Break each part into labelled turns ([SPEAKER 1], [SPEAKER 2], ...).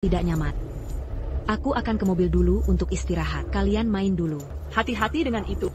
[SPEAKER 1] Tidak nyaman. Aku akan ke mobil dulu untuk istirahat. Kalian main dulu.
[SPEAKER 2] Hati-hati dengan itu.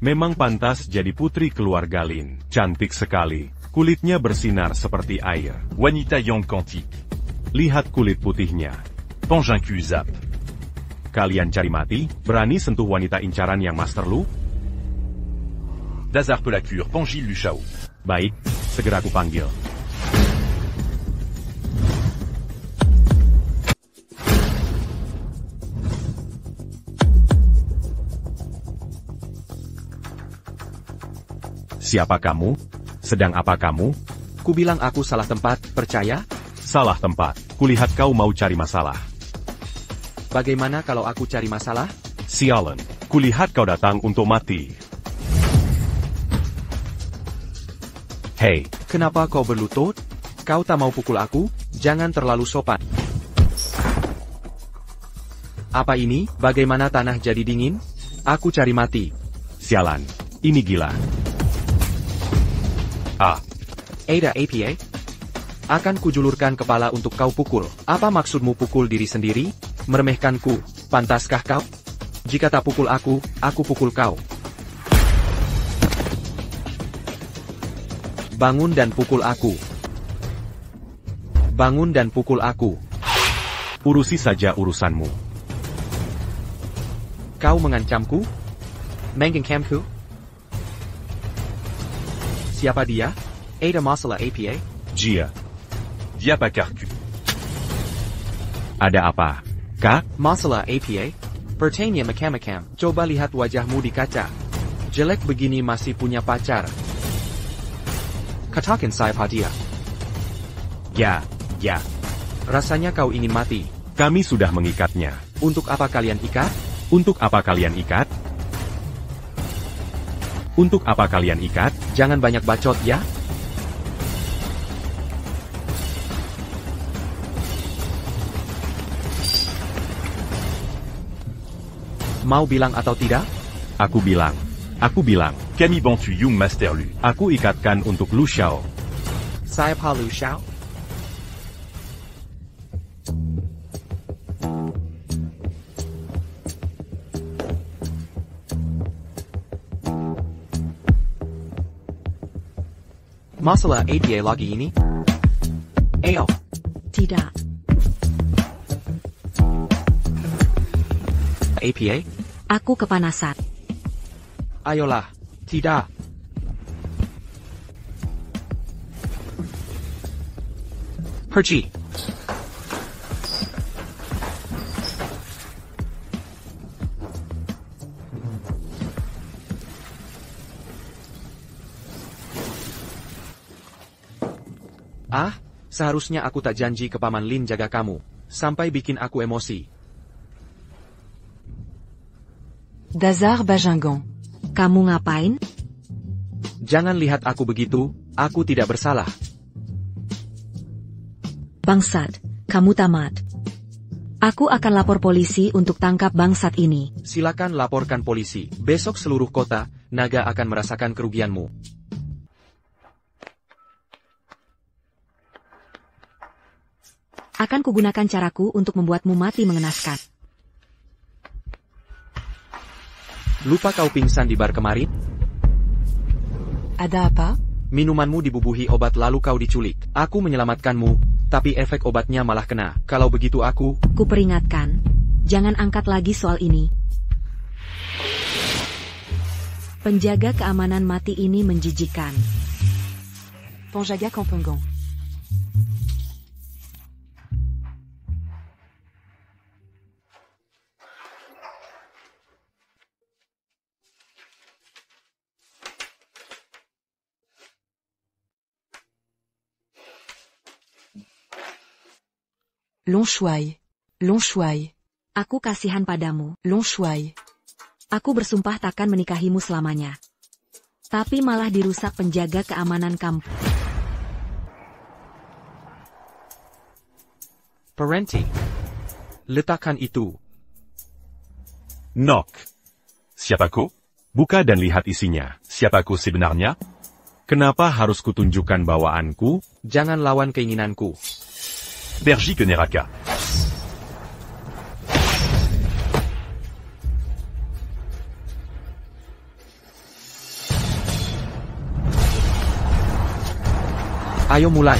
[SPEAKER 3] Memang pantas jadi putri keluarga Lin. Cantik sekali. Kulitnya bersinar seperti air.
[SPEAKER 4] Wanita yang cantik.
[SPEAKER 3] Lihat kulit putihnya.
[SPEAKER 4] Pangingkuzap.
[SPEAKER 3] Kalian cari mati? Berani sentuh wanita incaran yang master Lu?
[SPEAKER 4] Dazar Pelacure, Pangil Luchao.
[SPEAKER 3] Baik, segera aku panggil. Siapa kamu? Sedang apa kamu?
[SPEAKER 5] Kubilang aku salah tempat, percaya?
[SPEAKER 3] Salah tempat. Kulihat kau mau cari masalah.
[SPEAKER 5] Bagaimana kalau aku cari masalah?
[SPEAKER 3] Sialan. Kulihat kau datang untuk mati. Hei,
[SPEAKER 5] Kenapa kau berlutut? Kau tak mau pukul aku? Jangan terlalu sopan. Apa ini? Bagaimana tanah jadi dingin? Aku cari mati.
[SPEAKER 3] sialan. Ini gila.
[SPEAKER 5] Ada APA? Akan kujulurkan kepala untuk kau pukul. Apa maksudmu pukul diri sendiri? Meremehkanku, pantaskah kau? Jika tak pukul aku pukul kau. Bangun dan pukul aku. Bangun dan pukul aku.
[SPEAKER 3] Urusi saja urusanmu.
[SPEAKER 5] Kau mengancamku? Menggenkamku? Siapa dia? Ada masalah APA?
[SPEAKER 3] Jia,
[SPEAKER 4] Diapacarcu.
[SPEAKER 3] ada apa? Kak?
[SPEAKER 5] Masalah APA? Pertanyaan makam-makam. Coba lihat wajahmu di kaca. Jelek begini masih punya pacar. Katakan saya hadiah.
[SPEAKER 3] Ya.
[SPEAKER 5] Rasanya kau ingin mati.
[SPEAKER 3] Kami sudah mengikatnya.
[SPEAKER 5] Untuk apa kalian ikat?
[SPEAKER 3] Untuk apa kalian ikat? Untuk apa kalian ikat?
[SPEAKER 5] Jangan banyak bacot ya. Mau bilang atau tidak?
[SPEAKER 3] Aku bilang.
[SPEAKER 4] Camille Bantu Young Master Lu.
[SPEAKER 3] Aku ikatkan untuk Lu Xiao.
[SPEAKER 5] Saya Palu Xiao. Masalah APA lagi ini? Ayo.
[SPEAKER 1] Tidak.
[SPEAKER 5] APA?
[SPEAKER 1] Aku kepanasan.
[SPEAKER 5] Ayolah. Tidak. Pergi. Seharusnya aku tak janji ke Paman Lin jaga kamu. Sampai bikin aku emosi.
[SPEAKER 1] Dazar Bajangon. Kamu ngapain?
[SPEAKER 5] Jangan lihat aku begitu, aku tidak bersalah.
[SPEAKER 1] Bangsat, kamu tamat. Aku akan lapor polisi untuk tangkap bangsat ini.
[SPEAKER 5] Silakan laporkan polisi. Besok seluruh kota, naga akan merasakan kerugianmu.
[SPEAKER 1] Akan kugunakan caraku untuk membuatmu mati mengenaskan.
[SPEAKER 5] Lupa kau pingsan di bar kemarin?
[SPEAKER 1] Ada apa?
[SPEAKER 5] Minumanmu dibubuhi obat lalu kau diculik. Aku menyelamatkanmu, tapi efek obatnya malah kena. Kalau begitu aku...
[SPEAKER 1] Kuperingatkan, jangan angkat lagi soal ini. Penjaga keamanan mati ini menjijikan.
[SPEAKER 2] Ponjaga Kampunggong.
[SPEAKER 1] Long Shuai. Long Shuai. Aku kasihan padamu, Long Shuai. Aku bersumpah takkan menikahimu selamanya. Tapi malah dirusak penjaga keamanan kampung.
[SPEAKER 5] Parenti. Letakkan itu.
[SPEAKER 3] Knock.
[SPEAKER 4] Siapa kau?
[SPEAKER 3] Buka dan lihat isinya.
[SPEAKER 4] Siapa kau sebenarnya?
[SPEAKER 3] Kenapa harus kutunjukkan bawaanku?
[SPEAKER 5] Jangan lawan keinginanku.
[SPEAKER 4] Bergi ke Neraka.
[SPEAKER 5] Ayo mulai.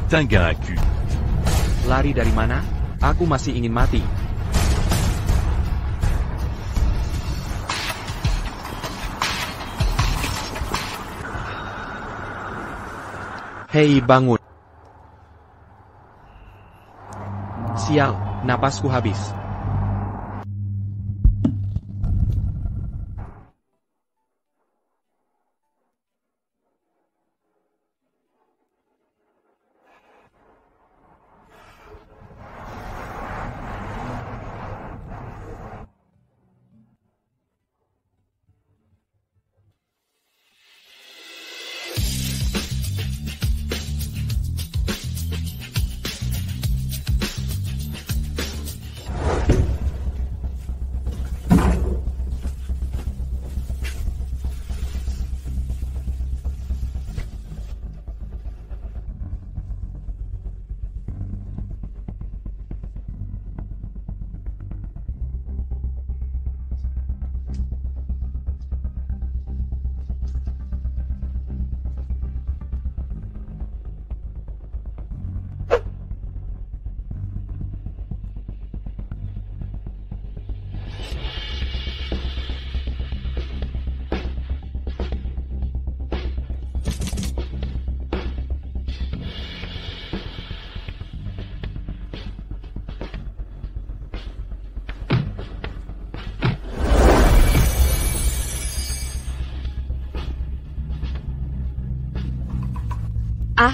[SPEAKER 4] Tinga un cul.
[SPEAKER 5] Lari dari mana? Aku masih ingin mati. Hei, bangun. Sial, napasku habis.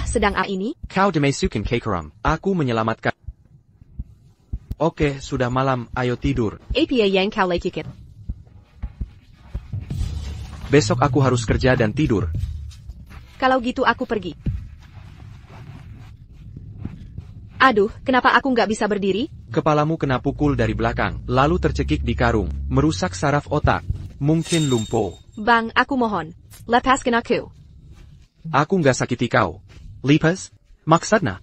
[SPEAKER 1] Sedang ini?
[SPEAKER 5] Kau Demesuken Kekeram. Aku menyelamatkan. Oke, sudah malam, ayo tidur.
[SPEAKER 2] APA yang kau lekikit.
[SPEAKER 5] Besok aku harus kerja dan tidur.
[SPEAKER 2] Kalau gitu aku pergi. Aduh, kenapa aku nggak bisa berdiri?
[SPEAKER 5] Kepalamu kena pukul dari belakang, lalu tercekik di karung, merusak saraf otak. Mungkin lumpuh.
[SPEAKER 2] Bang, aku mohon. Lepaskan aku.
[SPEAKER 5] Aku nggak sakiti kau. Lepas? Maksudnya?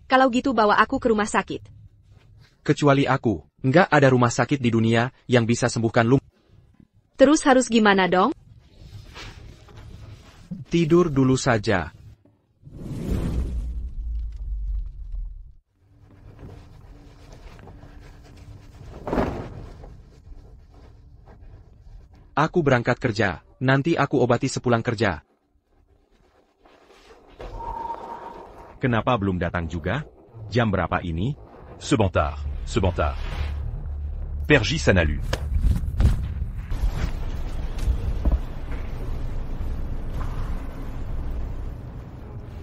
[SPEAKER 2] Kalau gitu bawa aku ke rumah sakit.
[SPEAKER 5] Kecuali aku, nggak ada rumah sakit di dunia yang bisa sembuhkan lumpuh.
[SPEAKER 2] Terus harus gimana dong?
[SPEAKER 5] Tidur dulu saja. Aku berangkat kerja, nanti aku obati sepulang kerja.
[SPEAKER 3] Kenapa belum datang juga? Jam berapa ini?
[SPEAKER 4] Ce bon tard. Ce bon tard. Pergi Sanalu.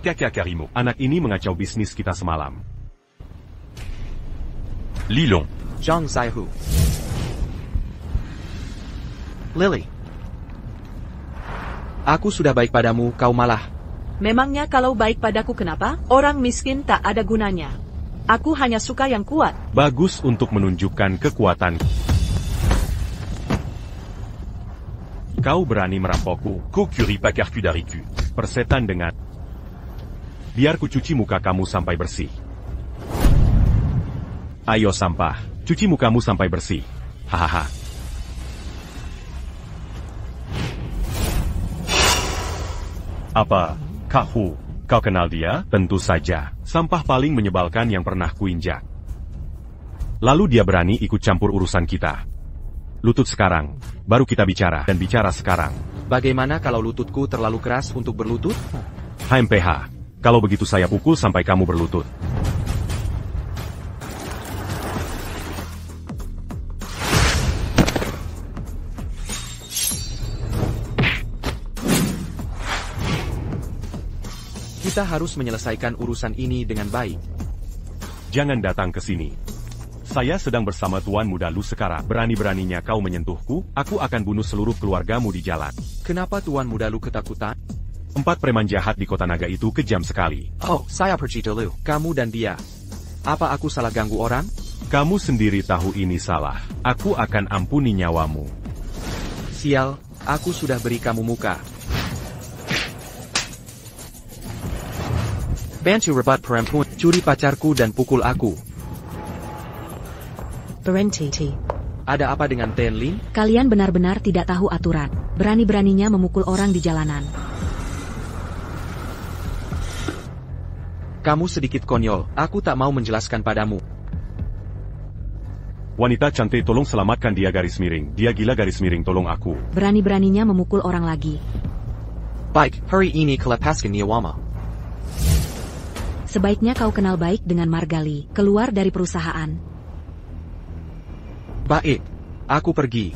[SPEAKER 3] Kakak Karimo. Anak ini mengacau bisnis kita semalam.
[SPEAKER 4] Lilong.
[SPEAKER 5] Zhang Zaihu. Lily. Aku sudah baik padamu, kau malah.
[SPEAKER 6] Memangnya kalau baik padaku kenapa? Orang miskin tak ada gunanya. Aku hanya suka yang kuat.
[SPEAKER 3] Bagus untuk menunjukkan kekuatan. Kau berani merampokku.
[SPEAKER 4] Kokuri pakarku dariku.
[SPEAKER 3] Persetan dengan... Biar ku cuci muka kamu sampai bersih. Ayo sampah, cuci mukamu sampai bersih. Hahaha. Apa? Kau kenal dia? Tentu saja. Sampah paling menyebalkan yang pernah kuinjak. Lalu dia berani ikut campur urusan kita. Lutut sekarang, baru kita bicara, dan bicara sekarang.
[SPEAKER 5] Bagaimana kalau lututku terlalu keras untuk berlutut?
[SPEAKER 3] HMPH. Kalau begitu saya pukul sampai kamu berlutut.
[SPEAKER 5] Kita harus menyelesaikan urusan ini dengan baik.
[SPEAKER 3] Jangan datang ke sini. Saya sedang bersama Tuan Muda Lu sekarang. Berani-beraninya kau menyentuhku, aku akan bunuh seluruh keluargamu di jalan.
[SPEAKER 5] Kenapa Tuan Muda Lu ketakutan?
[SPEAKER 3] 4 preman jahat di kota naga itu kejam sekali.
[SPEAKER 5] Oh, saya pergi dulu. Kamu dan dia. Apa aku salah ganggu orang?
[SPEAKER 3] Kamu sendiri tahu ini salah. Aku akan ampuni nyawamu.
[SPEAKER 5] Sial, aku sudah beri kamu muka. Bantu rebut perempuan, curi pacarku dan pukul aku.
[SPEAKER 7] Berhenti.
[SPEAKER 5] Ada apa dengan Tenlin?
[SPEAKER 1] Kalian benar-benar tidak tahu aturan. Berani-beraninya memukul orang di jalanan.
[SPEAKER 5] Kamu sedikit konyol, aku tak mau menjelaskan padamu.
[SPEAKER 3] Wanita cantik, tolong selamatkan dia garis miring. Dia gila garis miring, tolong aku.
[SPEAKER 1] Berani-beraninya memukul orang lagi.
[SPEAKER 5] Baik, hari ini kelepaskan Niyawama.
[SPEAKER 1] Sebaiknya kau kenal baik dengan Margali. Keluar dari perusahaan.
[SPEAKER 5] Baik, aku pergi.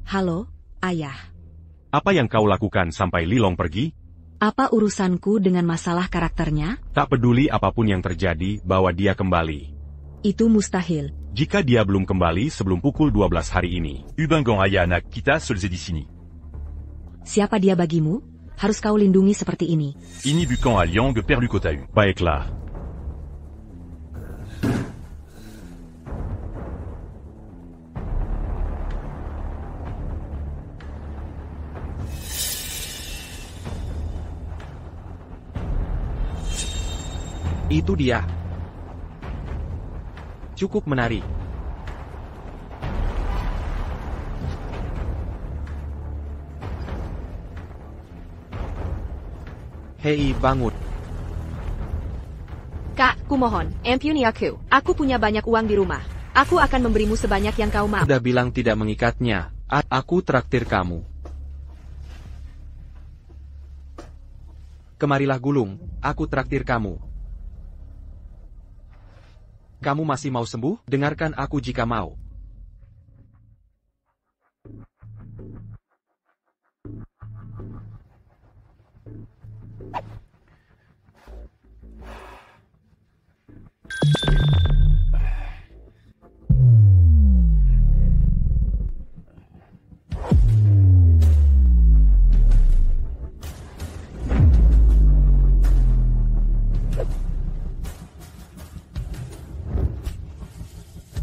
[SPEAKER 1] Halo, ayah.
[SPEAKER 3] Apa yang kau lakukan sampai Lilong pergi?
[SPEAKER 1] Apa urusanku dengan masalah karakternya?
[SPEAKER 3] Tak peduli apapun yang terjadi, bawa dia kembali.
[SPEAKER 1] Itu mustahil.
[SPEAKER 3] Jika dia belum kembali sebelum pukul 12 hari ini.
[SPEAKER 4] Ubangan Ayana kita solze di sini.
[SPEAKER 1] Siapa dia bagimu? Harus kau lindungi seperti ini.
[SPEAKER 4] Ini bukan Aliang Perlukotau.
[SPEAKER 3] Baiklah.
[SPEAKER 5] Itu dia. Cukup menari. Hei, bangun.
[SPEAKER 2] Kak, kumohon, ampuni aku. Aku punya banyak uang di rumah. Aku akan memberimu sebanyak yang kau mau.
[SPEAKER 5] Udah bilang tidak mengikatnya. Aku traktir kamu. Kemarilah gulung, aku traktir kamu. Kamu masih mau sembuh? Dengarkan aku jika mau.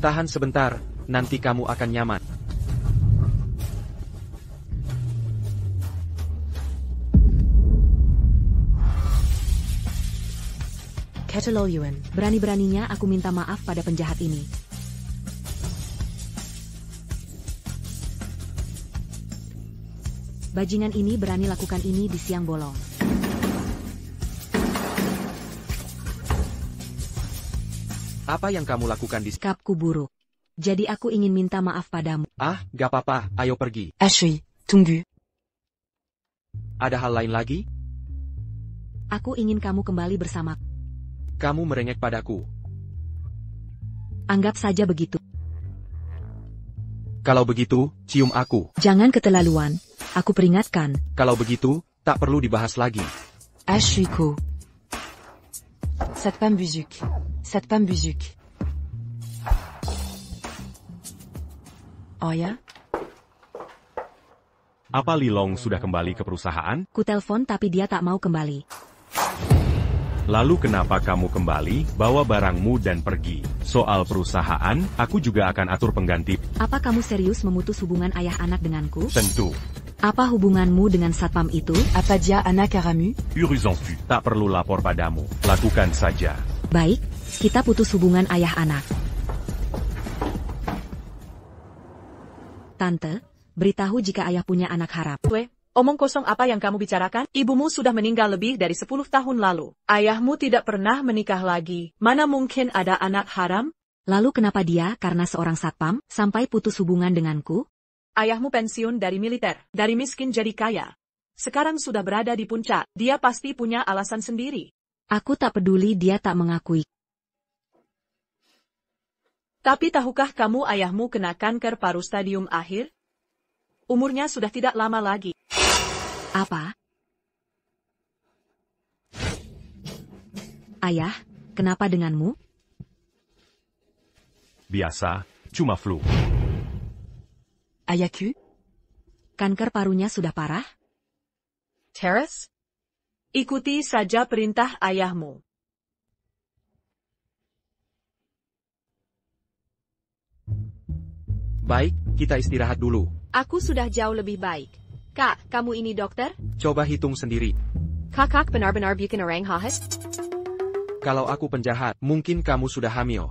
[SPEAKER 5] Tahan sebentar, nanti kamu akan nyaman.
[SPEAKER 7] Keteluyuan.
[SPEAKER 1] Berani-beraninya aku minta maaf pada penjahat ini. Bajingan ini berani lakukan ini di siang bolong.
[SPEAKER 5] Apa yang kamu lakukan di...
[SPEAKER 1] Sikapku buruk. Jadi aku ingin minta maaf padamu.
[SPEAKER 5] Gak apa-apa, ayo pergi.
[SPEAKER 7] Ashley, tunggu.
[SPEAKER 5] Ada hal lain lagi?
[SPEAKER 1] Aku ingin kamu kembali bersamaku.
[SPEAKER 5] Kamu merengek padaku.
[SPEAKER 1] Anggap saja begitu.
[SPEAKER 5] Kalau begitu, cium aku.
[SPEAKER 1] Jangan keterlaluan. Aku peringatkan.
[SPEAKER 5] Kalau begitu, tak perlu dibahas lagi.
[SPEAKER 7] Ashley-ko. Cette femme buzuque. Cette femme buzuque. Oh ya?
[SPEAKER 3] Apa Lilong sudah kembali ke perusahaan?
[SPEAKER 1] Ku telepon tapi dia tak mau kembali.
[SPEAKER 3] Lalu kenapa kamu kembali, bawa barangmu dan pergi? Soal perusahaan, aku juga akan atur pengganti.
[SPEAKER 1] Apa kamu serius memutus hubungan ayah anak denganku?
[SPEAKER 3] Tentu.
[SPEAKER 1] Apa hubunganmu dengan satpam itu?
[SPEAKER 7] Apa dia anak Aramu?
[SPEAKER 4] Urus en fut.
[SPEAKER 3] Tak perlu lapor padamu, lakukan saja.
[SPEAKER 1] Baik, kita putus hubungan ayah anak. Tante, beritahu jika ayah punya anak harap.
[SPEAKER 6] Omong kosong apa yang kamu bicarakan? Ibumu sudah meninggal lebih dari 10 tahun lalu. Ayahmu tidak pernah menikah lagi. Mana mungkin ada anak haram?
[SPEAKER 1] Lalu kenapa dia karena seorang satpam sampai putus hubungan denganku?
[SPEAKER 6] Ayahmu pensiun dari militer, dari miskin jadi kaya. Sekarang sudah berada di puncak, dia pasti punya alasan sendiri.
[SPEAKER 1] Aku tak peduli dia tak mengakui.
[SPEAKER 6] Tapi tahukah kamu ayahmu kena kanker paru stadium akhir? Umurnya sudah tidak lama lagi.
[SPEAKER 1] Apa? Ayah, kenapa denganmu?
[SPEAKER 3] Biasa, cuma flu.
[SPEAKER 7] Ayaku?
[SPEAKER 1] Kanker parunya sudah parah?
[SPEAKER 6] Terrace? Ikuti saja perintah ayahmu.
[SPEAKER 5] Baik, kita istirahat dulu.
[SPEAKER 2] Aku sudah jauh lebih baik. Kak, kamu ini dokter?
[SPEAKER 5] Coba hitung sendiri.
[SPEAKER 2] Kakak benar-benar bikin orang jahat?
[SPEAKER 5] Kalau aku penjahat, mungkin kamu sudah hamil.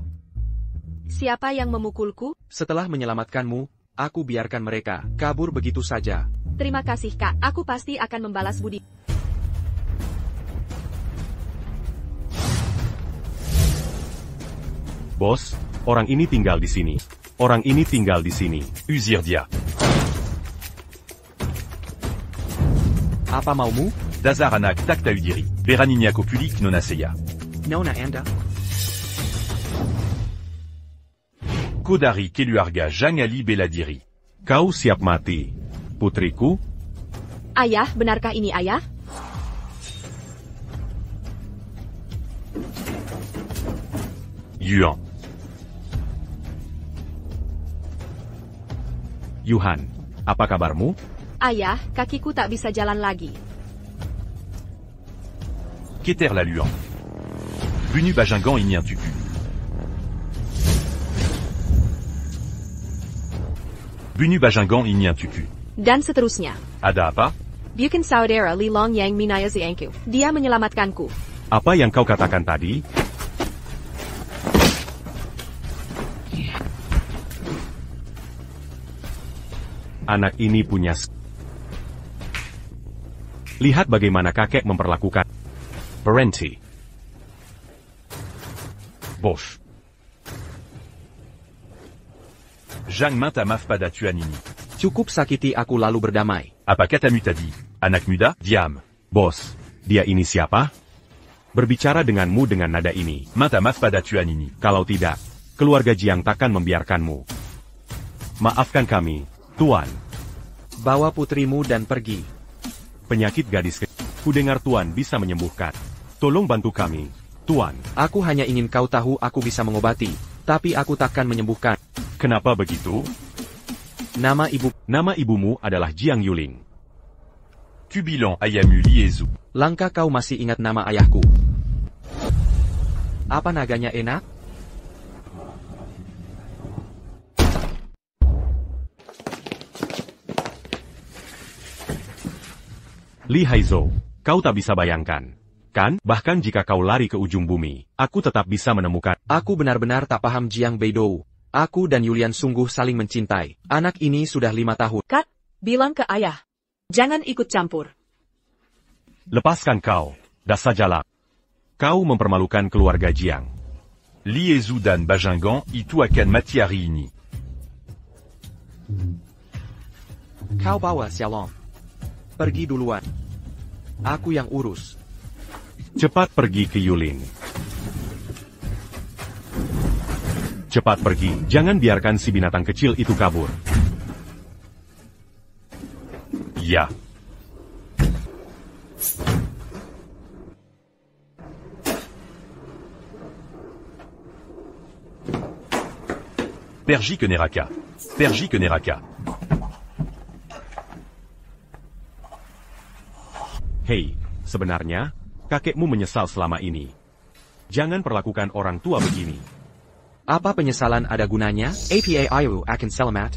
[SPEAKER 2] Siapa yang memukulku?
[SPEAKER 5] Setelah menyelamatkanmu, aku biarkan mereka kabur begitu saja.
[SPEAKER 2] Terima kasih Kak, aku pasti akan membalas budi.
[SPEAKER 3] Bos, orang ini tinggal di sini. Orang ini tinggal di sini.
[SPEAKER 4] Usirdia.
[SPEAKER 5] Apa maumu?
[SPEAKER 4] Dazaranak takta udiri. Beraniniako pulik nonaseya.
[SPEAKER 5] Nona Anda?
[SPEAKER 4] Kodari keluarga jangali beladiri.
[SPEAKER 3] Kau siap mati, putriku?
[SPEAKER 2] Ayah, benarkah ini ayah?
[SPEAKER 4] Yuan.
[SPEAKER 3] Yuhan, apa kabarmu?
[SPEAKER 2] Ayah, kakiku tak bisa jalan lagi.
[SPEAKER 4] Keter la Luan. Bunu Bajingan Ignien Tupu. Bunu Bajingan Ignien Tupu.
[SPEAKER 2] Dan seterusnya.
[SPEAKER 4] Ada apa?
[SPEAKER 2] Bukan saudara Li Long yang minaya ziangku. Dia menyelamatkanku.
[SPEAKER 3] Apa yang kau katakan tadi? Anak ini punya... Lihat bagaimana kakek memperlakukan... Parenti.
[SPEAKER 4] Bosch. Jang minta maaf pada tuanini.
[SPEAKER 5] Cukup sakiti aku lalu berdamai.
[SPEAKER 4] Apa katamu tadi? Anak muda? Diam.
[SPEAKER 3] Bos, dia ini siapa? Berbicara denganmu dengan nada ini.
[SPEAKER 4] Minta maaf pada tuanini.
[SPEAKER 3] Kalau tidak, keluarga Jiang takkan membiarkanmu. Maafkan kami, Tuan.
[SPEAKER 5] Bawa putrimu dan pergi.
[SPEAKER 3] Penyakit gadis kudengar Tuan bisa menyembuhkan. Tolong bantu kami, Tuan.
[SPEAKER 5] Aku hanya ingin kau tahu aku bisa mengobati, tapi aku takkan menyembuhkan.
[SPEAKER 3] Kenapa begitu? Nama ibumu adalah Jiang Yuling.
[SPEAKER 4] Kubilan ayamu liezu.
[SPEAKER 5] Langkah kau masih ingat nama ayahku. Apa naganya enak?
[SPEAKER 3] Li Haizhou, kau tak bisa bayangkan. Kan, bahkan jika kau lari ke ujung bumi, aku tetap bisa menemukan.
[SPEAKER 5] Aku benar-benar tak paham Jiang Beidou. Aku dan Yulian sungguh saling mencintai. Anak ini sudah 5 tahun.
[SPEAKER 6] Kat, bilang ke ayah. Jangan ikut campur.
[SPEAKER 3] Lepaskan kau, dasar jalak. Kau mempermalukan keluarga Jiang.
[SPEAKER 4] Liezu dan Bajingan itu akan mati hari ini.
[SPEAKER 5] Kau bawa Xiaolong. Pergi duluan. Aku yang urus.
[SPEAKER 3] Cepat pergi ke Yuling. Cepat pergi, jangan biarkan si binatang kecil itu kabur.
[SPEAKER 4] Ya. Pergi ke Neraka. Pergi ke Neraka.
[SPEAKER 3] Hei, sebenarnya, kakekmu menyesal selama ini. Jangan perlakukan orang tua begini.
[SPEAKER 5] Apa penyesalan ada gunanya? Apa ayu akan selamat?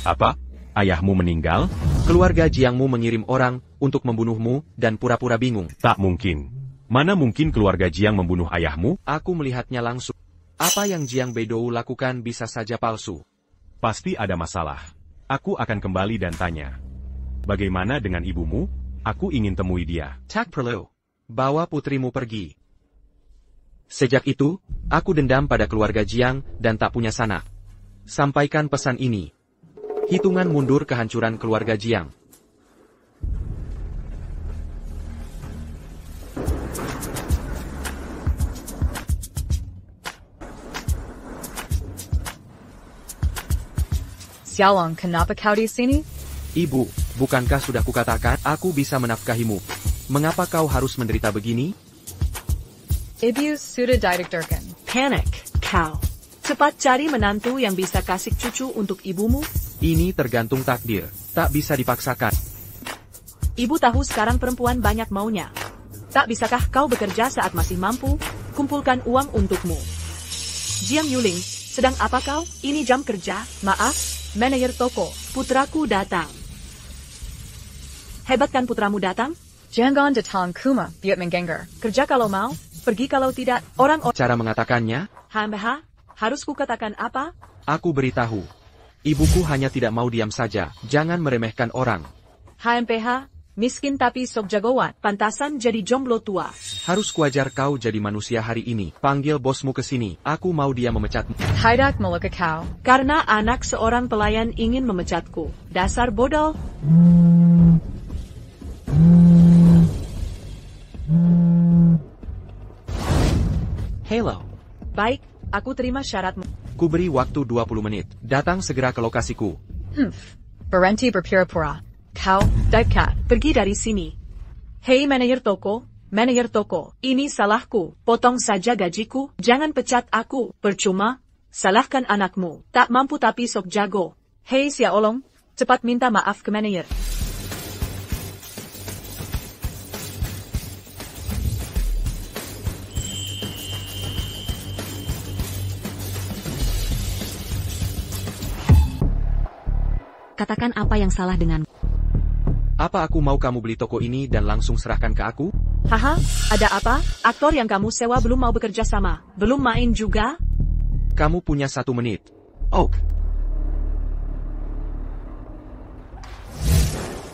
[SPEAKER 3] Apa? Ayahmu meninggal?
[SPEAKER 5] Keluarga Jiangmu mengirim orang untuk membunuhmu dan pura-pura bingung.
[SPEAKER 3] Tak mungkin. Mana mungkin keluarga Jiang membunuh ayahmu?
[SPEAKER 5] Aku melihatnya langsung. Apa yang Jiang Beidou lakukan bisa saja palsu.
[SPEAKER 3] Pasti ada masalah. Aku akan kembali dan tanya. Bagaimana dengan ibumu? Aku ingin temui dia.
[SPEAKER 5] Tak perlu. Bawa putrimu pergi. Sejak itu, aku dendam pada keluarga Jiang dan tak punya sanak. Sampaikan pesan ini. Hitungan mundur kehancuran keluarga Jiang.
[SPEAKER 2] Xiaolong, kenapa kau di sini?
[SPEAKER 5] Ibu, bukankah sudah kukatakan aku bisa menafkahimu? Mengapa kau harus menderita begini?
[SPEAKER 2] Ibu sudah dideklarkan.
[SPEAKER 6] Panic, kau. Cepat cari menantu yang bisa kasih cucu untuk ibumu.
[SPEAKER 5] Ini tergantung takdir, tak bisa dipaksakan.
[SPEAKER 6] Ibu tahu sekarang perempuan banyak maunya. Tak bisakah kau bekerja saat masih mampu? Kumpulkan uang untukmu. Jiang Yuling, sedang apa kau? Ini jam kerja. Maaf, manajer toko. Putraku datang. Hebat kan putramu datang?
[SPEAKER 2] Jangan datang kuma, biar menggenger.
[SPEAKER 6] Kerja kalau mau, pergi kalau tidak. Orang-orang...
[SPEAKER 5] Cara mengatakannya,
[SPEAKER 6] Hamba, harus kukatakan apa?
[SPEAKER 5] aku beritahu. Ibuku hanya tidak mau diam saja, jangan meremehkan orang.
[SPEAKER 6] HMPH, miskin tapi sok jagoan, pantasan jadi jomblo tua.
[SPEAKER 5] Harus kuajar kau jadi manusia hari ini. Panggil bosmu ke sini, aku mau dia memecatmu.
[SPEAKER 2] Tidak meluka kau.
[SPEAKER 6] Karena anak seorang pelayan ingin memecatku. Dasar bodoh.
[SPEAKER 5] Hello.
[SPEAKER 6] Baik, aku terima syaratmu.
[SPEAKER 5] Ku beri waktu 20 menit. Datang segera ke lokasiku.
[SPEAKER 2] Berhenti berpura-pura.
[SPEAKER 6] Kau, Daika, pergi dari sini. Hei manajer toko, ini salahku, potong saja gajiku, jangan pecat aku, percuma. Salahkan anakmu, tak mampu tapi sok jago. Hei Xiaolong, cepat minta maaf ke manajer.
[SPEAKER 1] Katakan apa yang salah dengan...
[SPEAKER 5] Apa aku mau kamu beli toko ini dan langsung serahkan ke aku?
[SPEAKER 6] Haha, ada apa? Aktor yang kamu sewa belum mau bekerja sama, belum main juga?
[SPEAKER 5] Kamu punya 1 menit. Oh,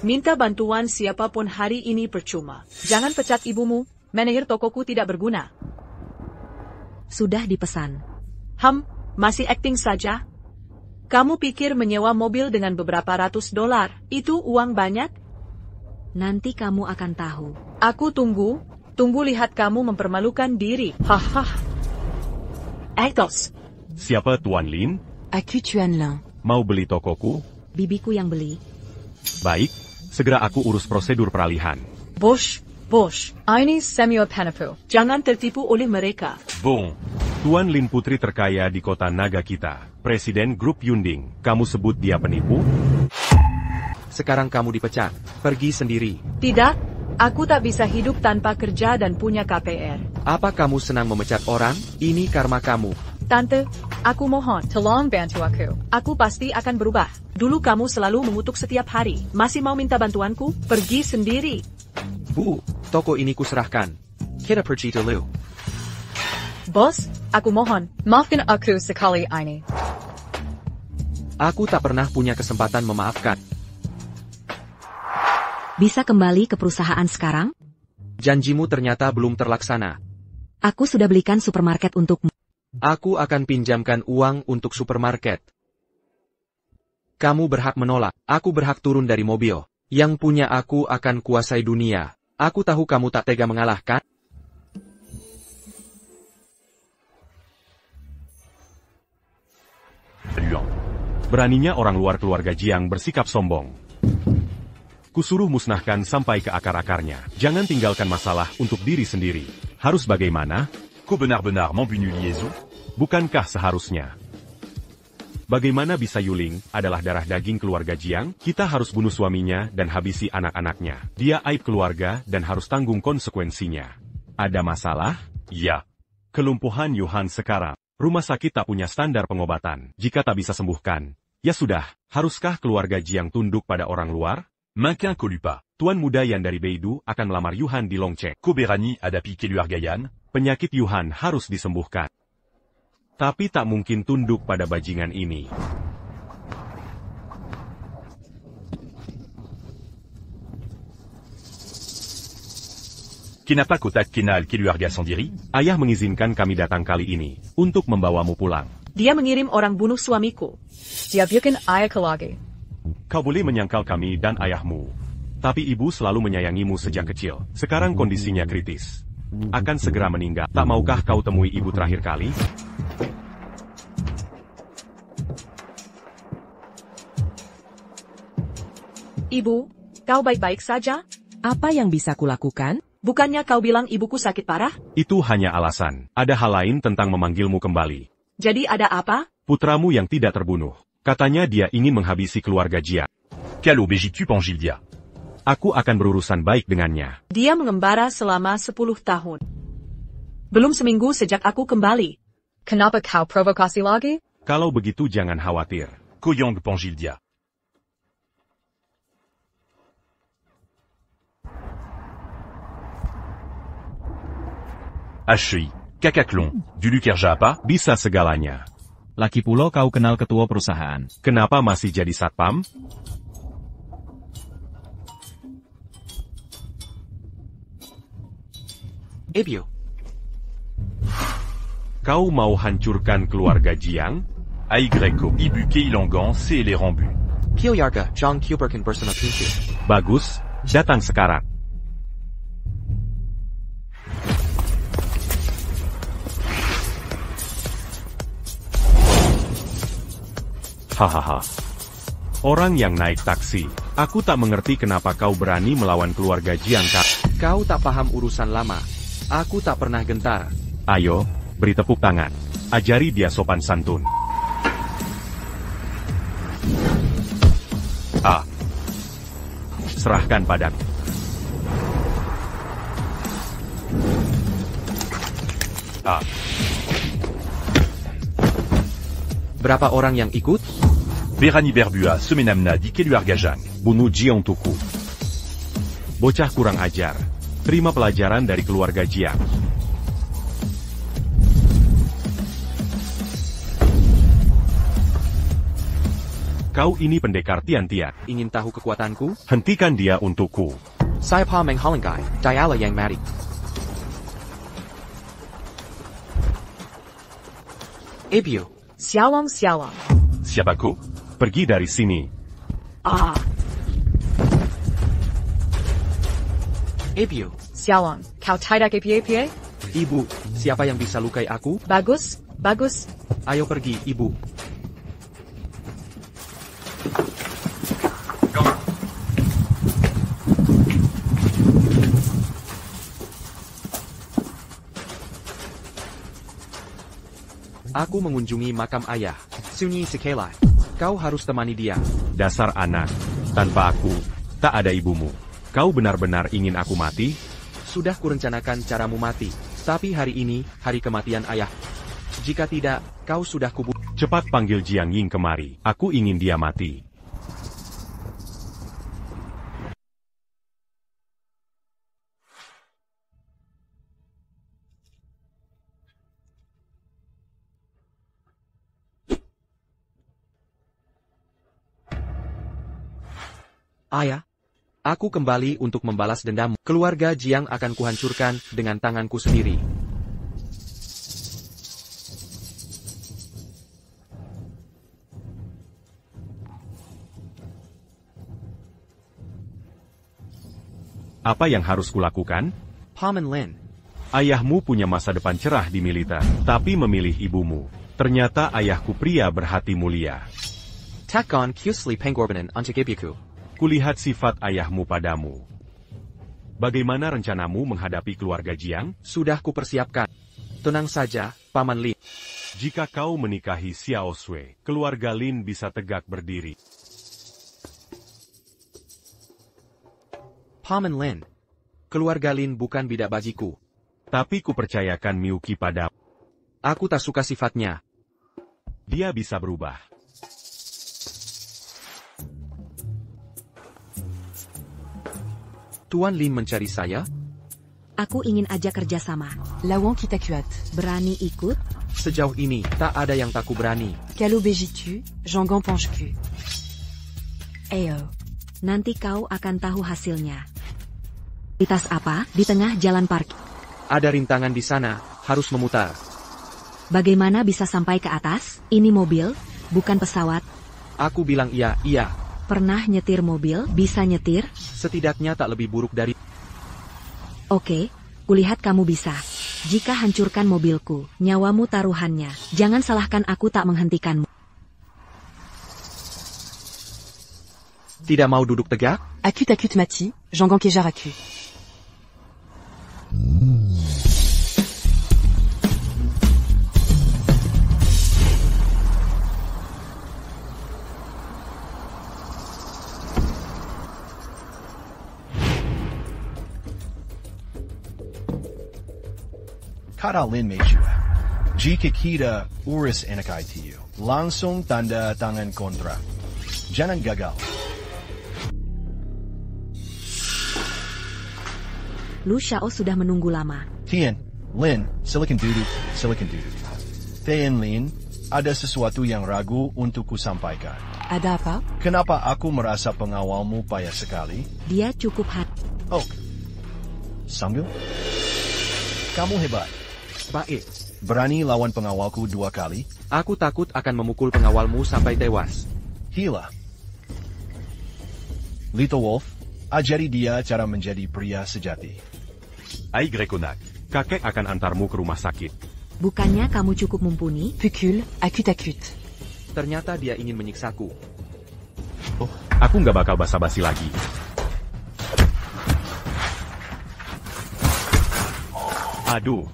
[SPEAKER 6] Minta bantuan siapapun hari ini percuma. Jangan pecat ibumu, manajer tokoku tidak berguna.
[SPEAKER 1] Sudah dipesan.
[SPEAKER 6] Masih acting saja? Kamu pikir menyewa mobil dengan beberapa ratus dolar, itu uang banyak?
[SPEAKER 1] Nanti kamu akan tahu.
[SPEAKER 6] Aku tunggu lihat kamu mempermalukan diri. Haha. Ethos.
[SPEAKER 3] Siapa Tuan Lin?
[SPEAKER 7] Aku Tuan Lin.
[SPEAKER 3] Mau beli tokoku?
[SPEAKER 1] Bibiku yang beli.
[SPEAKER 3] Baik, segera aku urus prosedur peralihan.
[SPEAKER 6] Bosh.
[SPEAKER 2] Ini Samuel Panapu.
[SPEAKER 6] Jangan tertipu oleh mereka.
[SPEAKER 4] Bon.
[SPEAKER 3] Tuan Lin putri terkaya di kota naga kita. Presiden Grup Yunding. Kamu sebut dia penipu?
[SPEAKER 5] sekarang kamu dipecat. Pergi sendiri.
[SPEAKER 6] Tidak, aku tak bisa hidup tanpa kerja dan punya KPR.
[SPEAKER 5] Apa kamu senang memecat orang? Ini karma kamu.
[SPEAKER 6] Tante, aku mohon.
[SPEAKER 2] Tolong bantu aku.
[SPEAKER 6] Aku pasti akan berubah. Dulu kamu selalu mengutuk setiap hari. Masih mau minta bantuanku? Pergi sendiri.
[SPEAKER 5] Bu, toko ini kuserahkan. Kita pergi dulu.
[SPEAKER 6] Bos, aku mohon.
[SPEAKER 2] Maafkan aku sekali ini.
[SPEAKER 5] Aku tak pernah punya kesempatan memaafkan.
[SPEAKER 1] Bisa kembali ke perusahaan sekarang?
[SPEAKER 5] Janjimu ternyata belum terlaksana.
[SPEAKER 1] Aku sudah belikan supermarket untukmu.
[SPEAKER 5] Aku akan pinjamkan uang untuk supermarket. Kamu berhak menolak. Aku berhak turun dari mobil. Yang punya aku akan kuasai dunia. Aku tahu kamu tak tega mengalahkan.
[SPEAKER 3] Beraninya orang luar keluarga Jiang bersikap sombong. Kusuruh musnahkan sampai ke akar-akarnya. Jangan tinggalkan masalah untuk diri sendiri. Harus bagaimana?
[SPEAKER 4] Qu'au benar-benar membunuh liaison?
[SPEAKER 3] Bukankah seharusnya? Bagaimana bisa Yuling adalah darah daging keluarga Jiang? Kita harus bunuh suaminya dan habisi anak-anaknya. Dia aib keluarga dan harus tanggung konsekuensinya. Ada masalah? Ya. Kelumpuhan Yuhan sekarang. Rumah sakit tak punya standar pengobatan. Jika tak bisa sembuhkan, ya sudah. Haruskah keluarga Jiang tunduk pada orang luar?
[SPEAKER 4] Maintien Colupa.
[SPEAKER 3] Tuan muda yang dari Beidou akan melamar Yuhan di Longcheng.
[SPEAKER 4] Koberani ada piqué lui Argayan.
[SPEAKER 3] Penyakit Yuhan harus disembuhkan. Tapi tak mungkin tunduk pada bajingan ini.
[SPEAKER 4] Kenapa kau tak kenal keluarga sendiri?
[SPEAKER 3] Ayah mengizinkan kami datang kali ini, untuk membawamu pulang.
[SPEAKER 6] Dia mengirim orang bunuh suamiku.
[SPEAKER 2] Dia bikin ayah lagi.
[SPEAKER 3] Kau boleh menyangkal kami dan ayahmu. Tapi ibu selalu menyayangimu sejak kecil. Sekarang kondisinya kritis. Akan segera meninggal. Tak maukah kau temui ibu terakhir kali?
[SPEAKER 6] Ibu, kau baik-baik saja?
[SPEAKER 8] Apa yang bisa kulakukan?
[SPEAKER 6] Bukannya kau bilang ibuku sakit parah?
[SPEAKER 3] Itu hanya alasan. Ada hal lain tentang memanggilmu kembali.
[SPEAKER 6] Jadi ada apa?
[SPEAKER 3] Putramu yang tidak terbunuh. Katanya dia ingin menghabisi keluarga Jiang.
[SPEAKER 4] Quelle obéis-tu, Pangildia?
[SPEAKER 3] Aku akan berurusan baik dengannya.
[SPEAKER 6] Dia mengembara selama 10 tahun. Belum seminggu sejak aku kembali.
[SPEAKER 2] Kenapa kau provokasi lagi?
[SPEAKER 3] Kalau begitu jangan khawatir.
[SPEAKER 4] Koyong Pangildia. Ashui, Kakaklon, du Lukerja apa?
[SPEAKER 3] Bisa segalanya.
[SPEAKER 9] Lagi pula kau kenal ketua perusahaan.
[SPEAKER 3] Kenapa masih jadi satpam?
[SPEAKER 5] Ebio.
[SPEAKER 3] Kau mau hancurkan keluarga Jiang?
[SPEAKER 4] Aigreko, Ibu Keilangan, c'est les Rambu.
[SPEAKER 5] Kyoyarga, John Kuberkin bersama Pintu.
[SPEAKER 3] Bagus, datang sekarang. Hahaha. Orang yang naik taksi. Aku tak mengerti kenapa kau berani melawan keluarga Jiang Kak.
[SPEAKER 5] Kau tak paham urusan lama. Aku tak pernah gentar.
[SPEAKER 3] Ayo, beri tepuk tangan. Ajari dia sopan santun. Serahkan padaku.
[SPEAKER 5] Berapa orang yang ikut?
[SPEAKER 4] Berani Berbua, Semenamna di Keluargajang.
[SPEAKER 3] Bunuh Jiang Tuku. Bocah kurang ajar. Terima pelajaran dari keluarga Jiang. Kau ini pendekar Tian-Tian.
[SPEAKER 5] Ingin tahu kekuatanku?
[SPEAKER 3] Hentikan dia untukku.
[SPEAKER 5] Saya Pa Meng Holengkai, Diala yang mati. Ebio.
[SPEAKER 6] Xiaolong.
[SPEAKER 4] Siapa kau?
[SPEAKER 3] Pergi dari sini.
[SPEAKER 5] Ebio.
[SPEAKER 2] Xiaolong, kau tidak apa-apa?
[SPEAKER 5] Ibu, siapa yang bisa lukai aku?
[SPEAKER 2] Bagus.
[SPEAKER 5] Ayo pergi, ibu. Aku mengunjungi makam ayah, Sunyi Sekelai. Kau harus temani dia.
[SPEAKER 3] Dasar anak. Tanpa aku, tak ada ibumu. Kau benar-benar ingin aku mati?
[SPEAKER 5] Sudah kurencanakan caramu mati. Tapi hari ini, hari kematian ayah. Jika tidak, kau sudah kubur.
[SPEAKER 3] Cepat panggil Jiang Ying kemari. Aku ingin dia mati.
[SPEAKER 5] Ayah, aku kembali untuk membalas dendam. Keluarga Jiang akan kuhancurkan dengan tanganku sendiri.
[SPEAKER 3] Apa yang harus kulakukan?
[SPEAKER 5] Paman Lin.
[SPEAKER 3] Ayahmu punya masa depan cerah di militer, tapi memilih ibumu. Ternyata ayahku pria berhati mulia.
[SPEAKER 5] Takon Kusli Pengorbanan untuk ibuku.
[SPEAKER 3] Kulihat sifat ayahmu padamu. Bagaimana rencanamu menghadapi keluarga Jiang?
[SPEAKER 5] Sudah kupersiapkan. Tenang saja, Paman Lin.
[SPEAKER 3] Jika kau menikahi Xiao Sui, keluarga Lin bisa tegak berdiri.
[SPEAKER 5] Paman Lin. Keluarga Lin bukan bidak bajiku.
[SPEAKER 3] Tapi kupercayakan Miyuki padamu.
[SPEAKER 5] Aku tak suka sifatnya.
[SPEAKER 3] Dia bisa berubah.
[SPEAKER 5] Tuan Lin mencari saya?
[SPEAKER 1] Aku ingin ajak kerjasama.
[SPEAKER 7] Lawan kita kuat.
[SPEAKER 1] Berani ikut?
[SPEAKER 5] Sejauh ini, tak ada yang tak berani.
[SPEAKER 7] Quelle obéis-tu, Jangan Penche-Cul?
[SPEAKER 1] Nanti kau akan tahu hasilnya. Lintas apa di tengah jalan parkir?
[SPEAKER 5] Ada rintangan di sana, harus memutar.
[SPEAKER 1] Bagaimana bisa sampai ke atas? Ini mobil, bukan pesawat.
[SPEAKER 5] Aku bilang iya.
[SPEAKER 1] Pernah nyetir mobil? Bisa nyetir?
[SPEAKER 5] Setidaknya tak lebih buruk dari...
[SPEAKER 1] Oke, kulihat kamu bisa. Jika hancurkan mobilku, nyawamu taruhannya. Jangan salahkan aku tak menghentikanmu.
[SPEAKER 5] Tidak mau duduk tegak?
[SPEAKER 7] Acute Mati, Jean Kejar Acu.
[SPEAKER 10] Kata Lin Meishua, jika kita urus anak ITU, langsung tanda tangan kontrak. Jangan gagal.
[SPEAKER 1] Lu Xiao sudah menunggu lama.
[SPEAKER 10] Tian, Lin, silakan duduk. Tian Lin, ada sesuatu yang ragu untuk kusampaikan.
[SPEAKER 7] Ada apa?
[SPEAKER 10] Kenapa aku merasa pengawalmu payah sekali?
[SPEAKER 1] Dia cukup hati.
[SPEAKER 10] Oh, Sambil? Kamu hebat.
[SPEAKER 5] Baik.
[SPEAKER 10] Berani lawan pengawalku 2 kali?
[SPEAKER 5] Aku takut akan memukul pengawalmu sampai tewas.
[SPEAKER 10] Gila. Little Wolf, ajari dia cara menjadi pria sejati.
[SPEAKER 3] Ai Grekonak, kakek akan antarmu ke rumah sakit.
[SPEAKER 1] Bukannya kamu cukup mumpuni?
[SPEAKER 7] Pucule, acute.
[SPEAKER 5] Ternyata dia ingin menyiksaku.
[SPEAKER 3] Oh, aku nggak bakal basa-basi lagi. Aduh.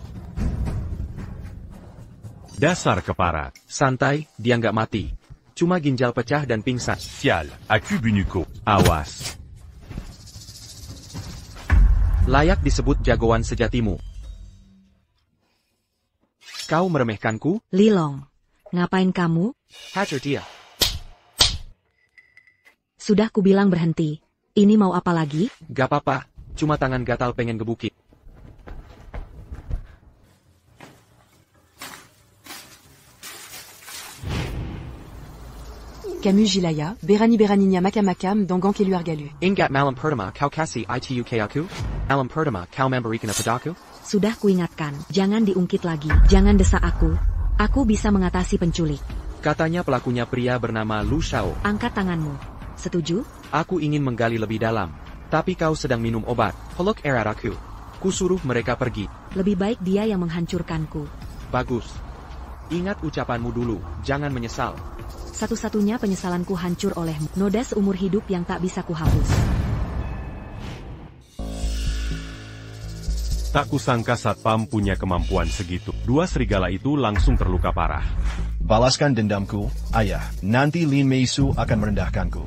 [SPEAKER 3] Dasar keparat.
[SPEAKER 5] Santai, dia nggak mati. Cuma ginjal pecah dan pingsan.
[SPEAKER 4] Sial, Aku Bunuko.
[SPEAKER 3] Awas.
[SPEAKER 5] Layak disebut jagoan sejatimu. Kau meremehkanku?
[SPEAKER 1] Lilong, ngapain kamu?
[SPEAKER 5] Hajar dia.
[SPEAKER 1] Sudah kubilang berhenti. Ini mau apa lagi?
[SPEAKER 5] Gak apa-apa, cuma tangan gatal pengen gebukit.
[SPEAKER 7] Camus Gilaya, Beraninia Makamakam, Dongan Keluar Galu.
[SPEAKER 5] Ingat malam pertama kau kasih ITUK aku? Malam pertama kau memberikan padaku?
[SPEAKER 1] Sudah kuingatkan, jangan diungkit lagi, jangan desak aku. Aku bisa mengatasi penculik.
[SPEAKER 5] Katanya pelakunya pria bernama Lu Xiao.
[SPEAKER 1] Angkat tanganmu. Setuju?
[SPEAKER 5] Aku ingin menggali lebih dalam. Tapi kau sedang minum obat. Peluk erat aku. Kusuruh mereka pergi.
[SPEAKER 1] Lebih baik dia yang menghancurkanku.
[SPEAKER 5] Bagus. Ingat ucapanmu dulu, jangan menyesal.
[SPEAKER 1] Satu-satunya penyesalanku hancur olehmu. Noda seumur hidup yang tak bisa kuhapus.
[SPEAKER 3] Tak kusangka Satpam punya kemampuan segitu. 2 serigala itu langsung terluka parah.
[SPEAKER 10] Balaskan dendamku, ayah. Nanti Lin Meisu akan merendahkanku.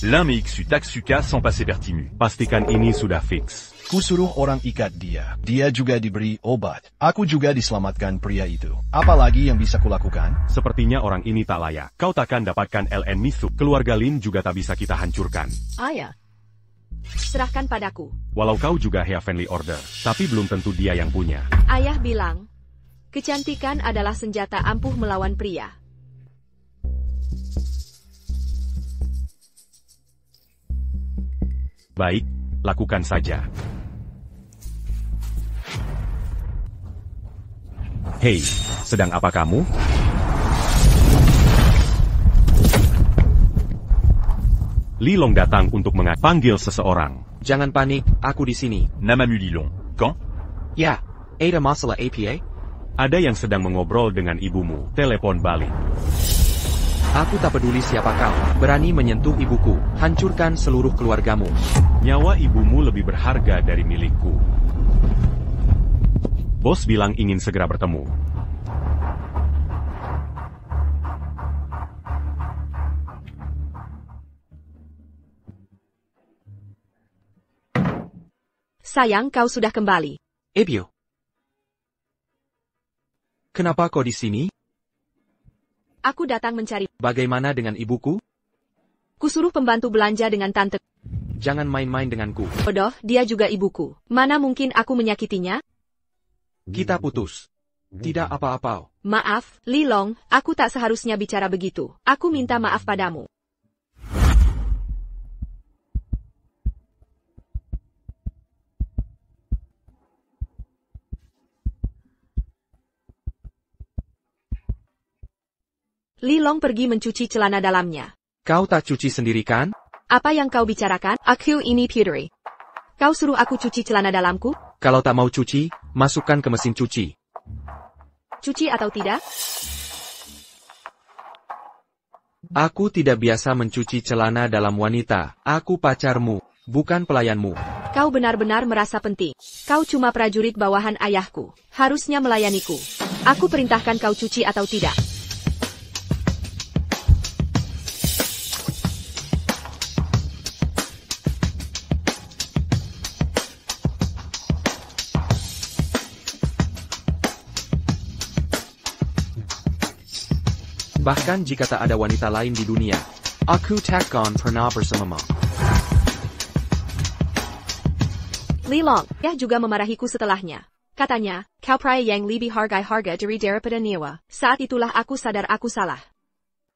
[SPEAKER 4] L'un Meixu Taksuka sans passer Bertimu.
[SPEAKER 3] Pastikan ini sudah fix.
[SPEAKER 10] Kusuruh orang ikat dia. Dia juga diberi obat. Aku juga diselamatkan pria itu. Apalagi yang bisa kulakukan?
[SPEAKER 3] Sepertinya orang ini tak layak. Kau takkan dapatkan LN Misu. Keluarga Lin juga tak bisa kita hancurkan.
[SPEAKER 2] Ayah. Serahkan padaku.
[SPEAKER 3] Walau kau juga Heavenly Order, tapi belum tentu dia yang punya.
[SPEAKER 2] Ayah bilang, kecantikan adalah senjata ampuh melawan pria.
[SPEAKER 3] Baik, lakukan saja. Hei, sedang apa kamu? Lilong datang untuk panggil seseorang.
[SPEAKER 5] Jangan panik, aku di sini.
[SPEAKER 4] Namamu Lilong. Quand?
[SPEAKER 5] Ya, ada masalah APA?
[SPEAKER 3] Ada yang sedang mengobrol dengan ibumu. Telepon balik.
[SPEAKER 5] Aku tak peduli siapa kau. Berani menyentuh ibuku. Hancurkan seluruh keluargamu.
[SPEAKER 3] Nyawa ibumu lebih berharga dari milikku. Bos bilang ingin segera bertemu.
[SPEAKER 2] Sayang, kau sudah kembali.
[SPEAKER 5] Ebio. Kenapa kau di sini?
[SPEAKER 2] Aku datang mencari.
[SPEAKER 5] Bagaimana dengan ibuku?
[SPEAKER 2] Kusuruh pembantu belanja dengan tante.
[SPEAKER 5] Jangan main-main denganku.
[SPEAKER 2] Bodoh, dia juga ibuku. Mana mungkin aku menyakitinya?
[SPEAKER 5] Kita putus. Tidak apa-apa.
[SPEAKER 2] Maaf, Lilong, aku tak seharusnya bicara begitu. Aku minta maaf padamu. Li Long pergi mencuci celana dalamnya.
[SPEAKER 5] Kau tak cuci sendiri kan?
[SPEAKER 2] Apa yang kau bicarakan? Aku ini Putri. Kau suruh aku cuci celana dalamku?
[SPEAKER 5] Kalau tak mau cuci, masukkan ke mesin cuci.
[SPEAKER 2] Cuci atau tidak?
[SPEAKER 5] Aku tidak biasa mencuci celana dalam wanita. Aku pacarmu, bukan pelayanmu.
[SPEAKER 2] Kau benar-benar merasa penting. Kau cuma prajurit bawahan ayahku. Harusnya melayaniku. Aku perintahkan kau cuci atau tidak.
[SPEAKER 5] Bahkan jika tak ada wanita lain di dunia, aku takkan pernah bersamamu.
[SPEAKER 2] Li Long, ya juga memarahiku setelahnya. Katanya, kau pria yang lebih harga dari daripada nyawa. Saat itulah aku sadar aku salah.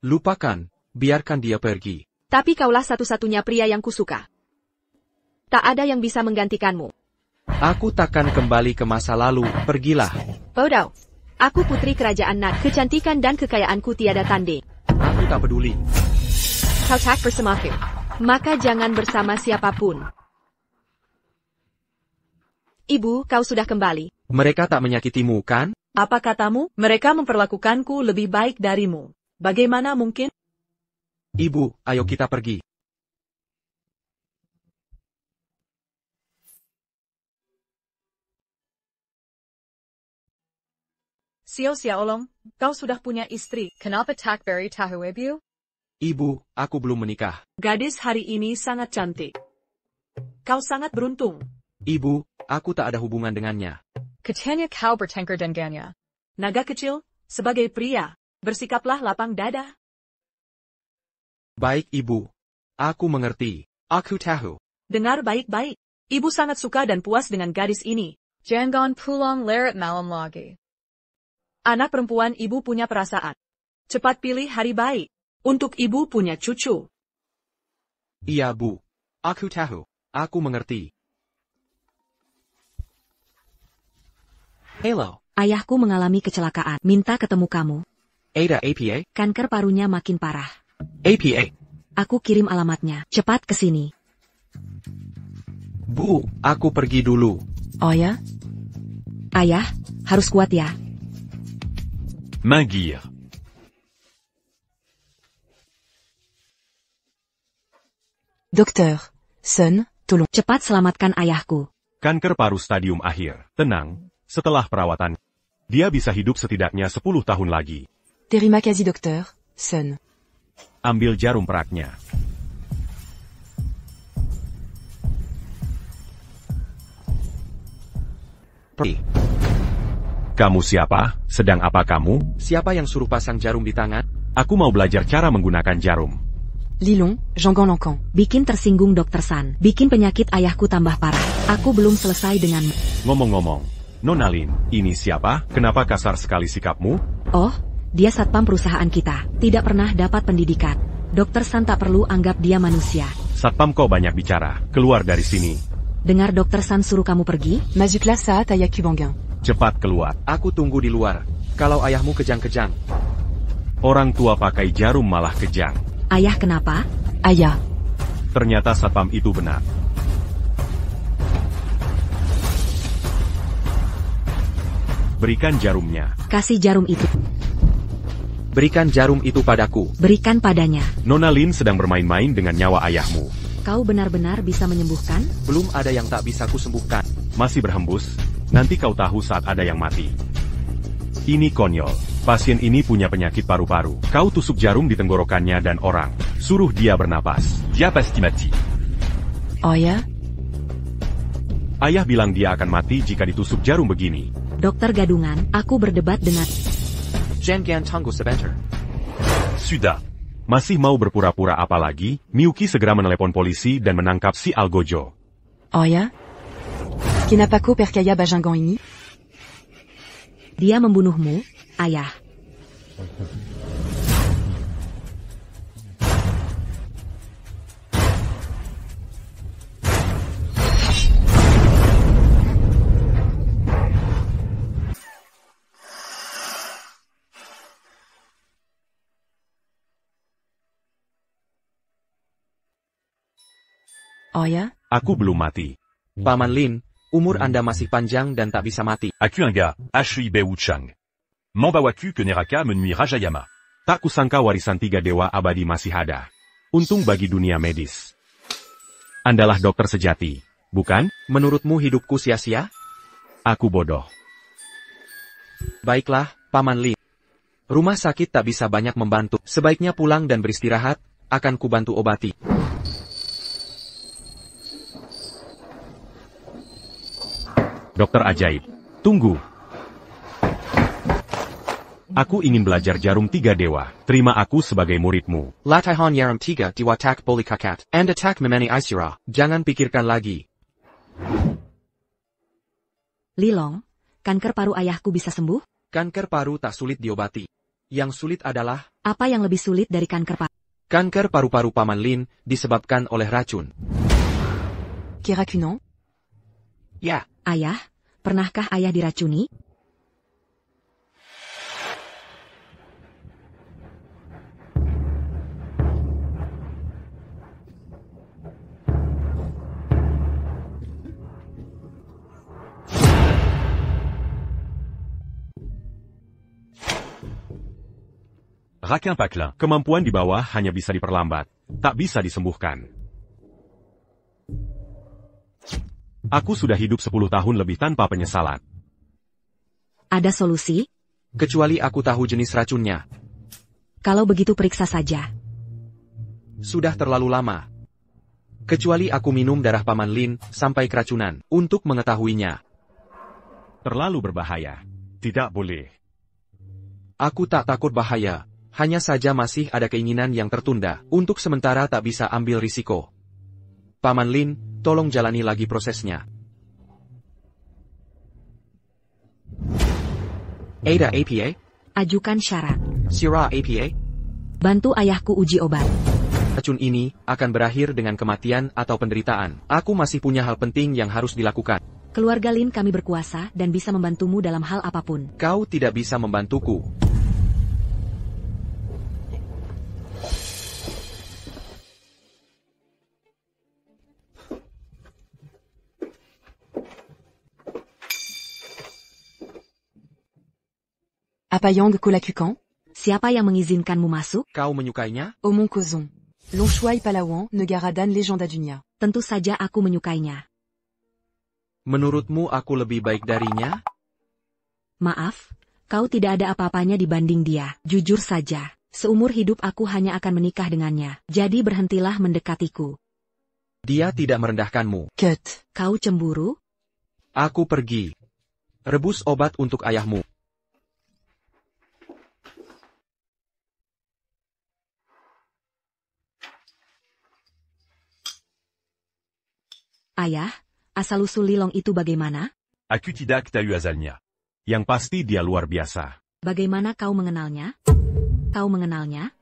[SPEAKER 5] Lupakan, biarkan dia pergi.
[SPEAKER 2] Tapi kaulah satu-satunya pria yang kusuka. Tak ada yang bisa menggantikanmu.
[SPEAKER 5] Aku takkan kembali ke masa lalu, pergilah.
[SPEAKER 2] Bodoh. Aku putri kerajaan Nat, kecantikan dan kekayaanku tiada tanding.
[SPEAKER 5] Aku tak peduli.
[SPEAKER 2] Kau tak bersamaku. Maka jangan bersama siapapun. Ibu, kau sudah kembali.
[SPEAKER 5] Mereka tak menyakitimu, kan?
[SPEAKER 6] Apa katamu? Mereka memperlakukanku lebih baik darimu. Bagaimana mungkin?
[SPEAKER 5] Ibu, ayo kita pergi.
[SPEAKER 6] Xiao Xiaolong, kau sudah punya istri.
[SPEAKER 2] Kenapa tak beri tahu ibu?
[SPEAKER 5] Ibu, aku belum menikah.
[SPEAKER 6] Gadis hari ini sangat cantik. Kau sangat beruntung.
[SPEAKER 5] Ibu, aku tak ada hubungan dengannya.
[SPEAKER 2] Katanya kau bertengkar dengannya.
[SPEAKER 6] Naga kecil, sebagai pria, bersikaplah lapang dada.
[SPEAKER 5] Baik, Ibu. Aku mengerti. Aku tahu.
[SPEAKER 6] Dengar baik-baik. Ibu sangat suka dan puas dengan gadis ini.
[SPEAKER 2] Jangan pulang larut malam lagi.
[SPEAKER 6] Anak perempuan ibu punya perasaan. Cepat pilih hari baik. Untuk ibu punya cucu.
[SPEAKER 5] Iya, Bu. Aku tahu. Aku mengerti. Hello.
[SPEAKER 1] Ayahku mengalami kecelakaan. Minta ketemu kamu.
[SPEAKER 5] Ada APA?
[SPEAKER 1] Kanker parunya makin parah.
[SPEAKER 5] APA.
[SPEAKER 1] Aku kirim alamatnya. Cepat ke sini.
[SPEAKER 5] Bu, aku pergi dulu.
[SPEAKER 1] Oh ya? Ayah, harus kuat ya.
[SPEAKER 3] Magir.
[SPEAKER 7] Docteur, Sun, tolong.
[SPEAKER 1] Cepat selamatkan ayahku.
[SPEAKER 3] Kanker paru stadium akhir. Tenang, setelah perawatan, dia bisa hidup setidaknya 10 tahun lagi.
[SPEAKER 7] Terima kasih, Docteur, Sun.
[SPEAKER 3] Ambil jarum peraknya.
[SPEAKER 5] Pergi.
[SPEAKER 3] Kamu siapa? Sedang apa kamu?
[SPEAKER 5] Siapa yang suruh pasang jarum di tangan?
[SPEAKER 3] Aku mau belajar cara menggunakan jarum.
[SPEAKER 7] Lilong, Jeonggon Lancang.
[SPEAKER 1] Bikin tersinggung Dokter San. Bikin penyakit ayahku tambah parah. Aku belum selesai dengan...
[SPEAKER 3] Ngomong-ngomong, Nona Lin, ini siapa? Kenapa kasar sekali sikapmu?
[SPEAKER 1] Oh, dia satpam perusahaan kita. Tidak pernah dapat pendidikan. Dokter San tak perlu anggap dia manusia.
[SPEAKER 3] Satpam kau banyak bicara. Keluar dari sini.
[SPEAKER 1] Dengar Dokter San suruh kamu pergi?
[SPEAKER 7] Mazukla Saat Ayaku Banggan.
[SPEAKER 3] Cepat keluar.
[SPEAKER 5] Aku tunggu di luar. Kalau ayahmu kejang-kejang.
[SPEAKER 3] Orang tua pakai jarum malah kejang.
[SPEAKER 1] Ayah kenapa?
[SPEAKER 7] Ayah.
[SPEAKER 3] Ternyata satpam itu benar. Berikan jarumnya.
[SPEAKER 1] Kasih jarum itu.
[SPEAKER 5] Berikan jarum itu padaku.
[SPEAKER 1] Berikan padanya.
[SPEAKER 3] Nona Lin sedang bermain-main dengan nyawa ayahmu.
[SPEAKER 1] Kau benar-benar bisa menyembuhkan?
[SPEAKER 5] Belum ada yang tak bisa kusembuhkan.
[SPEAKER 3] Masih berhembus? Nanti kau tahu saat ada yang mati. Ini konyol. Pasien ini punya penyakit paru-paru. Kau tusuk jarum di tenggorokannya dan orang. Suruh dia bernapas. Dia pasti mati.
[SPEAKER 7] Oh ya?
[SPEAKER 3] Ayah bilang dia akan mati jika ditusuk jarum begini.
[SPEAKER 1] Dokter gadungan, aku berdebat dengan...
[SPEAKER 5] Jangan tunggu sebentar.
[SPEAKER 3] Sudah. Masih mau berpura-pura apa lagi? Miyuki segera menelepon polisi dan menangkap si Algojo.
[SPEAKER 7] Oh ya? Kinapako perkaya Bajangan ini?
[SPEAKER 1] Dia membunuhmu, ayah.
[SPEAKER 7] Oh ya?
[SPEAKER 3] Aku belum mati.
[SPEAKER 5] Paman Lin, umur Anda masih panjang dan tak bisa mati.
[SPEAKER 4] Akuinga, Ashui Wu Chang. Mambawaku ke Neraka menui Rajayama.
[SPEAKER 3] Tak kusangka warisan 3 dewa abadi masih ada. Untung bagi dunia medis. Andalah dokter sejati, bukan?
[SPEAKER 5] Menurutmu hidupku sia-sia?
[SPEAKER 3] Aku bodoh.
[SPEAKER 5] Baiklah, Paman Lin. Rumah sakit tak bisa banyak membantu. Sebaiknya pulang dan beristirahat, akan kubantu obati.
[SPEAKER 3] Dokter ajaib, tunggu. Aku ingin belajar jarum 3 dewa. Terima aku sebagai muridmu.
[SPEAKER 5] Latihan Yaram 3 Diwatak Bolikakat. And attack Memani Isira. Jangan pikirkan lagi.
[SPEAKER 1] Lilong, kanker paru ayahku bisa sembuh?
[SPEAKER 5] Kanker paru tak sulit diobati. Yang sulit adalah...
[SPEAKER 1] Apa yang lebih sulit dari kanker paru?
[SPEAKER 5] Kanker paru-paru Paman Lin disebabkan oleh racun.
[SPEAKER 7] Keracunan?
[SPEAKER 5] Ya.
[SPEAKER 1] Ayah, pernahkah ayah diracuni?
[SPEAKER 4] Raquin Paclin.
[SPEAKER 3] Kemampuan di bawah hanya bisa diperlambat, tak bisa disembuhkan. Aku sudah hidup 10 tahun lebih tanpa penyesalan.
[SPEAKER 1] Ada solusi?
[SPEAKER 5] Kecuali aku tahu jenis racunnya.
[SPEAKER 1] Kalau begitu periksa saja.
[SPEAKER 5] Sudah terlalu lama. Kecuali aku minum darah Paman Lin sampai keracunan untuk mengetahuinya.
[SPEAKER 3] Terlalu berbahaya. Tidak boleh.
[SPEAKER 5] Aku tak takut bahaya. Hanya saja masih ada keinginan yang tertunda. Untuk sementara tak bisa ambil risiko. Paman Lin, tolong jalani lagi prosesnya. Ada APA?
[SPEAKER 1] Ajukan syarat.
[SPEAKER 5] Sirah APA?
[SPEAKER 1] Bantu ayahku uji obat.
[SPEAKER 5] Racun ini akan berakhir dengan kematian atau penderitaan. Aku masih punya hal penting yang harus dilakukan.
[SPEAKER 1] Keluarga Lin kami berkuasa dan bisa membantumu dalam hal apapun.
[SPEAKER 5] Kau tidak bisa membantuku.
[SPEAKER 7] Apayang Kolakukan?
[SPEAKER 1] Siapa yang mengizinkanmu masuk?
[SPEAKER 5] Kau menyukainya?
[SPEAKER 7] Aumont Kozon. Longshuai Palawan, Negaradan Legenda Dunia.
[SPEAKER 1] Tentu saja aku menyukainya.
[SPEAKER 5] Menurutmu aku lebih baik darinya?
[SPEAKER 1] Maaf, kau tidak ada apa-apanya dibanding dia. Jujur saja, seumur hidup aku hanya akan menikah dengannya. Jadi berhentilah mendekatiku.
[SPEAKER 5] Dia tidak merendahkanmu.
[SPEAKER 7] Cut.
[SPEAKER 1] Kau cemburu?
[SPEAKER 5] Aku pergi. Rebus obat untuk ayahmu.
[SPEAKER 1] Ayah, asal-usul Lilong itu bagaimana?
[SPEAKER 4] Aku tidak tahu asalnya.
[SPEAKER 3] Yang pasti dia luar biasa.
[SPEAKER 1] Bagaimana kau mengenalnya? Kau mengenalnya?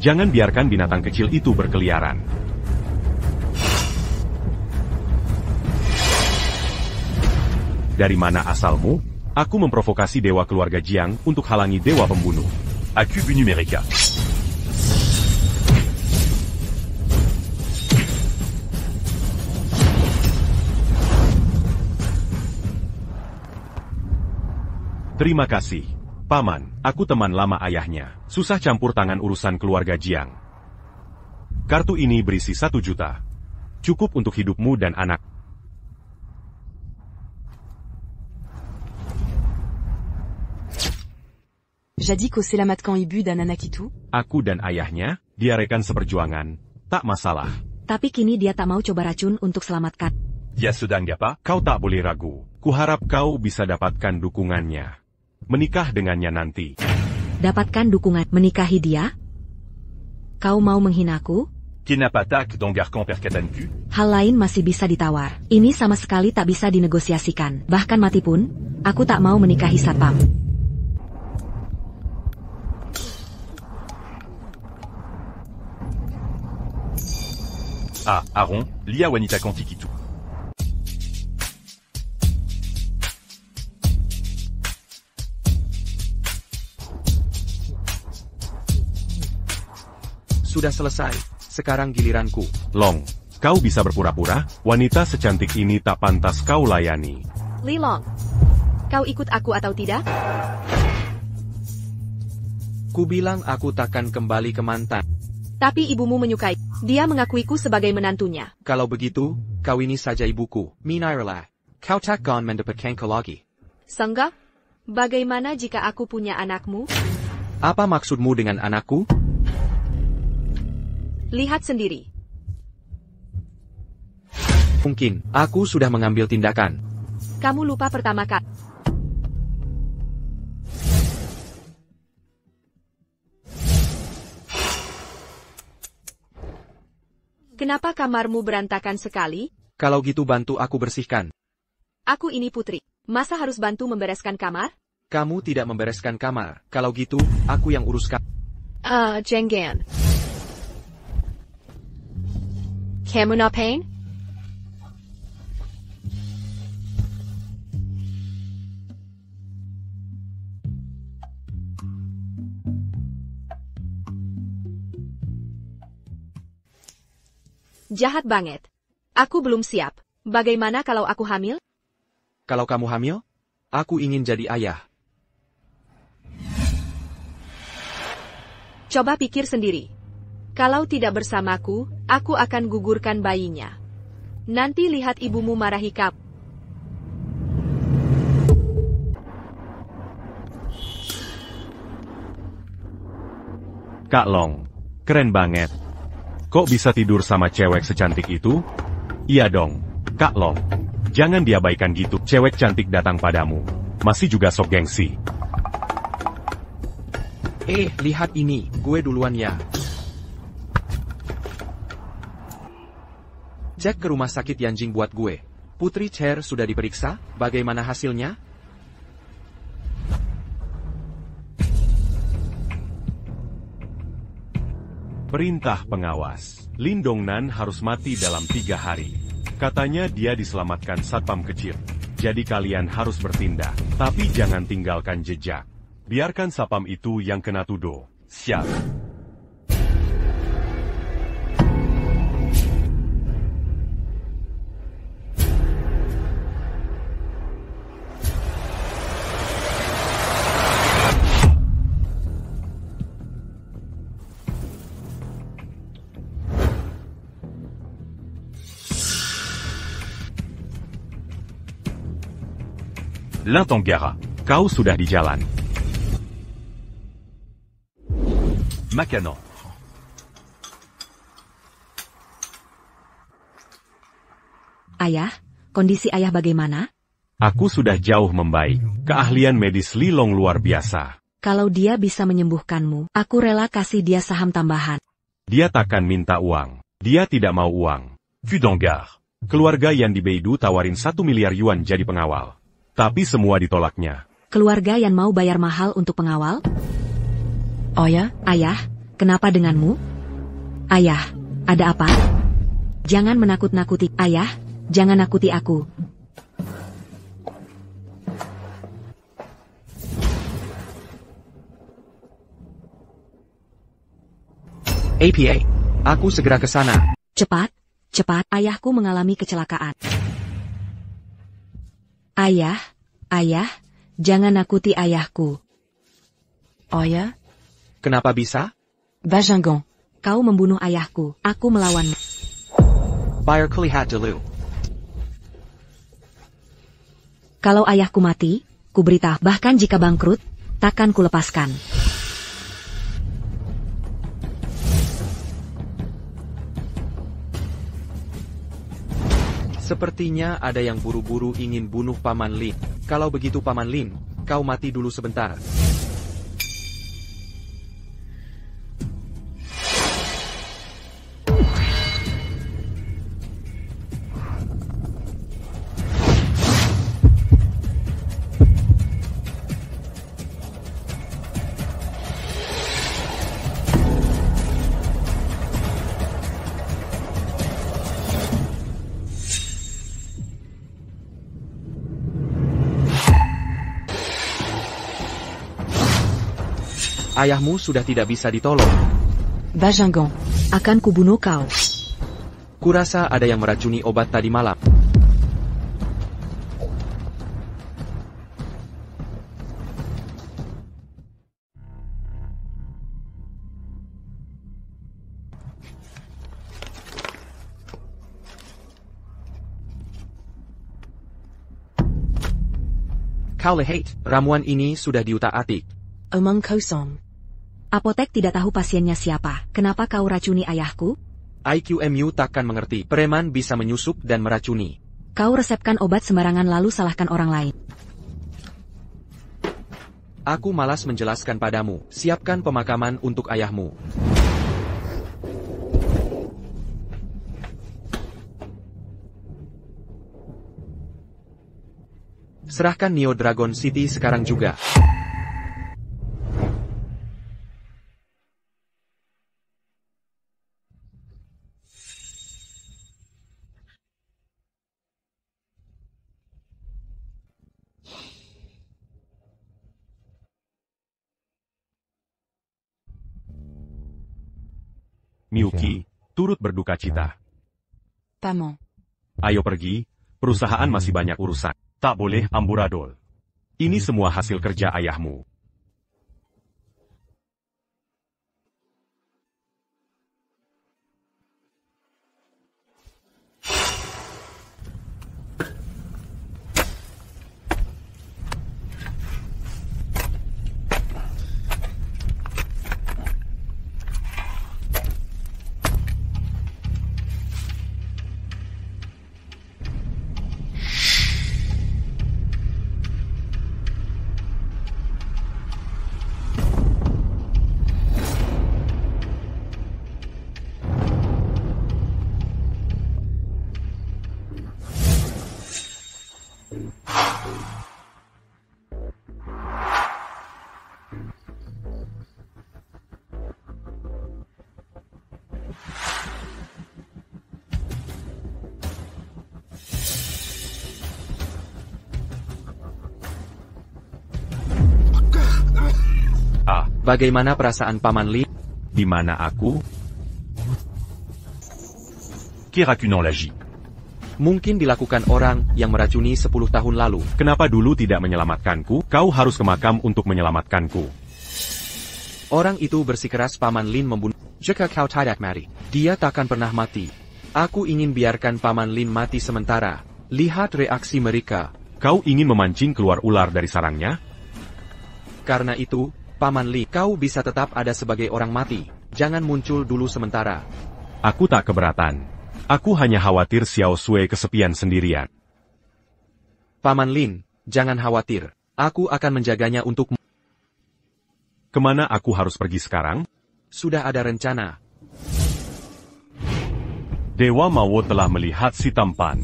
[SPEAKER 3] Jangan biarkan binatang kecil itu berkeliaran. Dari mana asalmu? Aku memprovokasi dewa keluarga Jiang untuk halangi dewa pembunuh.
[SPEAKER 4] Aku Bu Numerica.
[SPEAKER 3] Terima kasih. Paman, aku teman lama ayahnya. Susah campur tangan urusan keluarga Jiang. Kartu ini berisi 1 juta. Cukup untuk hidupmu dan anak.
[SPEAKER 7] Jadi kau selamatkan ibu dan anak itu?
[SPEAKER 3] Aku dan ayahnya, diarekan seperjuangan. Tak masalah.
[SPEAKER 1] Tapi kini dia tak mau coba racun untuk selamatkan.
[SPEAKER 4] Dia sedang apa?
[SPEAKER 3] Kau tak boleh ragu. Kuharap kau bisa dapatkan dukungannya. Menikah dengannya nanti.
[SPEAKER 1] Dapatkan dukungan menikahi dia? Kau mau menghinaku?
[SPEAKER 4] Kenapatak Dongarkan Perkatanku?
[SPEAKER 1] Hal lain masih bisa ditawar. Ini sama sekali tak bisa dinegosiasikan. Bahkan mati pun, aku tak mau menikahi satpam.
[SPEAKER 4] Ah, Aron, Lia Wanita Kantikitu.
[SPEAKER 5] Sudah selesai. Sekarang giliranku.
[SPEAKER 3] Long, kau bisa berpura-pura? Wanita secantik ini tak pantas kau layani.
[SPEAKER 2] Li Long, kau ikut aku atau tidak?
[SPEAKER 5] Ku bilang aku takkan kembali ke mantan.
[SPEAKER 2] Tapi ibumu menyukai. Dia mengakuiku sebagai menantunya.
[SPEAKER 5] Kalau begitu, kawini saja ibuku. Minairlah. Kau takkan mendapatkanku lagi.
[SPEAKER 2] Sangga? Bagaimana jika aku punya anakmu?
[SPEAKER 5] Apa maksudmu dengan anakku?
[SPEAKER 2] Lihat sendiri.
[SPEAKER 5] Mungkin, aku sudah mengambil tindakan.
[SPEAKER 2] Kamu lupa pertama kali. Kenapa kamarmu berantakan sekali?
[SPEAKER 5] Kalau gitu bantu aku bersihkan.
[SPEAKER 2] Aku ini putri. Masa harus bantu membereskan kamar?
[SPEAKER 5] Kamu tidak membereskan kamar. Kalau gitu, aku yang uruskan.
[SPEAKER 2] Jenggan. Kamu ngapain? Jahat banget. Aku belum siap. Bagaimana kalau aku hamil?
[SPEAKER 5] Kalau kamu hamil, aku ingin jadi ayah.
[SPEAKER 2] Coba pikir sendiri. Kalau tidak bersamaku, aku akan gugurkan bayinya. Nanti lihat ibumu marahi kamu.
[SPEAKER 3] Kak Long, keren banget. Kok bisa tidur sama cewek secantik itu? Iya dong, Kak Long. Jangan diabaikan gitu, cewek cantik datang padamu. Masih juga sok gengsi.
[SPEAKER 5] Lihat ini, gue duluan ya. Cek ke rumah sakit Yanjing buat gue. Putri Cher sudah diperiksa, bagaimana hasilnya?
[SPEAKER 3] Perintah pengawas. Lin Dongnan harus mati dalam 3 hari. Katanya dia diselamatkan satpam kecil. Jadi kalian harus bertindak. Tapi jangan tinggalkan jejak. Biarkan satpam itu yang kena tuduh. Siap.
[SPEAKER 4] L'Intangara.
[SPEAKER 3] Kau sudah di jalan.
[SPEAKER 4] Makanan.
[SPEAKER 1] Ayah, kondisi ayah bagaimana?
[SPEAKER 3] Aku sudah jauh membaik. Keahlian medis Li Long luar biasa.
[SPEAKER 1] Kalau dia bisa menyembuhkanmu, aku rela kasih dia saham tambahan.
[SPEAKER 3] Dia takkan minta uang. Dia tidak mau uang.
[SPEAKER 4] Fudangar.
[SPEAKER 3] Keluarga Yan di Beidou tawarin 1 miliar yuan jadi pengawal. Tapi semua ditolaknya.
[SPEAKER 1] Keluarga yang mau bayar mahal untuk pengawal? Oh ya? Ayah, kenapa denganmu? Ayah, ada apa? Jangan menakut-nakuti. Ayah, jangan nakuti aku.
[SPEAKER 5] APA, aku segera ke sana.
[SPEAKER 1] Cepat, cepat, ayahku mengalami kecelakaan. Ayah, jangan nakuti ayahku.
[SPEAKER 7] Oh ya?
[SPEAKER 5] Kenapa bisa?
[SPEAKER 7] Bajingan.
[SPEAKER 1] Kau membunuh ayahku, aku melawan.
[SPEAKER 5] Bayar kelihat dulu.
[SPEAKER 1] Kalau ayahku mati, ku beritahu, bahkan jika bangkrut, takkan ku lepaskan.
[SPEAKER 5] Sepertinya ada yang buru-buru ingin bunuh Paman Lin. Kalau begitu Paman Lin, kau mati dulu sebentar. Ayahmu sudah tidak bisa ditolong.
[SPEAKER 7] Va Gingan.
[SPEAKER 1] Akan kubunuh kau.
[SPEAKER 5] Kurasa ada yang meracuni obat tadi malam. Kau lihat, ramuan ini sudah diutak-atik.
[SPEAKER 7] Omong kosong.
[SPEAKER 1] Apotek tidak tahu pasiennya siapa. Kenapa kau racuni ayahku?
[SPEAKER 5] IQMU takkan mengerti. Preman bisa menyusup dan meracuni.
[SPEAKER 1] Kau resepkan obat sembarangan lalu salahkan orang lain.
[SPEAKER 5] Aku malas menjelaskan padamu. Siapkan pemakaman untuk ayahmu. Serahkan Neo Dragon City sekarang juga.
[SPEAKER 3] Miyuki, turut berduka cita.
[SPEAKER 7] Paman.
[SPEAKER 3] Ayo pergi, perusahaan masih banyak urusan. Tak boleh amburadul. Ini semua hasil kerja ayahmu.
[SPEAKER 5] Bagaimana perasaan Paman Lin?
[SPEAKER 3] Di mana aku?
[SPEAKER 4] Kirakunan lagi.
[SPEAKER 5] Mungkin dilakukan orang yang meracuni 10 tahun lalu.
[SPEAKER 3] Kenapa dulu tidak menyelamatkanku? Kau harus ke makam untuk menyelamatkanku.
[SPEAKER 5] Orang itu bersikeras Paman Lin membunuh. Jika kau tidak mati, dia takkan pernah mati. Aku ingin biarkan Paman Lin mati sementara. Lihat reaksi mereka.
[SPEAKER 3] Kau ingin memancing keluar ular dari sarangnya?
[SPEAKER 5] Karena itu, Paman Li, kau bisa tetap ada sebagai orang mati. Jangan muncul dulu sementara.
[SPEAKER 3] Aku tak keberatan. Aku hanya khawatir Xiao Sui kesepian sendirian.
[SPEAKER 5] Paman Lin, jangan khawatir. Aku akan menjaganya untukmu.
[SPEAKER 3] Kemana aku harus pergi sekarang?
[SPEAKER 5] Sudah ada rencana.
[SPEAKER 3] Dewa Mawo telah melihat si tampan.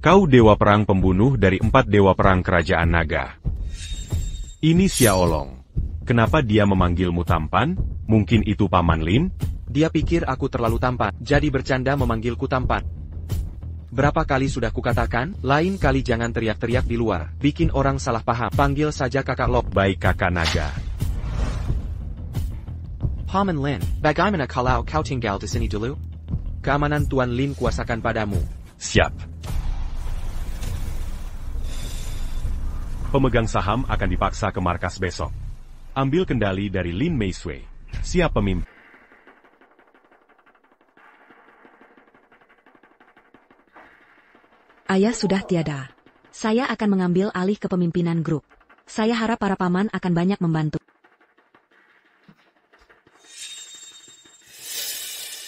[SPEAKER 3] Kau dewa perang pembunuh dari 4 dewa perang kerajaan naga. Ini Xiaolong. Kenapa dia memanggilmu tampan? Mungkin itu Paman Lin?
[SPEAKER 5] Dia pikir aku terlalu tampan, jadi bercanda memanggilku tampan. Berapa kali sudah kukatakan, lain kali jangan teriak-teriak di luar, bikin orang salah paham. Panggil saja kakak Lok.
[SPEAKER 3] Baik kakak naga.
[SPEAKER 5] Paman Lin, bagaimana kalau kau tinggal di sini dulu? Keamanan Tuan Lin kuasakan padamu.
[SPEAKER 3] Siap. Pemegang saham akan dipaksa ke markas besok. Ambil kendali dari Lin Meisui. Siap pemimpin.
[SPEAKER 1] Ayah sudah tiada. Saya akan mengambil alih kepemimpinan grup. Saya harap para paman akan banyak membantu.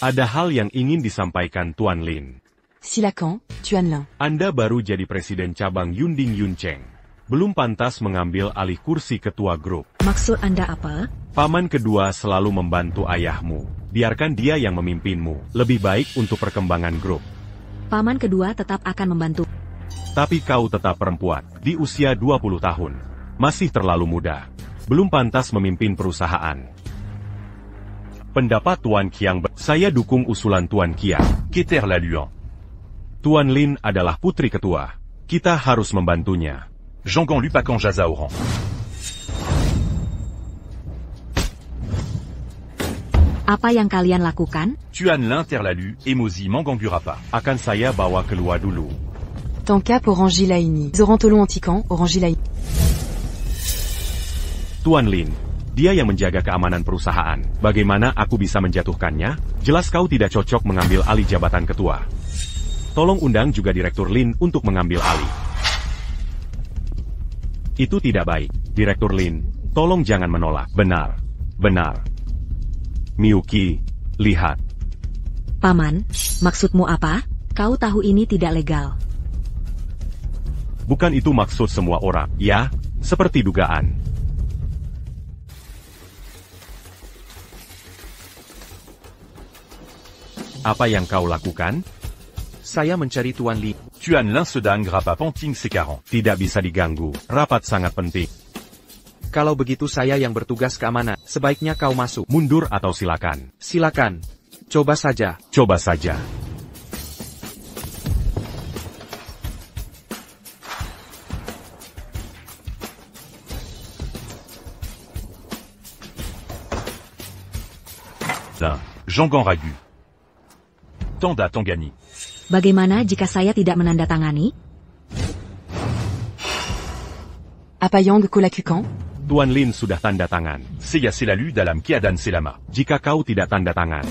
[SPEAKER 3] Ada hal yang ingin disampaikan Tuan Lin.
[SPEAKER 7] Silakan, Tuan Lin.
[SPEAKER 3] Anda baru jadi presiden cabang Yunding Yuncheng. Belum pantas mengambil alih kursi ketua grup.
[SPEAKER 1] Maksud Anda apa?
[SPEAKER 3] Paman kedua selalu membantu ayahmu. Biarkan dia yang memimpinmu. Lebih baik untuk perkembangan grup.
[SPEAKER 1] Paman kedua tetap akan membantu.
[SPEAKER 3] Tapi kau tetap perempuan, di usia 20 tahun. Masih terlalu muda. Belum pantas memimpin perusahaan. Pendapat Tuan Qiang, saya dukung usulan Tuan Qiang.
[SPEAKER 4] Keter la Luan.
[SPEAKER 3] Tuan Lin adalah putri ketua. Kita harus membantunya.
[SPEAKER 4] Jangan lupakan Jaza Oran.
[SPEAKER 1] Apa yang kalian lakukan?
[SPEAKER 4] Tuan l'interlalu, Emosi Manganburapa.
[SPEAKER 3] Akan saya bawa keluar dulu.
[SPEAKER 7] Tankap Orangi Laini. Zorantolo Antican, Orangi Laini.
[SPEAKER 3] Tuan Lin, dia yang menjaga keamanan perusahaan. Bagaimana aku bisa menjatuhkannya? Jelas kau tidak cocok mengambil alih jabatan ketua. Tolong undang juga Direktur Lin untuk mengambil alih. Itu tidak baik. Direktur Lin, tolong jangan menolak. Benar. Benar. Miyuki, lihat.
[SPEAKER 1] Paman, maksudmu apa? Kau tahu ini tidak legal.
[SPEAKER 3] Bukan itu maksud semua orang, ya? Seperti dugaan. Apa yang kau lakukan?
[SPEAKER 5] Saya mencari Tuan Li.
[SPEAKER 4] Tuan Lin sedang rapat penting sekarang.
[SPEAKER 3] Tidak bisa diganggu. Rapat sangat penting.
[SPEAKER 5] Kalau begitu saya yang bertugas keamanan. Sebaiknya kau masuk.
[SPEAKER 3] Mundur atau silakan.
[SPEAKER 5] Silakan. Coba saja.
[SPEAKER 3] Coba saja.
[SPEAKER 4] Jeonggang Ragu. Tanda Tangani.
[SPEAKER 1] Bagaimana jika saya tidak menandatangani?
[SPEAKER 7] Apayang Kolakukan.
[SPEAKER 3] Tuan Lin sudah tanda tangan.
[SPEAKER 4] Saya selalu dalam keadaan selama.
[SPEAKER 3] Jika kau tidak tanda tangan,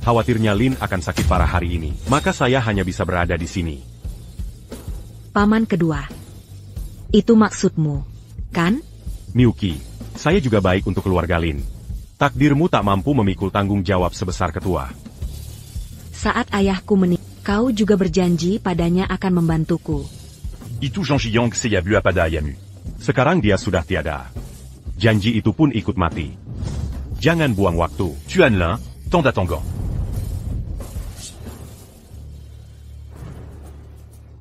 [SPEAKER 3] khawatirnya Lin akan sakit parah hari ini. Maka saya hanya bisa berada di sini.
[SPEAKER 1] Paman kedua. Itu maksudmu, kan?
[SPEAKER 3] Miyuki, saya juga baik untuk keluarga Lin. Takdirmu tak mampu memikul tanggung jawab sebesar ketua.
[SPEAKER 1] Saat ayahku meninggal, kau juga berjanji padanya akan membantuku.
[SPEAKER 4] Itu Jeongjiyang saya bu pada ayamu.
[SPEAKER 3] Sekarang dia sudah tiada. Janji itu pun ikut mati. Jangan buang waktu.
[SPEAKER 4] Tuan Lin, tanda tangan.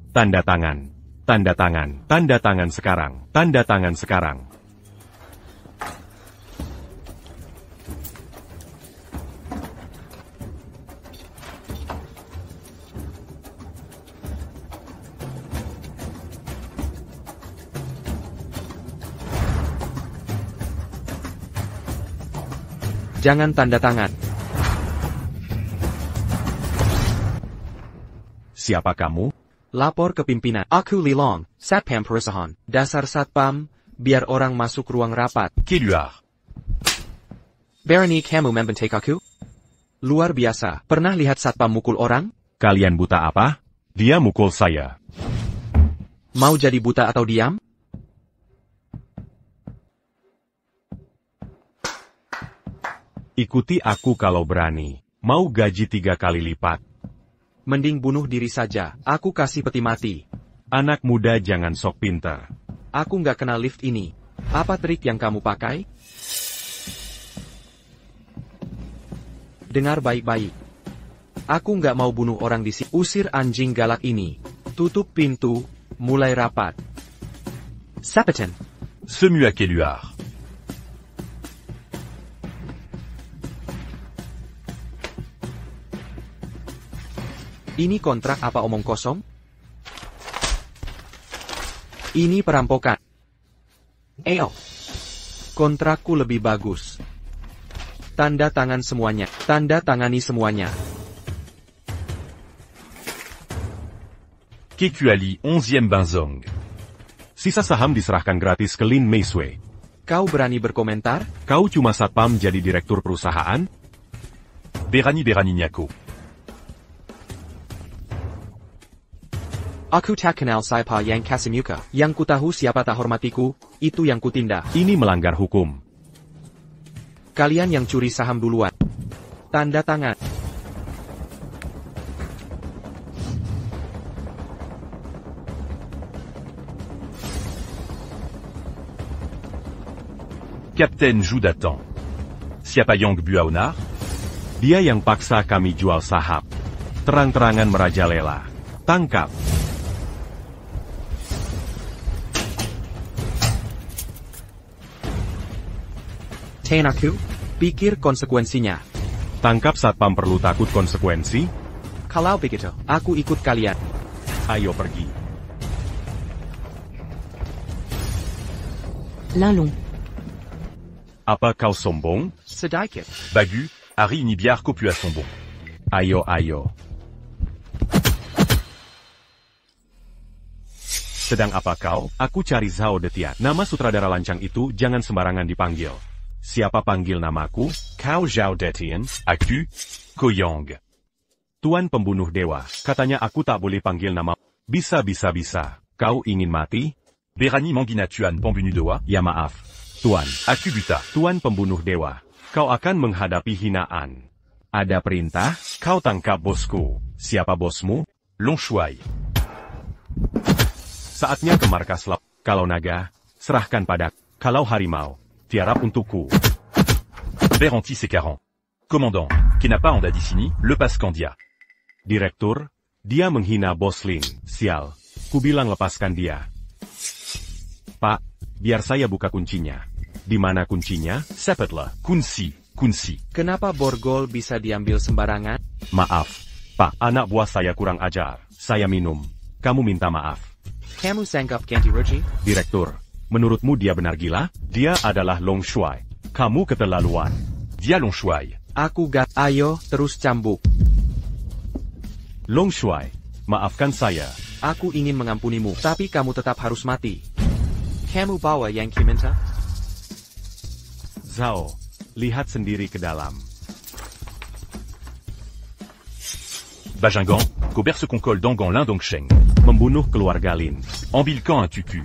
[SPEAKER 3] Tanda tangan. Tanda tangan. Tanda tangan sekarang. Tanda tangan sekarang.
[SPEAKER 5] Jangan tanda tangan.
[SPEAKER 3] Siapa kamu?
[SPEAKER 5] Lapor ke pimpinan. Aku Lilong, Satpam Perusahaan. Dasar Satpam, biar orang masuk ruang rapat.
[SPEAKER 4] Keluar.
[SPEAKER 5] Berani kamu membentak aku? Luar biasa. Pernah lihat Satpam mukul orang?
[SPEAKER 3] Kalian buta apa? Dia mukul saya.
[SPEAKER 5] Mau jadi buta atau diam?
[SPEAKER 3] Ikuti aku kalau berani. Mau gaji 3 kali lipat.
[SPEAKER 5] Mending bunuh diri saja. Aku kasih peti mati.
[SPEAKER 3] Anak muda jangan sok pinter.
[SPEAKER 5] Aku nggak kenal lift ini. Apa trik yang kamu pakai? Dengar baik-baik. Aku nggak mau bunuh orang di sini. Usir anjing galak ini. Tutup pintu. Mulai rapat. Sapetan.
[SPEAKER 4] Semua keluar.
[SPEAKER 5] Ini kontrak apa omong kosong? Ini perampokan. Kontrakku lebih bagus. Tanda tangan semuanya. Tanda tangani semuanya.
[SPEAKER 4] Kekuali 11e Banzong.
[SPEAKER 3] Sisa saham diserahkan gratis ke Lin Meisui.
[SPEAKER 5] Kau berani berkomentar?
[SPEAKER 3] Kau cuma satpam jadi direktur perusahaan?
[SPEAKER 4] Berani Nyako.
[SPEAKER 5] Aku tak kenal siapa yang Kasimuka. Yang ku tahu siapa tak hormatiku, itu yang ku tindak.
[SPEAKER 3] Ini melanggar hukum.
[SPEAKER 5] Kalian yang curi saham duluan. Tanda tangan.
[SPEAKER 4] Kapten Zhu datang. Siapa yang buaonar?
[SPEAKER 3] Dia yang paksa kami jual saham. Terang-terangan merajalela. Tangkap.
[SPEAKER 5] Aku, pikir konsekuensinya.
[SPEAKER 3] Tangkap satpam perlu takut konsekuensi?
[SPEAKER 5] Kalau begitu, aku ikut kalian.
[SPEAKER 3] Ayo pergi.
[SPEAKER 7] Linlong.
[SPEAKER 3] Apa kau sombong?
[SPEAKER 5] Sedikit.
[SPEAKER 4] Bagu, Harry ni biar kopu à son bon.
[SPEAKER 3] Ayo. Sedang apa kau? Aku cari Zhao Detian. Nama sutradara lancang itu jangan sembarangan dipanggil. Siapa panggil namaku?
[SPEAKER 4] Kau Zhao Detian, aku, Koyong.
[SPEAKER 3] Tuan pembunuh dewa, katanya aku tak boleh panggil nama. Bisa. Kau ingin mati?
[SPEAKER 4] Berani Mangina Tuan pembunuh dewa?
[SPEAKER 3] Ya maaf, Tuan.
[SPEAKER 4] Aku buta.
[SPEAKER 3] Tuan pembunuh dewa, kau akan menghadapi hinaan. Ada perintah? Kau tangkap bosku. Siapa bosmu?
[SPEAKER 4] Long Shuai.
[SPEAKER 3] Saatnya ke markas lap. Kalau naga, serahkan pada. Kalau harimau, tiarap untukku.
[SPEAKER 4] Berantis et 40. Commandant, Kenapa anda di sini, lepas Kandia.
[SPEAKER 3] Direktur, dia menghina Bos Lin. Sial, kubilang lepaskan dia. Pak, biar saya buka kuncinya. Di mana kuncinya?
[SPEAKER 4] Sepetlah, kunci.
[SPEAKER 5] Kenapa borgol bisa diambil sembarangan?
[SPEAKER 3] Maaf, Pak, anak buah saya kurang ajar. Saya minum. Kamu minta maaf.
[SPEAKER 5] Kamu sangkap ganti rugi?
[SPEAKER 3] Direktur, menurutmu dia benar gila? Dia adalah Long Shuai. Kamu keterlaluan.
[SPEAKER 4] Dia Long Shuai.
[SPEAKER 5] Aku ayo, terus cambuk.
[SPEAKER 3] Long Shuai, maafkan saya.
[SPEAKER 5] Aku ingin mengampunimu, tapi kamu tetap harus mati. Kamu bawa yang minta?
[SPEAKER 3] Zhao, lihat sendiri ke dalam.
[SPEAKER 4] Bajingan, Cobert se concole Dangan Lin Dongsheng.
[SPEAKER 3] Membunuh keluarga Lin.
[SPEAKER 4] Ambilkan un tuku.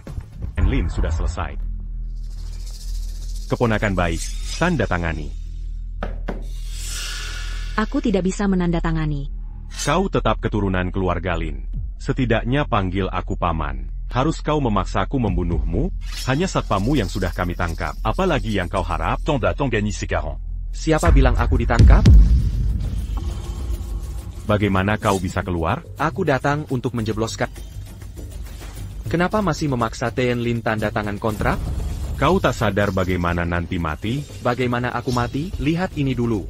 [SPEAKER 3] Lin sudah selesai. Keponakan baik, tanda tangani.
[SPEAKER 1] Aku tidak bisa menandatangani.
[SPEAKER 3] Kau tetap keturunan keluarga Lin. Setidaknya panggil aku paman. Harus kau memaksaku membunuhmu? Hanya satpamu yang sudah kami tangkap. Apalagi yang kau harap?
[SPEAKER 4] Tanda Tangani Sekaran.
[SPEAKER 5] Siapa bilang aku ditangkap?
[SPEAKER 3] Bagaimana kau bisa keluar?
[SPEAKER 5] Aku datang untuk menjebloskan. Kenapa masih memaksa Tian Lin tanda tangan kontrak?
[SPEAKER 3] Kau tak sadar bagaimana nanti mati?
[SPEAKER 5] Bagaimana aku mati? Lihat ini dulu.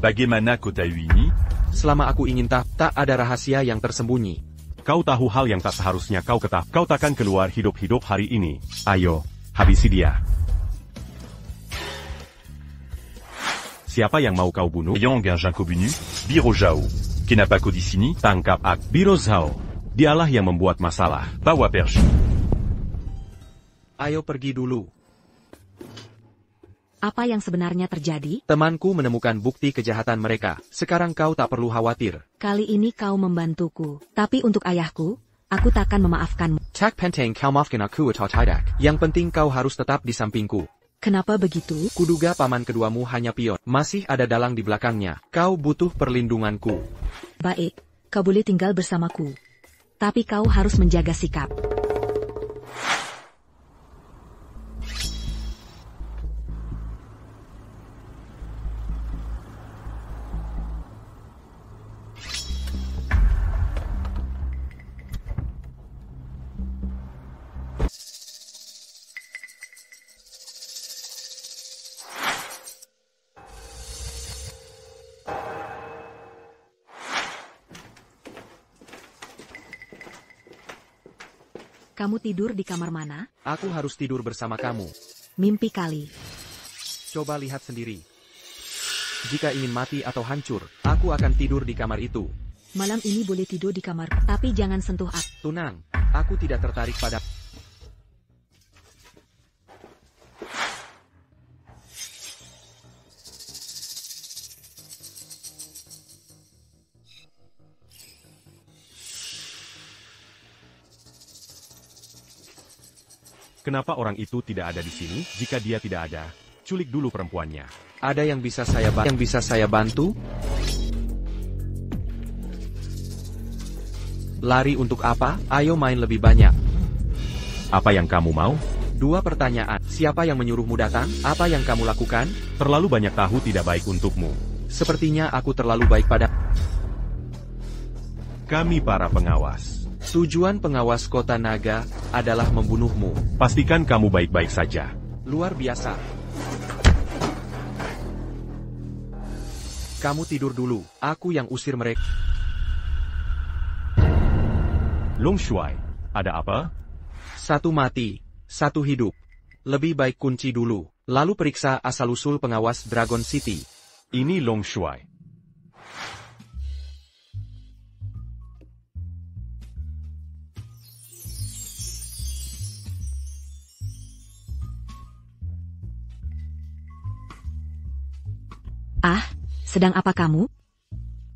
[SPEAKER 4] Bagaimana kau tahu ini?
[SPEAKER 5] Selama aku ingin tak ada rahasia yang tersembunyi.
[SPEAKER 3] Kau tahu hal yang tak seharusnya kau ketahui. Kau takkan keluar hidup-hidup hari ini. Ayo, habisi dia. Siapa yang mau kau bunuh?
[SPEAKER 4] Yang un Jinko Bunu, Biro Zhao. Kenapa kau di sini?
[SPEAKER 3] Tangkap aku. Biro Zhao. Dialah yang membuat masalah.
[SPEAKER 4] Bawa pergi.
[SPEAKER 5] Ayo pergi dulu.
[SPEAKER 1] Apa yang sebenarnya terjadi?
[SPEAKER 5] Temanku menemukan bukti kejahatan mereka. Sekarang kau tak perlu khawatir.
[SPEAKER 1] Kali ini kau membantuku. Tapi untuk ayahku, aku takkan memaafkanmu.
[SPEAKER 5] Tak penting kau maafkan aku atau tidak. Yang penting kau harus tetap di sampingku.
[SPEAKER 1] Kenapa begitu?
[SPEAKER 5] Kuduga paman keduamu hanya pion. Masih ada dalang di belakangnya. Kau butuh perlindunganku.
[SPEAKER 1] Baik, kau boleh tinggal bersamaku. Tapi kau harus menjaga sikap. Kamu tidur di kamar mana?
[SPEAKER 5] Aku harus tidur bersama kamu.
[SPEAKER 1] Mimpi kali.
[SPEAKER 5] Coba lihat sendiri. Jika ingin mati atau hancur, aku akan tidur di kamar itu.
[SPEAKER 1] Malam ini boleh tidur di kamar, tapi jangan sentuh aku.
[SPEAKER 5] Tunang, aku tidak tertarik pada...
[SPEAKER 3] Kenapa orang itu tidak ada di sini? Jika dia tidak ada, culik dulu perempuannya.
[SPEAKER 5] Ada yang bisa saya bantu? Lari untuk apa? Ayo main lebih banyak.
[SPEAKER 3] Apa yang kamu mau?
[SPEAKER 5] 2 pertanyaan. Siapa yang menyuruhmu datang? Apa yang kamu lakukan?
[SPEAKER 3] Terlalu banyak tahu tidak baik untukmu.
[SPEAKER 5] Sepertinya aku terlalu baik pada...
[SPEAKER 3] Kami para pengawas.
[SPEAKER 5] Tujuan pengawas kota naga adalah membunuhmu.
[SPEAKER 3] Pastikan kamu baik-baik saja.
[SPEAKER 5] Luar biasa. Kamu tidur dulu. Aku yang usir mereka.
[SPEAKER 3] Long Shuai, ada apa?
[SPEAKER 5] 1 mati, 1 hidup. Lebih baik kunci dulu. Lalu periksa asal-usul pengawas Dragon City.
[SPEAKER 3] Ini Long Shuai.
[SPEAKER 1] Ah, sedang apa kamu?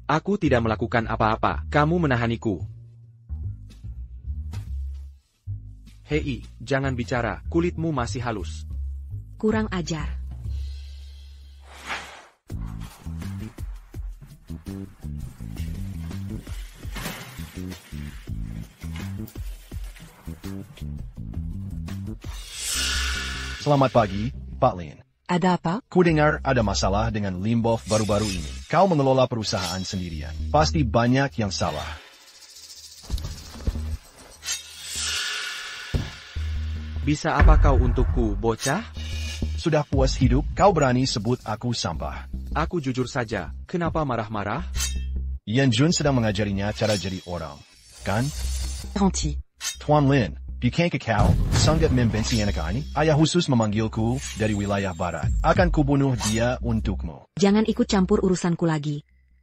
[SPEAKER 5] Aku tidak melakukan apa-apa, kamu menahaniku. Hei, jangan bicara, kulitmu masih halus.
[SPEAKER 1] Kurang ajar.
[SPEAKER 10] Selamat pagi, Pak Lin.
[SPEAKER 7] Ada apa?
[SPEAKER 10] Ku dengar ada masalah dengan Limbov baru-baru ini. Kau mengelola perusahaan sendirian. Pasti banyak yang salah.
[SPEAKER 5] Bisa apa kau untukku, bocah?
[SPEAKER 10] Sudah puas hidup, kau berani sebut aku sampah.
[SPEAKER 5] Aku jujur saja, kenapa marah-marah?
[SPEAKER 10] Yan Jun sedang mengajarinya cara jadi orang. Kan?
[SPEAKER 7] Garanti.
[SPEAKER 10] Tuan Lin, di kau sangat membenci anak ini. Ayah khusus memanggilku dari wilayah barat. Akan kubunuh dia untukmu.
[SPEAKER 1] Jangan ikut campur urusanku lagi.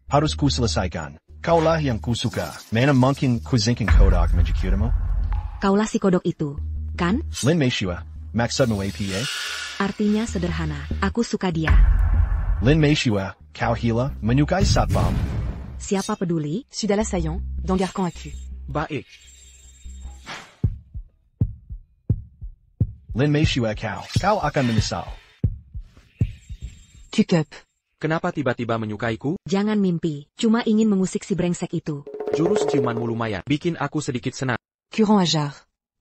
[SPEAKER 10] Harus ku selesaikan. Kaulah yang ku suka. Mana mungkin ku zinkin kodak menjekirmu?
[SPEAKER 1] Kaulah si kodok itu, kan?
[SPEAKER 10] Lin Meishua, maksudmu APA?
[SPEAKER 1] Artinya sederhana, aku suka dia.
[SPEAKER 10] Lin Meishua, kau hila, menyukai satpam.
[SPEAKER 1] Siapa peduli?
[SPEAKER 7] Sud à l'assaillant, dans Garcan Acu.
[SPEAKER 5] Baik.
[SPEAKER 10] Lin Meishua kau akan menyesal.
[SPEAKER 7] Tukup.
[SPEAKER 5] Kenapa tiba-tiba menyukaiku?
[SPEAKER 1] Jangan mimpi, cuma ingin mengusik si brengsek itu.
[SPEAKER 5] Jurus ciumanmu lumayan, bikin aku sedikit senang.
[SPEAKER 7] Curant Ajar.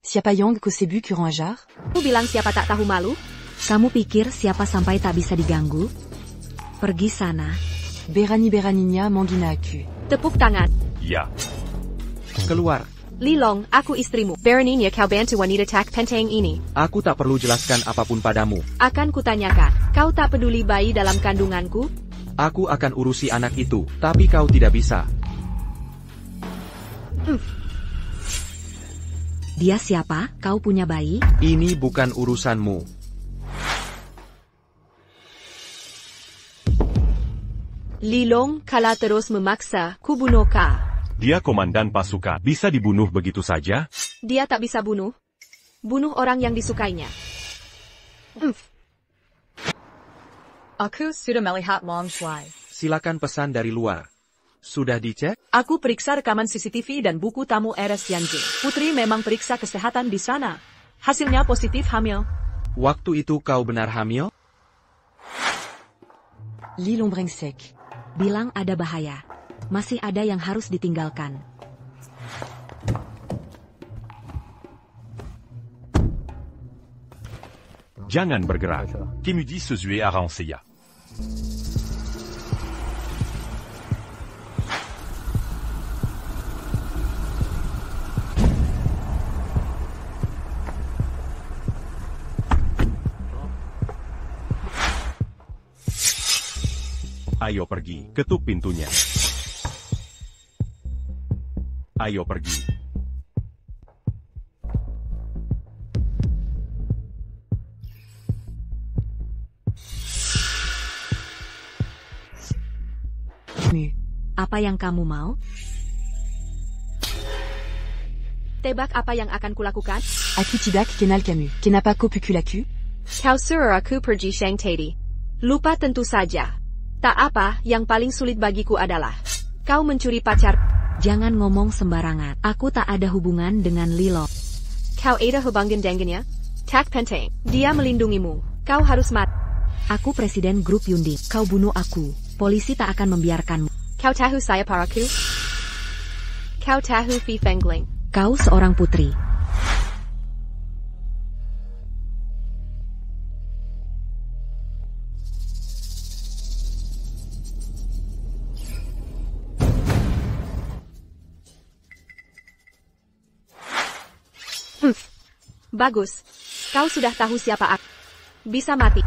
[SPEAKER 7] Siapa yang ko sebu Curant Ajar?
[SPEAKER 2] Aku bilang siapa tak tahu malu?
[SPEAKER 1] Kamu pikir siapa sampai tak bisa diganggu? Pergi sana.
[SPEAKER 7] Berani-beraninya Mangina Acu.
[SPEAKER 2] Tepuk tangan.
[SPEAKER 4] Ya.
[SPEAKER 5] Keluar.
[SPEAKER 2] Lilong, aku istrimu. Beraninya kau bantu wanita tak penting ini.
[SPEAKER 5] Aku tak perlu jelaskan apapun padamu.
[SPEAKER 2] Akan kutanyakan, kau tak peduli bayi dalam kandunganku?
[SPEAKER 5] Aku akan urusi anak itu, tapi kau tidak bisa.
[SPEAKER 1] Dia siapa? Kau punya bayi?
[SPEAKER 5] Ini bukan urusanmu.
[SPEAKER 2] Lilong, kalau terus memaksa, kubunuh kau.
[SPEAKER 3] Dia komandan pasukan. Bisa dibunuh begitu saja?
[SPEAKER 2] Dia tak bisa bunuh. Bunuh orang yang disukainya.
[SPEAKER 6] Aku sudah melihat Long Shuai.
[SPEAKER 5] Silakan pesan dari luar. Sudah dicek?
[SPEAKER 6] Aku periksa rekaman CCTV dan buku tamu RS Yanjing. Putri memang periksa kesehatan di sana. Hasilnya positif hamil.
[SPEAKER 5] Waktu itu kau benar hamil?
[SPEAKER 7] Lilong brengsek.
[SPEAKER 1] Bilang ada bahaya. Masih ada yang harus ditinggalkan.
[SPEAKER 3] Jangan bergerak.
[SPEAKER 4] Qui me dit se zuer à Ranseya.
[SPEAKER 3] Ayo pergi, ketuk pintunya. Ayo pergi.
[SPEAKER 1] Apa yang kamu mau?
[SPEAKER 2] Tebak apa yang akan kulakukan?
[SPEAKER 7] Aku tidak kenal kamu. Kenapa kau pukul aku?
[SPEAKER 2] Kau suruh aku pergi Shang Tadi. Lupa tentu saja. Tak apa, yang paling sulit bagiku adalah kau mencuri pacar.
[SPEAKER 1] Jangan ngomong sembarangan. Aku tak ada hubungan dengan Lilo.
[SPEAKER 2] Kau ada hubungan dengannya? Tak penting. Dia melindungimu. Kau harus mati.
[SPEAKER 1] Aku presiden grup Yundi. Kau bunuh aku. Polisi tak akan membiarkanmu.
[SPEAKER 2] Kau tahu saya paraku? Kau tahu Fi Fengling?
[SPEAKER 1] Kau seorang putri.
[SPEAKER 2] Bagus. Kau sudah tahu siapa aku. Bisa mati.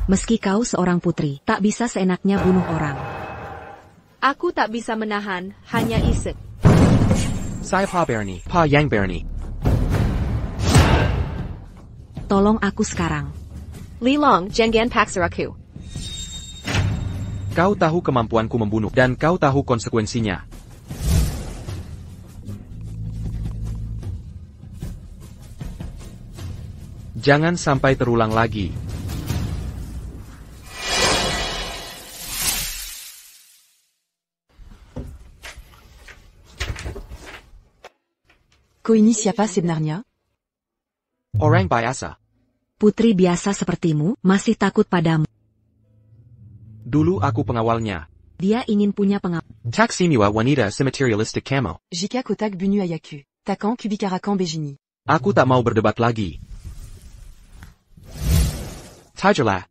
[SPEAKER 1] Meski kau seorang putri, tak bisa seenaknya bunuh orang.
[SPEAKER 2] Aku tak bisa menahan, hanya isek.
[SPEAKER 5] Saya Pa Bernie, Pa Yang Bernie.
[SPEAKER 1] Tolong aku sekarang.
[SPEAKER 2] Li Long, jangan paksa aku.
[SPEAKER 5] Kau tahu kemampuanku membunuh, dan kau tahu konsekuensinya. Jangan sampai terulang lagi.
[SPEAKER 7] Kau ini siapa sebenarnya?
[SPEAKER 5] Orang biasa.
[SPEAKER 1] Putri biasa sepertimu, masih takut padamu.
[SPEAKER 5] Dulu aku pengawalnya.
[SPEAKER 1] Dia ingin punya pengawal.
[SPEAKER 5] Taksimiwa wanita sematerialistic camo.
[SPEAKER 7] Jika kotak bunu ayaku. Takan kubikarakan bejini.
[SPEAKER 5] Aku tak mau berdebat lagi. Tajalah.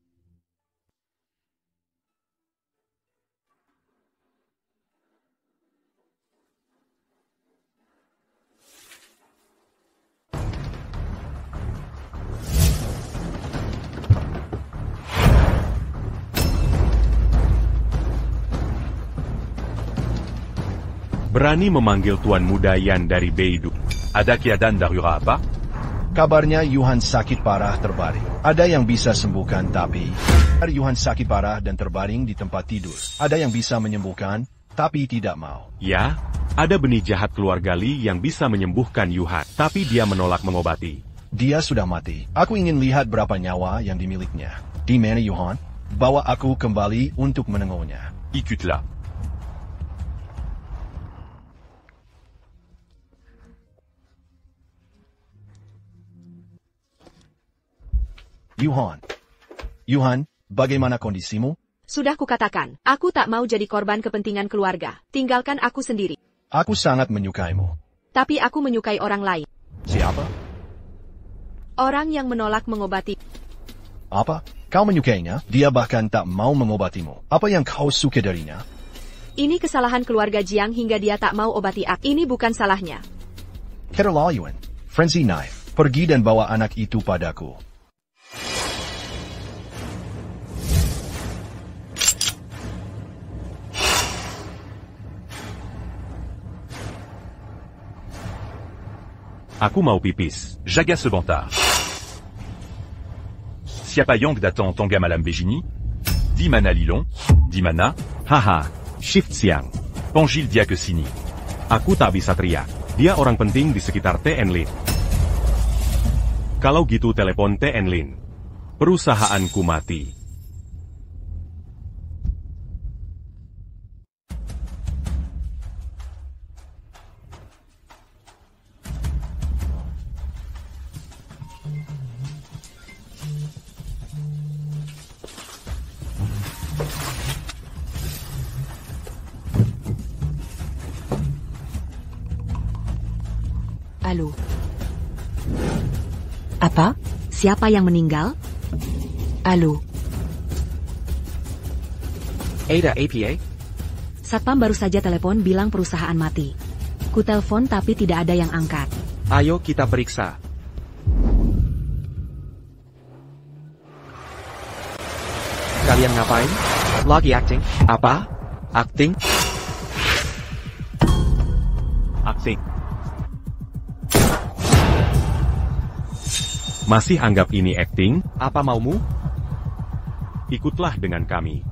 [SPEAKER 3] Berani memanggil Tuan Muda Yan dari Beidou.
[SPEAKER 4] Ada keadaan darurat apa?
[SPEAKER 10] Kabarnya Yuhan sakit parah terbaring. Ada yang bisa sembuhkan tapi... Yuhan sakit parah dan terbaring di tempat tidur. Ada yang bisa menyembuhkan, tapi tidak mau.
[SPEAKER 3] Ya, ada benih jahat keluarga Li yang bisa menyembuhkan Yuhan, tapi dia menolak mengobati.
[SPEAKER 10] Dia sudah mati. Aku ingin lihat berapa nyawa yang dimilikinya. Di mana Yuhan? Bawa aku kembali untuk menengoknya.
[SPEAKER 4] Ikutlah.
[SPEAKER 10] Yuhan, bagaimana kondisimu?
[SPEAKER 2] Sudah kukatakan, aku tak mau jadi korban kepentingan keluarga. Tinggalkan aku sendiri.
[SPEAKER 10] Aku sangat menyukaimu.
[SPEAKER 2] Tapi aku menyukai orang lain.
[SPEAKER 10] Siapa?
[SPEAKER 2] Orang yang menolak mengobati.
[SPEAKER 10] Apa? Kau menyukainya? Dia bahkan tak mau mengobatimu. Apa yang kau suka darinya?
[SPEAKER 2] Ini kesalahan keluarga Jiang hingga dia tak mau obati aku. Ini bukan salahnya.
[SPEAKER 10] Keterlaluan. Frenzy Knife, pergi dan bawa anak itu padaku.
[SPEAKER 3] Aku mau pipis.
[SPEAKER 4] Jaga sebentar. Siapa yang datang tangga malam begini? Di mana Lilong? Di mana?
[SPEAKER 3] Haha, shift siang.
[SPEAKER 4] Panggil dia ke sini.
[SPEAKER 3] Aku tak bisa teriak. Dia orang penting di sekitar TN Lin. Kalau gitu telepon TN Lin. Perusahaanku mati.
[SPEAKER 7] Halo. Apa?
[SPEAKER 1] Siapa yang meninggal?
[SPEAKER 7] Halo.
[SPEAKER 5] Ada APA?
[SPEAKER 1] Satpam baru saja telepon bilang perusahaan mati. Ku telepon tapi tidak ada yang angkat.
[SPEAKER 5] Ayo kita periksa. Kalian ngapain? Lagi acting? Apa? Acting?
[SPEAKER 3] Acting. Masih anggap ini acting?
[SPEAKER 5] Apa maumu?
[SPEAKER 3] Ikutlah dengan kami.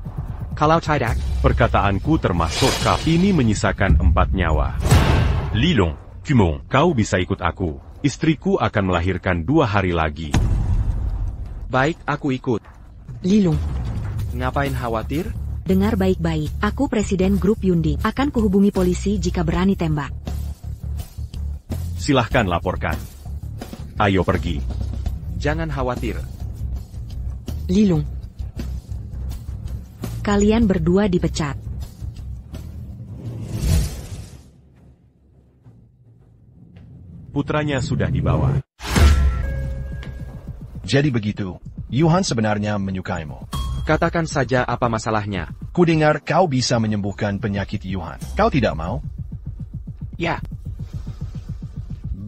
[SPEAKER 5] Kalau tidak,
[SPEAKER 3] Perkataanku termasuk kau. Ini menyisakan 4 nyawa.
[SPEAKER 4] Lilong, Kumong.
[SPEAKER 3] Kau bisa ikut aku. Istriku akan melahirkan 2 hari lagi.
[SPEAKER 5] baik aku ikut.
[SPEAKER 7] Lilong.
[SPEAKER 5] Ngapain khawatir?
[SPEAKER 1] Dengar baik-baik, aku Presiden Grup Yunding. Akan kuhubungi polisi jika berani tembak.
[SPEAKER 3] Silahkan laporkan. Ayo pergi.
[SPEAKER 5] Jangan khawatir.
[SPEAKER 7] Lilong.
[SPEAKER 1] Kalian berdua dipecat.
[SPEAKER 3] Putranya sudah dibawa.
[SPEAKER 10] Jadi begitu, Yuhan sebenarnya menyukaimu.
[SPEAKER 5] Katakan saja apa masalahnya.
[SPEAKER 10] Kudengar kau bisa menyembuhkan penyakit Yuhan. Kau tidak mau?
[SPEAKER 5] Ya.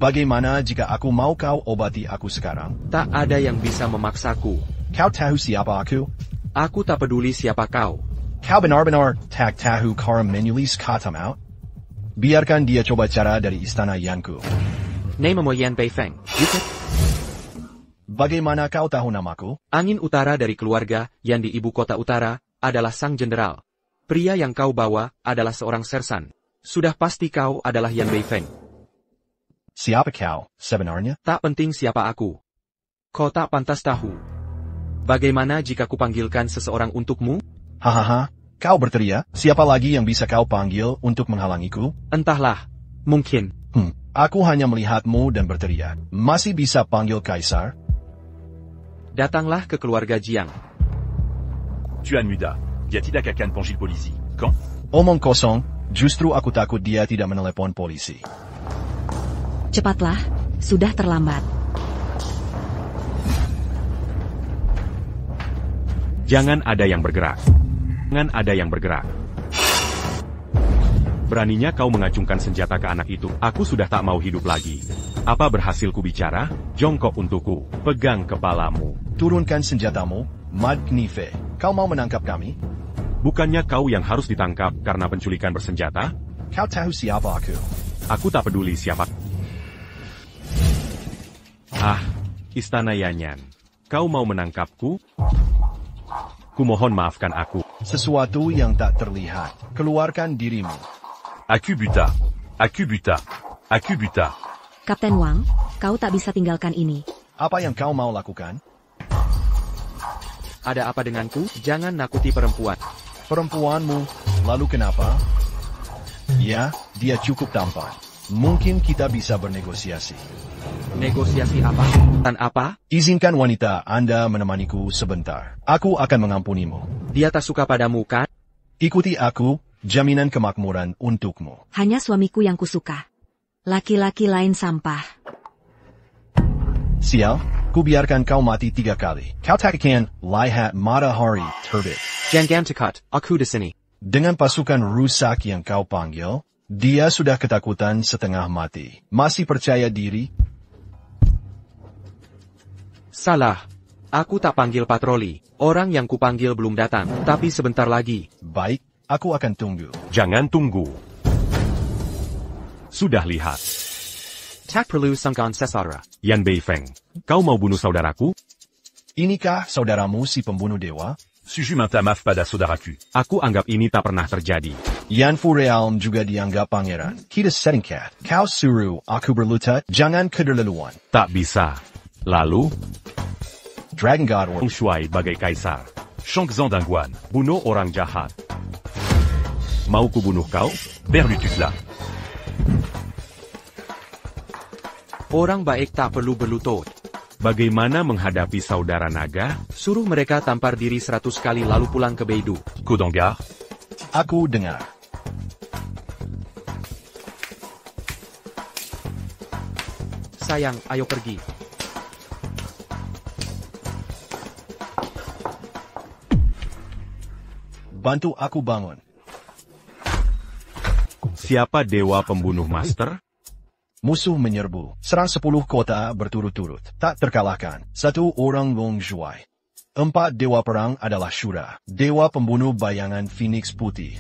[SPEAKER 10] Bagaimana jika aku mau kau obati aku sekarang?
[SPEAKER 5] Tak ada yang bisa memaksaku.
[SPEAKER 10] Kau tahu siapa aku?
[SPEAKER 5] Aku tak peduli siapa kau.
[SPEAKER 10] Kau benar-benar tak tahu cara menulis kata maut? Biarkan dia coba cara dari istana Yanku.
[SPEAKER 5] Namamu Yan Beifeng, bukan?
[SPEAKER 10] Bagaimana kau tahu namaku?
[SPEAKER 5] Angin utara dari keluarga yang di ibu kota utara adalah sang jenderal. Pria yang kau bawa adalah seorang sersan. Sudah pasti kau adalah Yan Beifeng.
[SPEAKER 10] Siapa kau, sebenarnya?
[SPEAKER 5] Tak penting siapa aku. Kau tak pantas tahu. Bagaimana jika kupanggilkan seseorang untukmu?
[SPEAKER 10] Hahaha, kau berteriak, siapa lagi yang bisa kau panggil untuk menghalangiku?
[SPEAKER 5] Entahlah, mungkin.
[SPEAKER 10] Aku hanya melihatmu dan berteriak. Masih bisa panggil Kaisar?
[SPEAKER 5] Datanglah ke keluarga Jiang.
[SPEAKER 4] Tuan Muda, vient-il à Kakan Pangil Polisi? Quand?
[SPEAKER 10] Omong kosong, justru aku takut dia tidak menelepon polisi.
[SPEAKER 1] Cepatlah, sudah terlambat.
[SPEAKER 3] Jangan ada yang bergerak. Jangan ada yang bergerak. Beraninya kau mengacungkan senjata ke anak itu. Aku sudah tak mau hidup lagi. Apa berhasil ku bicara? Jongkok untukku. Pegang kepalamu.
[SPEAKER 10] Turunkan senjatamu, Mad Knife. Kau mau menangkap kami?
[SPEAKER 3] Bukannya kau yang harus ditangkap karena penculikan bersenjata?
[SPEAKER 10] Kau tahu siapa aku?
[SPEAKER 3] Aku tak peduli siapa. Istana Yanyan. Kau mau menangkapku? Kumohon maafkan aku.
[SPEAKER 10] Sesuatu yang tak terlihat. Keluarkan dirimu.
[SPEAKER 4] Aku buta. Aku buta. Aku buta.
[SPEAKER 1] Kapten Wang, kau tak bisa tinggalkan ini.
[SPEAKER 10] Apa yang kau mau lakukan?
[SPEAKER 5] Ada apa denganku? Jangan nakuti perempuan.
[SPEAKER 10] Perempuanmu, lalu kenapa? Ya, dia cukup tampan. Mungkin kita bisa bernegosiasi.
[SPEAKER 5] Negosiasi apa? Dan apa?
[SPEAKER 10] Izinkan wanita Anda menemaniku sebentar. Aku akan mengampunimu.
[SPEAKER 5] Dia tak suka padamu, kan?
[SPEAKER 10] Ikuti aku, jaminan kemakmuran untukmu.
[SPEAKER 1] Hanya suamiku yang kusuka. Laki-laki lain sampah.
[SPEAKER 10] Sial, kubiarkan kau mati 3 kali. Kau takkan lihat matahari terbit.
[SPEAKER 5] Jangan dekat, aku di sini.
[SPEAKER 10] Dengan pasukan rusak yang kau panggil, dia sudah ketakutan setengah mati. Masih percaya diri?
[SPEAKER 5] Salah. Aku tak panggil patroli. Orang yang kupanggil belum datang, tapi sebentar lagi.
[SPEAKER 10] Baik, aku akan tunggu.
[SPEAKER 3] Jangan tunggu. Sudah lihat.
[SPEAKER 5] Tak perlu sangkaan sesara.
[SPEAKER 3] Yan Beifeng, kau mau bunuh saudaraku?
[SPEAKER 10] Inikah saudaramu si pembunuh dewa?
[SPEAKER 4] Suju minta maaf pada saudaraku.
[SPEAKER 3] Aku anggap ini tak pernah terjadi.
[SPEAKER 10] Yan Fu Realm juga dianggap pangeran. Kita setingkat. Kau suruh aku berlutut, jangan kederleluan.
[SPEAKER 3] Tak bisa. Lalu,
[SPEAKER 10] Dragon God
[SPEAKER 3] Long Shuai bagai kaisar.
[SPEAKER 4] Shangzan Dangguan.
[SPEAKER 3] Bunuh orang jahat. Mau ku bunuh kau?
[SPEAKER 4] Berlututlah.
[SPEAKER 5] Orang baik tak perlu berlutut.
[SPEAKER 3] Bagaimana menghadapi saudara naga?
[SPEAKER 5] Suruh mereka tampar diri 100 kali lalu pulang ke Beidou.
[SPEAKER 4] Kodangar.
[SPEAKER 10] Aku dengar.
[SPEAKER 5] Sayang, ayo pergi.
[SPEAKER 10] Bantu aku bangun.
[SPEAKER 3] Siapa dewa pembunuh master?
[SPEAKER 10] Musuh menyerbu. Serang 10 kota berturut-turut. Tak terkalahkan. 1 orang Long Shuai. 4 dewa perang adalah Shura. Dewa pembunuh bayangan Phoenix Putih.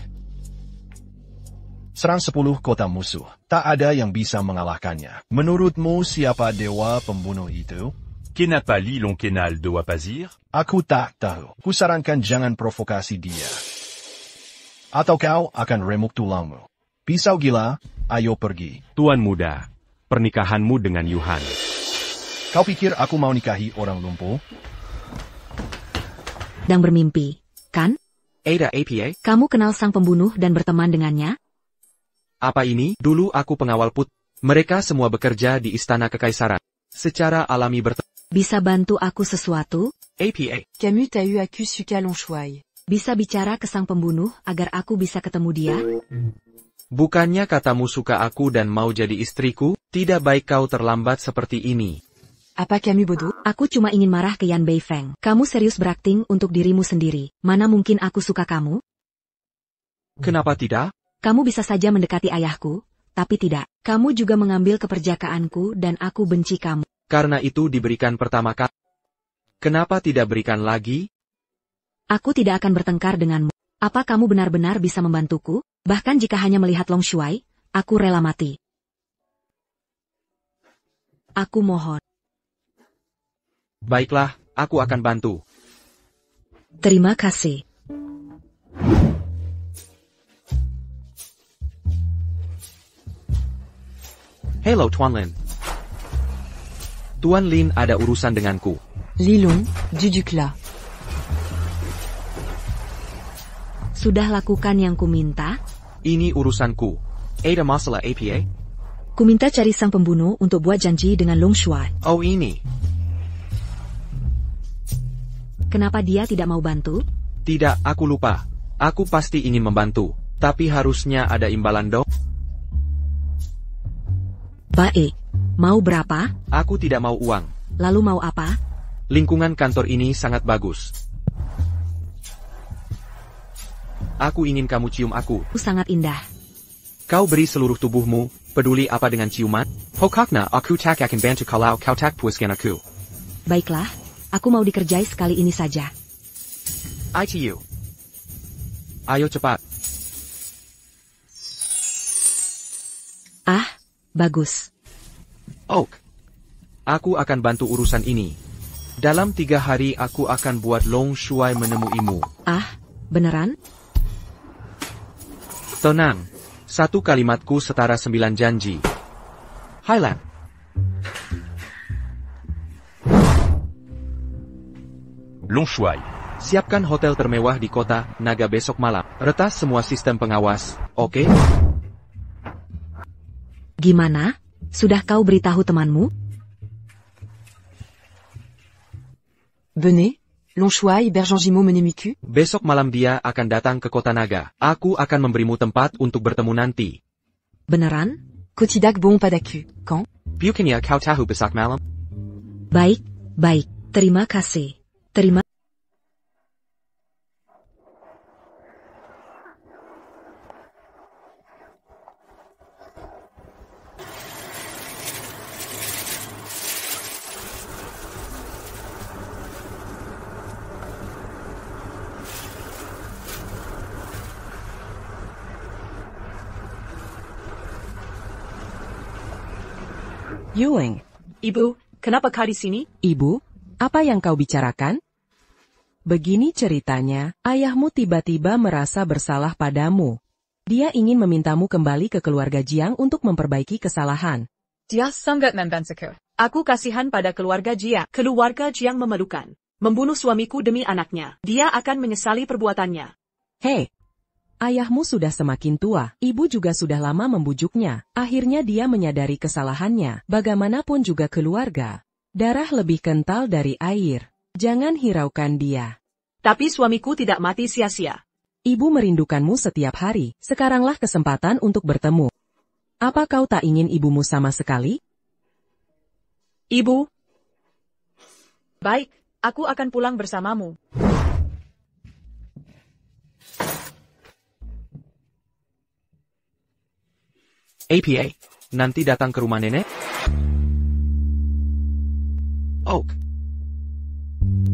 [SPEAKER 10] Serang 10 kota musuh. Tak ada yang bisa mengalahkannya. Menurutmu siapa dewa pembunuh itu?
[SPEAKER 4] Kenapa Li Long Kenal de Wapazir?
[SPEAKER 10] Aku tak tahu. Kusarankan jangan provokasi dia. Atau kau akan remuk tulangmu. Pisau gila, ayo pergi.
[SPEAKER 3] Tuan muda, pernikahanmu dengan Yuhan.
[SPEAKER 10] Kau pikir aku mau nikahi orang lumpuh?
[SPEAKER 1] Dan bermimpi, kan?
[SPEAKER 5] Ada APA?
[SPEAKER 1] Kamu kenal sang pembunuh dan berteman dengannya?
[SPEAKER 5] Apa ini? Dulu aku pengawal put. Mereka semua bekerja di istana kekaisaran. Secara alami
[SPEAKER 1] Bisa bantu aku sesuatu?
[SPEAKER 5] APA.
[SPEAKER 7] Camus t'a eu à Kusuka Long Shuai.
[SPEAKER 1] Bisa bicara ke sang pembunuh agar aku bisa ketemu dia?
[SPEAKER 5] Bukannya katamu suka aku dan mau jadi istriku? Tidak baik kau terlambat seperti ini.
[SPEAKER 7] Apa Camus bodoh?
[SPEAKER 1] Aku cuma ingin marah ke Yan Beifeng. Kamu serius berakting untuk dirimu sendiri. Mana mungkin aku suka kamu?
[SPEAKER 5] Kenapa tidak?
[SPEAKER 1] Kamu bisa saja mendekati ayahku, tapi tidak. Kamu juga mengambil keperjakaanku dan aku benci kamu.
[SPEAKER 5] Karena itu diberikan pertama kali. Kenapa tidak berikan lagi?
[SPEAKER 1] Aku tidak akan bertengkar denganmu. Apa kamu benar-benar bisa membantuku? Bahkan jika hanya melihat Long Shuai, aku rela mati. Aku mohon.
[SPEAKER 5] Baiklah, aku akan bantu.
[SPEAKER 1] Terima kasih.
[SPEAKER 5] Hello Tuan Lin. Tuan Lin ada urusan denganku.
[SPEAKER 7] Lilong, du Ducla.
[SPEAKER 1] Sudah lakukan yang kuminta?
[SPEAKER 5] Ini urusanku. Ada masalah APA?
[SPEAKER 1] Kuminta cari sang pembunuh untuk buat janji dengan Long Shuai.
[SPEAKER 5] Oh ini.
[SPEAKER 1] Kenapa dia tidak mau bantu?
[SPEAKER 5] Tidak, aku lupa. Aku pasti ingin membantu. Tapi harusnya ada imbalan dong.
[SPEAKER 1] Baik. Mau berapa?
[SPEAKER 5] Aku tidak mau uang.
[SPEAKER 1] Lalu mau apa?
[SPEAKER 5] Lingkungan kantor ini sangat bagus. Aku ingin kamu cium aku.
[SPEAKER 1] Sangat indah.
[SPEAKER 5] Kau beri seluruh tubuhmu, peduli apa dengan ciuman? Hokakna aku tak akan bantu kalau kau tak puaskan aku.
[SPEAKER 1] Baiklah, aku mau dikerjai sekali ini saja.
[SPEAKER 5] ITU. Ayo cepat.
[SPEAKER 1] Ah, bagus.
[SPEAKER 5] Oak. Aku akan bantu urusan ini. Dalam 3 hari aku akan buat Long Shuai menemuimu.
[SPEAKER 1] Ah, beneran?
[SPEAKER 5] Tenang. 1 kalimatku setara 9 janji. Highland.
[SPEAKER 4] Long Shuai.
[SPEAKER 5] Siapkan hotel termewah di kota Naga besok malam. Retas semua sistem pengawas, oke?
[SPEAKER 1] Gimana? Sudah kau beritahu temanmu?
[SPEAKER 7] Bennet, Long Shuai, Bergeon Gimo Menemiku.
[SPEAKER 5] Besok malam dia akan datang ke kota Naga. Aku akan memberimu tempat untuk bertemu nanti.
[SPEAKER 1] Beneran?
[SPEAKER 7] Kotidak bon padaku. Quand?
[SPEAKER 5] Bukannya kau tahu besok malam?
[SPEAKER 1] Baik, baik. Terima kasih. Terima.
[SPEAKER 8] Yuling,
[SPEAKER 6] Ibu, kenapa kau di sini?
[SPEAKER 8] Ibu, apa yang kau bicarakan? Begini ceritanya, ayahmu tiba-tiba merasa bersalah padamu. Dia ingin memintamu kembali ke keluarga Jiang untuk memperbaiki kesalahan.
[SPEAKER 6] Dia sangat membantuku. Aku kasihan pada keluarga Jiang. Keluarga Jiang memerlukan membunuh suamiku demi anaknya. Dia akan menyesali perbuatannya.
[SPEAKER 8] Hei, ayahmu sudah semakin tua, ibu juga sudah lama membujuknya. Akhirnya dia menyadari kesalahannya. Bagaimanapun juga keluarga. Darah lebih kental dari air. Jangan hiraukan dia.
[SPEAKER 6] Tapi suamiku tidak mati sia-sia.
[SPEAKER 8] Ibu merindukanmu setiap hari. Sekaranglah kesempatan untuk bertemu. Apa kau tak ingin ibumu sama sekali?
[SPEAKER 6] Ibu. Baik, aku akan pulang bersamamu.
[SPEAKER 5] APA, nanti datang ke rumah nenek? Oak.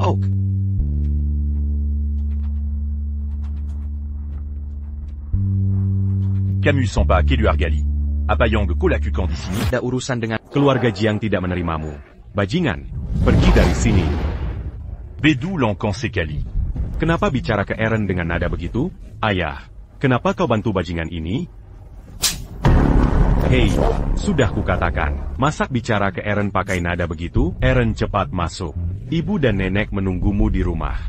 [SPEAKER 5] Oak.
[SPEAKER 4] Camus s'en bat Keluargali. Apayang Kolakukan di sini.
[SPEAKER 5] Ada urusan dengan
[SPEAKER 3] Keluarga Jiang tidak menerimamu. Bajingan, pergi dari sini.
[SPEAKER 4] Bedu Langkan Sekali.
[SPEAKER 3] Kenapa bicara ke Eren dengan nada begitu? Ayah, kenapa kau bantu bajingan ini? Hei, sudah kukatakan, masak bicara ke Eren pakai nada begitu? Eren cepat masuk. Ibu dan nenek menunggumu di rumah.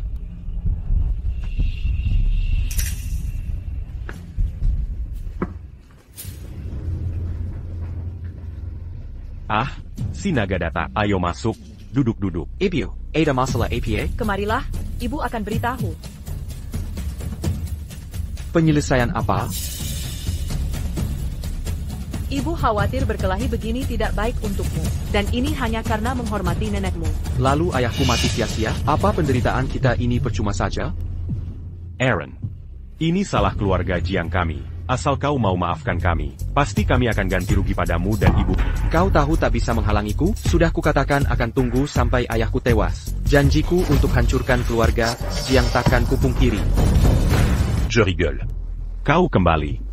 [SPEAKER 3] Ah, si naga data, ayo masuk, duduk-duduk.
[SPEAKER 5] Ibu, ada masalah APA?
[SPEAKER 6] Kemarilah, ibu akan beritahu.
[SPEAKER 5] Penyelesaian apa?
[SPEAKER 6] Ibu khawatir berkelahi begini tidak baik untukmu. Dan ini hanya karena menghormati nenekmu.
[SPEAKER 5] Lalu ayahku mati sia-sia? Apa penderitaan kita ini percuma saja?
[SPEAKER 3] Eren, ini salah keluarga Jiang kami. Asal kau mau maafkan kami, pasti kami akan ganti rugi padamu dan ibu.
[SPEAKER 5] Kau tahu tak bisa menghalangiku? Sudah kukatakan akan tunggu sampai ayahku tewas. Janjiku untuk hancurkan keluarga Jiang takkan kupungkiri.
[SPEAKER 4] Je rigole.
[SPEAKER 3] Kau kembali.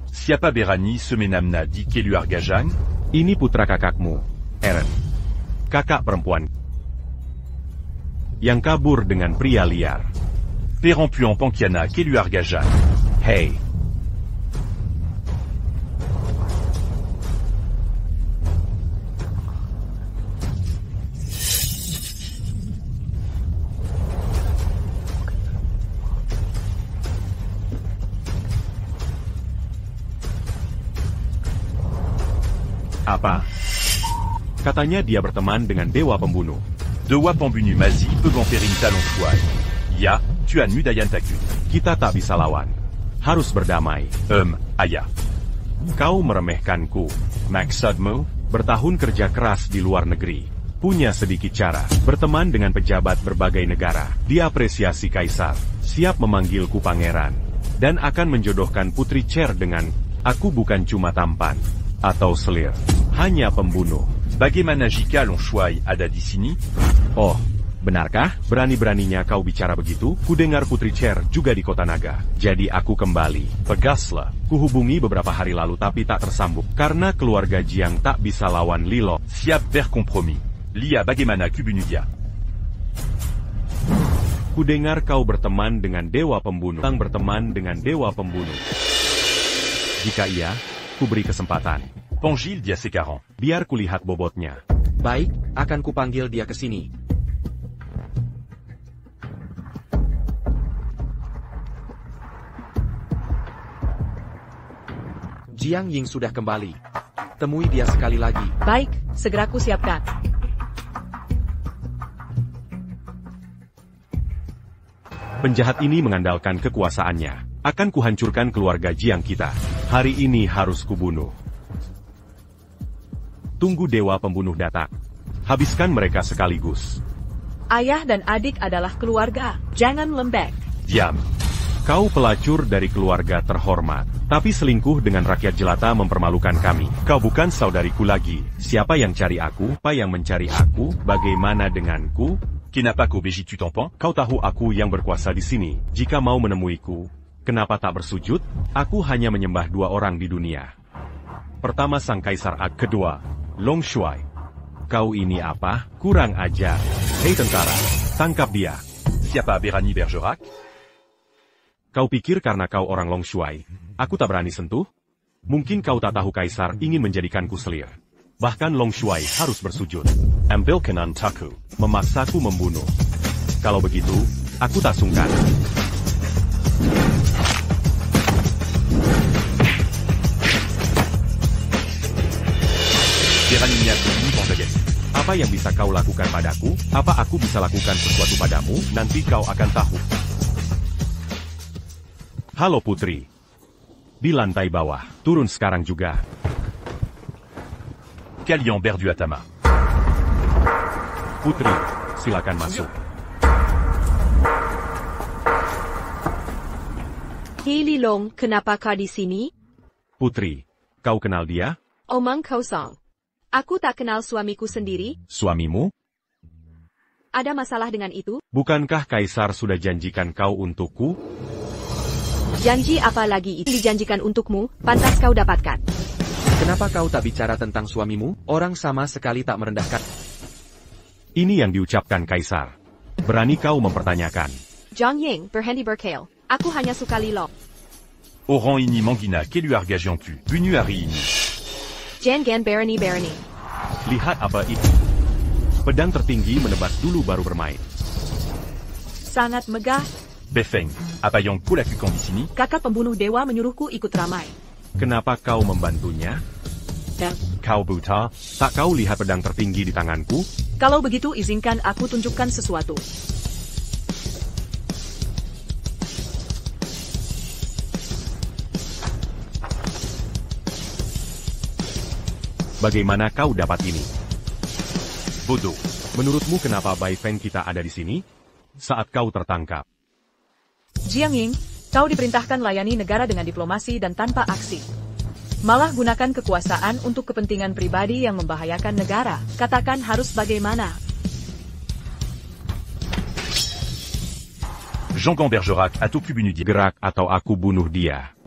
[SPEAKER 4] Siapa berani semenamna di Keluarga Jiang?
[SPEAKER 3] Ini putra kakakmu, Eren. kakak perempuan yang kabur dengan pria liar.
[SPEAKER 4] Pérempuant Pankiana qui lui argaja.
[SPEAKER 3] Hei, apa? Katanya dia berteman dengan dewa pembunuh.
[SPEAKER 4] Dewa pembunu Mazi peuvent périn talon shuai. Ya, tu as nu dayan takut.
[SPEAKER 3] Kita tak bisa lawan. Harus berdamai.
[SPEAKER 4] Ayah.
[SPEAKER 3] Kau meremehkanku. Maksudmu? Bertahun kerja keras di luar negeri. Punya sedikit cara. Berteman dengan pejabat berbagai negara. Diapresiasi kaisar. Siap memanggilku pangeran. Dan akan menjodohkan putri Cher dengan... Aku bukan cuma tampan. Atau selir. Hanya pembunuh.
[SPEAKER 4] Bagaimana jika Long Shuai ada di sini?
[SPEAKER 3] Oh, benarkah? Berani-beraninya kau bicara begitu? Kudengar Putri Cher juga di Kota Naga. Jadi aku kembali. Tegaslah. Kuhubungi beberapa hari lalu tapi tak tersambung. Karena keluarga Jiang tak bisa lawan Lilo.
[SPEAKER 4] Siap berkompromi. Lia bagaimana kubunuh dia?
[SPEAKER 3] Kudengar kau berteman dengan dewa pembunuh. Tang berteman dengan dewa pembunuh. Jika iya, kuberi kesempatan.
[SPEAKER 4] Pangil dia sekarang.
[SPEAKER 3] Biar kulihat bobotnya.
[SPEAKER 5] Baik, akan kupanggil dia ke sini. Jiang Ying sudah kembali. Temui dia sekali lagi.
[SPEAKER 6] Baik, segera ku siapkan.
[SPEAKER 3] Penjahat ini mengandalkan kekuasaannya. Akan kuhancurkan keluarga Jiang kita. Hari ini harus kubunuh. Tunggu dewa pembunuh datang. Habiskan mereka sekaligus.
[SPEAKER 6] Ayah dan adik adalah keluarga. Jangan lembek.
[SPEAKER 3] Diam. Kau pelacur dari keluarga terhormat. Tapi selingkuh dengan rakyat jelata mempermalukan kami. Kau bukan saudariku lagi. Siapa yang cari aku? Apa yang mencari aku? Bagaimana denganku?
[SPEAKER 4] Kenapa kau begitu tampan?
[SPEAKER 3] Kau tahu aku yang berkuasa di sini. Jika mau menemuiku, kenapa tak bersujud? Aku hanya menyembah dua orang di dunia. Pertama sang kaisar Ag, kedua Long Shuai. Kau ini apa? Kurang ajar. Hei tentara, tangkap dia.
[SPEAKER 4] Siapa Berani Bergerac?
[SPEAKER 3] Kau pikir karena kau orang Long Shuai, aku tak berani sentuh? Mungkin kau tak tahu kaisar ingin menjadikanku selir. Bahkan Long Shuai harus bersujud. Ambil kenan taku, memaksaku membunuh. Kalau begitu, aku tak sungkan. Apa yang bisa kau lakukan padaku? Apa aku bisa lakukan sesuatu padamu? Nanti kau akan tahu. Halo putri. Di lantai bawah. Turun sekarang juga.
[SPEAKER 4] Kalian berdu atama.
[SPEAKER 3] Putri, silakan masuk.
[SPEAKER 2] Hei Lilong, kenapa kau di sini?
[SPEAKER 3] Putri, kau kenal dia?
[SPEAKER 2] Omong kosong. Aku tak kenal suamiku sendiri.
[SPEAKER 3] Suamimu?
[SPEAKER 2] Ada masalah dengan itu?
[SPEAKER 3] Bukankah kaisar sudah janjikan kau untukku?
[SPEAKER 2] Janji apa lagi itu dijanjikan untukmu, pantas kau dapatkan.
[SPEAKER 5] Kenapa kau tak bicara tentang suamimu? Orang sama sekali tak merendahkan.
[SPEAKER 3] Ini yang diucapkan kaisar. Berani kau mempertanyakan.
[SPEAKER 2] Jiang Ying, berhenti berkeil. Aku hanya suka Lilo.
[SPEAKER 4] Orang ini mangina que lui argagion tu. Bunu hari ini.
[SPEAKER 2] Jangan berani.
[SPEAKER 3] Lihat apa itu. Pedang tertinggi menebas dulu baru bermain.
[SPEAKER 6] Sangat megah.
[SPEAKER 4] Befeng, apa yang kau lakukan di sini?
[SPEAKER 6] Kakak pembunuh dewa menyuruhku ikut ramai.
[SPEAKER 3] Kenapa kau membantunya? Kau buta? Tak kau lihat pedang tertinggi di tanganku?
[SPEAKER 6] Kalau begitu izinkan aku tunjukkan sesuatu.
[SPEAKER 3] Bagaimana kau dapat ini?
[SPEAKER 4] Bodoh.
[SPEAKER 3] Menurutmu kenapa Bai Feng kita ada di sini? Saat kau tertangkap.
[SPEAKER 6] Jiang Ying, kau diperintahkan layani negara dengan diplomasi dan tanpa aksi. Malah gunakan kekuasaan untuk kepentingan pribadi yang membahayakan negara. Katakan harus bagaimana?
[SPEAKER 4] Jean-Gon Bergerac atau ku bunuh dia.
[SPEAKER 3] Gerak atau aku bunuh dia.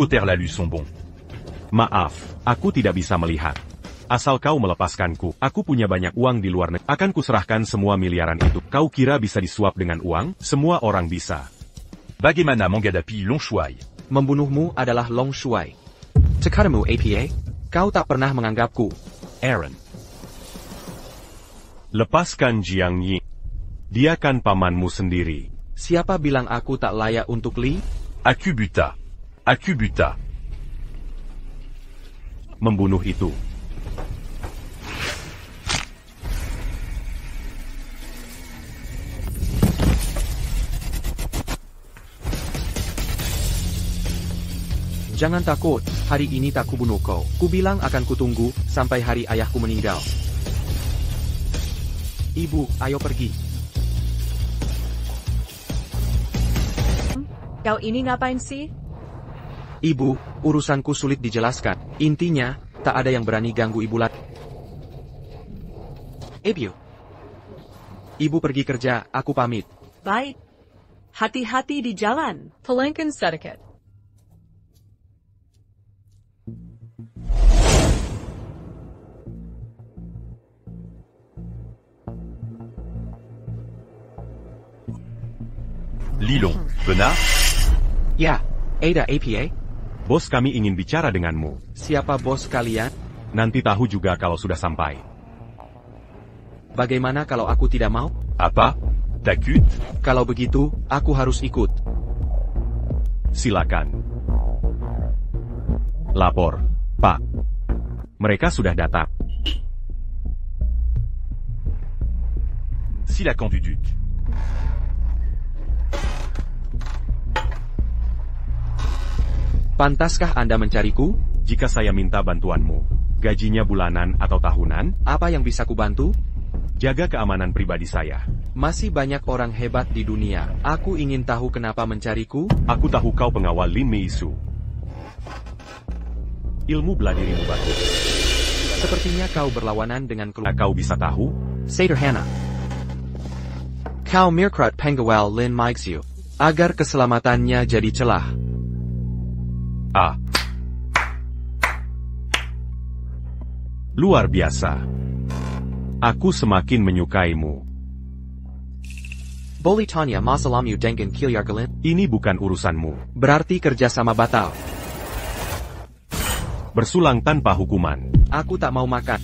[SPEAKER 4] Cauterlalius sont bons.
[SPEAKER 3] Maaf, aku tidak bisa melihat. Asal kau melepaskanku, aku punya banyak uang di luar negeri. Akan kuserahkan semua miliaran itu. Kau kira bisa disuap dengan uang? Semua orang bisa.
[SPEAKER 4] Bagaimana menghadapi Long Shuai?
[SPEAKER 5] Membunuhmu adalah Long Shuai. Cekaramu APA? Kau tak pernah menganggapku.
[SPEAKER 4] Aaron.
[SPEAKER 3] Lepaskan Jiang Yi. Dia kan pamanmu sendiri.
[SPEAKER 5] Siapa bilang aku tak layak untuk Li?
[SPEAKER 4] Aku buta. Aku buta.
[SPEAKER 3] Membunuh itu.
[SPEAKER 5] Jangan takut, hari ini tak kubunuh kau. Kubilang akan kutunggu, sampai hari ayahku meninggal. Ibu, ayo pergi.
[SPEAKER 6] Kau ini ngapain sih?
[SPEAKER 5] Ibu, urusanku sulit dijelaskan. Intinya, tak ada yang berani ganggu ibu lagi. Ibu. Ibu pergi kerja, aku pamit.
[SPEAKER 6] Baik. Hati-hati di jalan. Pelanggan sedikit.
[SPEAKER 4] Lilong, benar?
[SPEAKER 5] Ya, Ada APA?
[SPEAKER 3] Bos kami ingin bicara denganmu.
[SPEAKER 5] Siapa bos kalian?
[SPEAKER 3] Nanti tahu juga kalau sudah sampai.
[SPEAKER 5] Bagaimana kalau aku tidak mau?
[SPEAKER 4] Apa? Takut?
[SPEAKER 5] Kalau begitu, aku harus ikut.
[SPEAKER 3] Silakan. Lapor, Pak. Mereka sudah datang.
[SPEAKER 4] Silakan duduk.
[SPEAKER 5] Pantaskah Anda mencariku?
[SPEAKER 3] Jika saya minta bantuanmu, gajinya bulanan atau tahunan?
[SPEAKER 5] Apa yang bisa kubantu?
[SPEAKER 3] Jaga keamanan pribadi saya.
[SPEAKER 5] Masih banyak orang hebat di dunia. Aku ingin tahu kenapa mencariku?
[SPEAKER 3] Aku tahu kau pengawal Lim Meisu. Ilmu bela dirimu bagus.
[SPEAKER 5] Sepertinya kau berlawanan dengan keluarga.
[SPEAKER 3] Kau bisa tahu?
[SPEAKER 5] Sederhana. Kau Mirkrat Pengawal Lin Meisu. Agar keselamatannya jadi celah.
[SPEAKER 4] Ah.
[SPEAKER 3] Luar biasa. Aku semakin menyukaimu.
[SPEAKER 5] Boleh tanya masalahmu dengan Kilyargalin?
[SPEAKER 3] Ini bukan urusanmu.
[SPEAKER 5] Berarti kerjasama batal.
[SPEAKER 3] Bersulang tanpa hukuman.
[SPEAKER 5] Aku tak mau makan.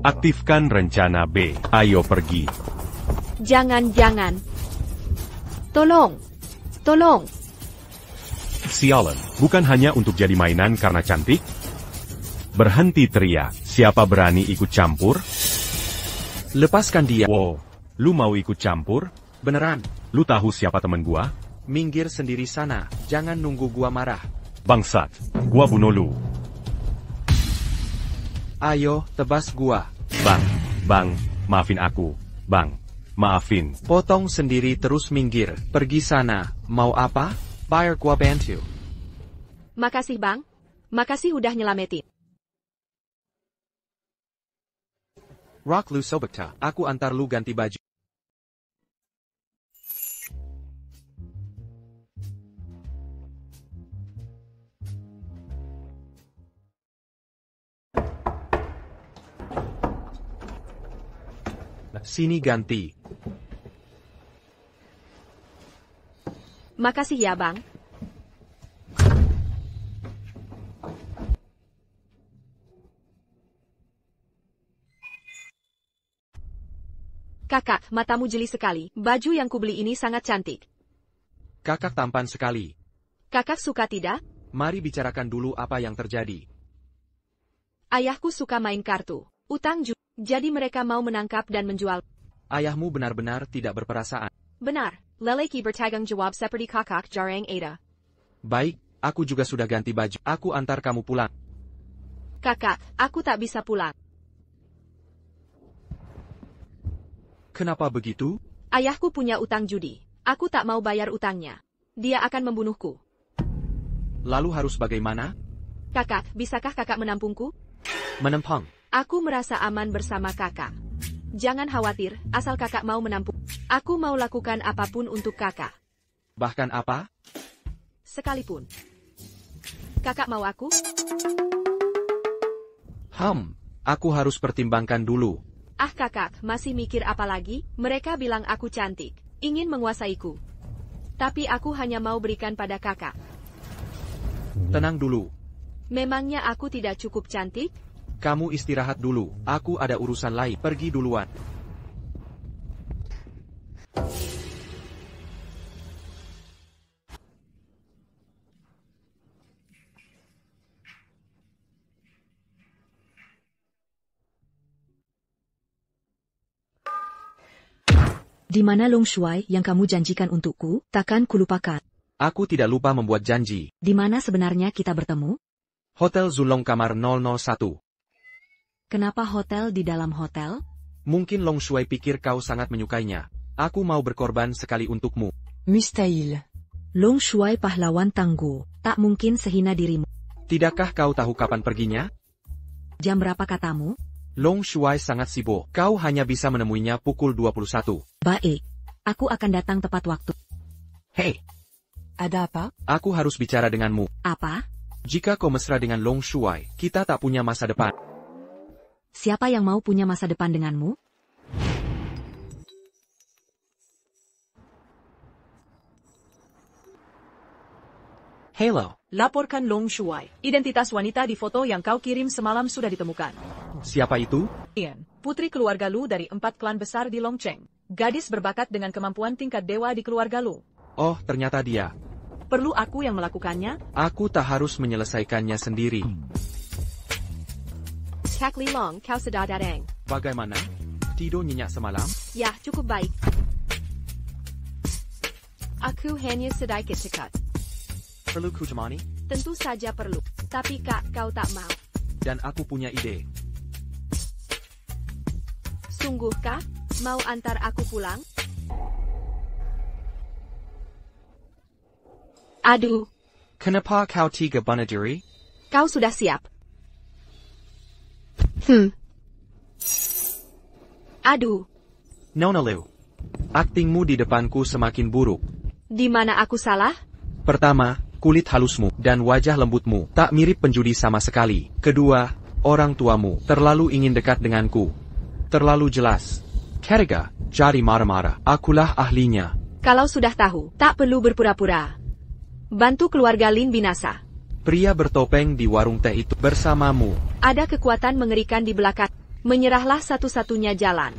[SPEAKER 3] Aktifkan rencana B. Ayo pergi.
[SPEAKER 2] Jangan. Tolong. Tolong.
[SPEAKER 3] Sialan, bukan hanya untuk jadi mainan karena cantik? Berhenti teriak. Siapa berani ikut campur?
[SPEAKER 5] Lepaskan dia.
[SPEAKER 3] Wow, lu mau ikut campur?
[SPEAKER 5] Beneran.
[SPEAKER 3] Lu tahu siapa teman gua?
[SPEAKER 5] Minggir sendiri sana. Jangan nunggu gua marah.
[SPEAKER 3] Bangsat, gua bunuh lu.
[SPEAKER 5] Ayo, tebas gua.
[SPEAKER 3] Bang, maafin aku. Bang, maafin.
[SPEAKER 5] Potong sendiri terus minggir. Pergi sana. Mau apa? Bayar gua bantu.
[SPEAKER 2] Makasih bang. Makasih udah nyelamatin.
[SPEAKER 5] Rock lu sobekta. Aku antar lu ganti baju. Sini ganti.
[SPEAKER 2] Makasih ya bang. Kakak, matamu jeli sekali. Baju yang kubeli ini sangat cantik.
[SPEAKER 5] Kakak tampan sekali.
[SPEAKER 2] Kakak suka tidak?
[SPEAKER 5] Mari bicarakan dulu apa yang terjadi.
[SPEAKER 2] Ayahku suka main kartu. Utang juga. Jadi mereka mau menangkap dan menjual.
[SPEAKER 5] Ayahmu benar-benar tidak berperasaan.
[SPEAKER 2] Benar. Lelaki bertanggung jawab seperti kakak jarang ada.
[SPEAKER 5] Baik, aku juga sudah ganti baju. Aku antar kamu pulang.
[SPEAKER 2] Kakak, aku tak bisa pulang.
[SPEAKER 5] Kenapa begitu?
[SPEAKER 2] Ayahku punya utang judi. Aku tak mau bayar utangnya. Dia akan membunuhku.
[SPEAKER 5] Lalu harus bagaimana?
[SPEAKER 2] Kakak, bisakah kakak menampungku?
[SPEAKER 5] Menampung.
[SPEAKER 2] Aku merasa aman bersama kakak. Jangan khawatir, asal kakak mau menampung. Aku mau lakukan apapun untuk kakak.
[SPEAKER 5] Bahkan apa?
[SPEAKER 2] Sekalipun. Kakak mau aku?
[SPEAKER 5] Aku harus pertimbangkan dulu.
[SPEAKER 2] Ah kakak, masih mikir apa lagi? Mereka bilang aku cantik, ingin menguasaiku. Tapi aku hanya mau berikan pada kakak.
[SPEAKER 5] Tenang dulu.
[SPEAKER 2] Memangnya aku tidak cukup cantik?
[SPEAKER 5] Kamu istirahat dulu, aku ada urusan lain. Pergi duluan.
[SPEAKER 1] Di mana Long Shuai yang kamu janjikan untukku? Takkan kulupakan.
[SPEAKER 5] Aku tidak lupa membuat janji.
[SPEAKER 1] Di mana sebenarnya kita bertemu?
[SPEAKER 5] Hotel Zulong kamar 001.
[SPEAKER 1] Kenapa hotel di dalam hotel?
[SPEAKER 5] Mungkin Long Shuai pikir kau sangat menyukainya. Aku mau berkorban sekali untukmu.
[SPEAKER 7] Mustahil.
[SPEAKER 1] Long Shuai pahlawan tangguh, tak mungkin sehina dirimu.
[SPEAKER 5] Tidakkah kau tahu kapan perginya?
[SPEAKER 1] Jam berapa katamu?
[SPEAKER 5] Long Shuai sangat sibuk. Kau hanya bisa menemuinya pukul 21.
[SPEAKER 1] Baik. Aku akan datang tepat waktu.
[SPEAKER 5] Hei,
[SPEAKER 7] Ada apa?
[SPEAKER 5] aku harus bicara denganmu.
[SPEAKER 1] Apa?
[SPEAKER 5] Jika kau mesra dengan Long Shuai, kita tak punya masa depan.
[SPEAKER 1] Siapa yang mau punya masa depan denganmu?
[SPEAKER 5] Hello.
[SPEAKER 6] Laporkan Long Shuai. Identitas wanita di foto yang kau kirim semalam sudah ditemukan.
[SPEAKER 5] Siapa itu?
[SPEAKER 6] Ian, putri keluarga Lu dari 4 klan besar di Longcheng. Gadis berbakat dengan kemampuan tingkat dewa di keluarga Lu.
[SPEAKER 5] Oh, ternyata dia.
[SPEAKER 6] Perlu aku yang melakukannya?
[SPEAKER 5] Aku tak harus menyelesaikannya sendiri.
[SPEAKER 2] Kak Lilong, kau sudah datang.
[SPEAKER 5] Bagaimana? Tidur nyenyak semalam?
[SPEAKER 2] Ya, cukup baik. Aku hanya sedikit cekat.
[SPEAKER 5] Perlu ku temani?
[SPEAKER 2] Tentu saja perlu. Tapi kak, kau tak mau.
[SPEAKER 5] Dan aku punya ide.
[SPEAKER 2] Sungguhkah? Mau antar aku pulang? Aduh,
[SPEAKER 5] Kenapa kau tiga bunuh diri?
[SPEAKER 2] kau sudah siap. Aduh,
[SPEAKER 5] Nona Liu. Aktingmu di depanku semakin buruk.
[SPEAKER 2] di mana aku salah?
[SPEAKER 5] Pertama, kulit halusmu dan wajah lembutmu tak mirip penjudi sama sekali. Kedua, orang tuamu terlalu ingin dekat denganku. Terlalu jelas. Ketiga, jadi marah-marah. Akulah ahlinya.
[SPEAKER 2] Kalau sudah tahu, tak perlu berpura-pura. Bantu keluarga Lin binasa.
[SPEAKER 5] Pria bertopeng di warung teh itu bersamamu.
[SPEAKER 2] Ada kekuatan mengerikan di belakang. Menyerahlah satu-satunya jalan.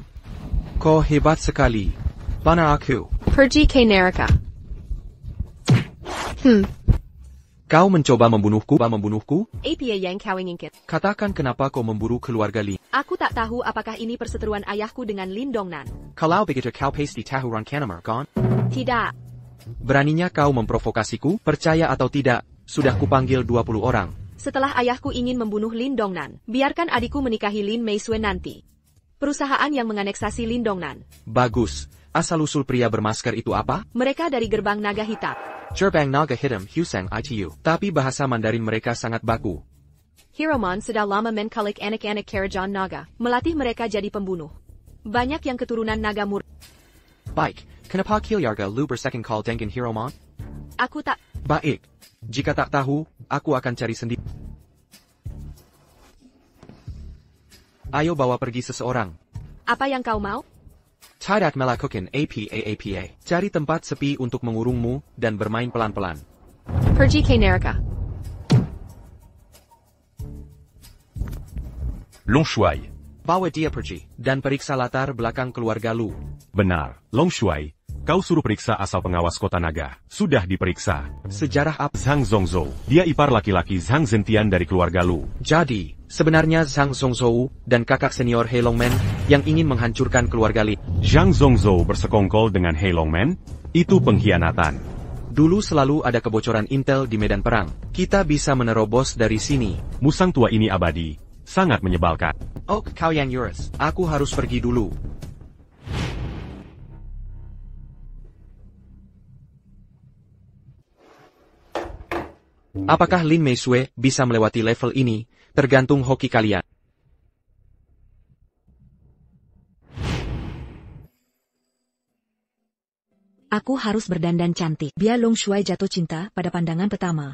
[SPEAKER 5] Kau hebat sekali. Bana aku.
[SPEAKER 2] Pergi ke neraka.
[SPEAKER 5] Kau mencoba membunuhku?
[SPEAKER 2] Apa yang kau inginkan?
[SPEAKER 5] Katakan kenapa kau memburu keluarga Lin.
[SPEAKER 2] Aku tak tahu apakah ini perseteruan ayahku dengan Lin Dongnan.
[SPEAKER 5] Kalau begitu kau pasti tahu rencanamu, kan?
[SPEAKER 2] Tidak.
[SPEAKER 5] Beraninya kau memprovokasiku, percaya atau tidak, sudah kupanggil 20 orang.
[SPEAKER 2] Setelah ayahku ingin membunuh Lin Dongnan, biarkan adikku menikahi Lin Meisuen nanti. Perusahaan yang menganeksasi Lin Dongnan.
[SPEAKER 5] Bagus. Asal-usul pria bermasker itu apa?
[SPEAKER 2] Mereka dari gerbang naga hitam.
[SPEAKER 5] Gerbang naga hitam Huseng ITU. Tapi bahasa Mandarin mereka sangat baku.
[SPEAKER 2] Hiromon sudah lama menculik anak-anak Karajan Naga, melatih mereka jadi pembunuh. Banyak yang keturunan naga murni.
[SPEAKER 5] Baik, kenapa Kilyarga lu bersecond call dengan Hiromon?
[SPEAKER 2] Aku tak...
[SPEAKER 5] Baik. Jika tak tahu, aku akan cari sendiri. Ayo bawa pergi seseorang.
[SPEAKER 2] Apa yang kau mau?
[SPEAKER 5] Tidak melakukan apa. Cari tempat sepi untuk mengurungmu dan bermain pelan-pelan.
[SPEAKER 2] Pergi ke neraka.
[SPEAKER 4] Long Shuai.
[SPEAKER 5] Bawa dia pergi dan periksa latar belakang keluarga Lu.
[SPEAKER 3] Benar, Long Shuai. Kau suruh periksa asal pengawas kota naga. Sudah diperiksa.
[SPEAKER 5] Sejarah apa?
[SPEAKER 3] Zhang Zhongzhou. Dia ipar laki-laki Zhang Zentian dari keluarga Lu.
[SPEAKER 5] Jadi, sebenarnya Zhang Zhongzhou dan kakak senior He Longmen yang ingin menghancurkan keluarga Li.
[SPEAKER 3] Zhang Zhongzhou bersekongkol dengan He Longmen? Itu pengkhianatan.
[SPEAKER 5] Dulu selalu ada kebocoran intel di medan perang. Kita bisa menerobos dari sini.
[SPEAKER 3] Musang tua ini abadi. Sangat menyebalkan.
[SPEAKER 5] Oh, kau yang Eurus. Aku harus pergi dulu. Apakah Lin Meisui bisa melewati level ini? Tergantung hoki kalian.
[SPEAKER 1] Aku harus berdandan cantik, biar Long Shuai jatuh cinta pada pandangan pertama.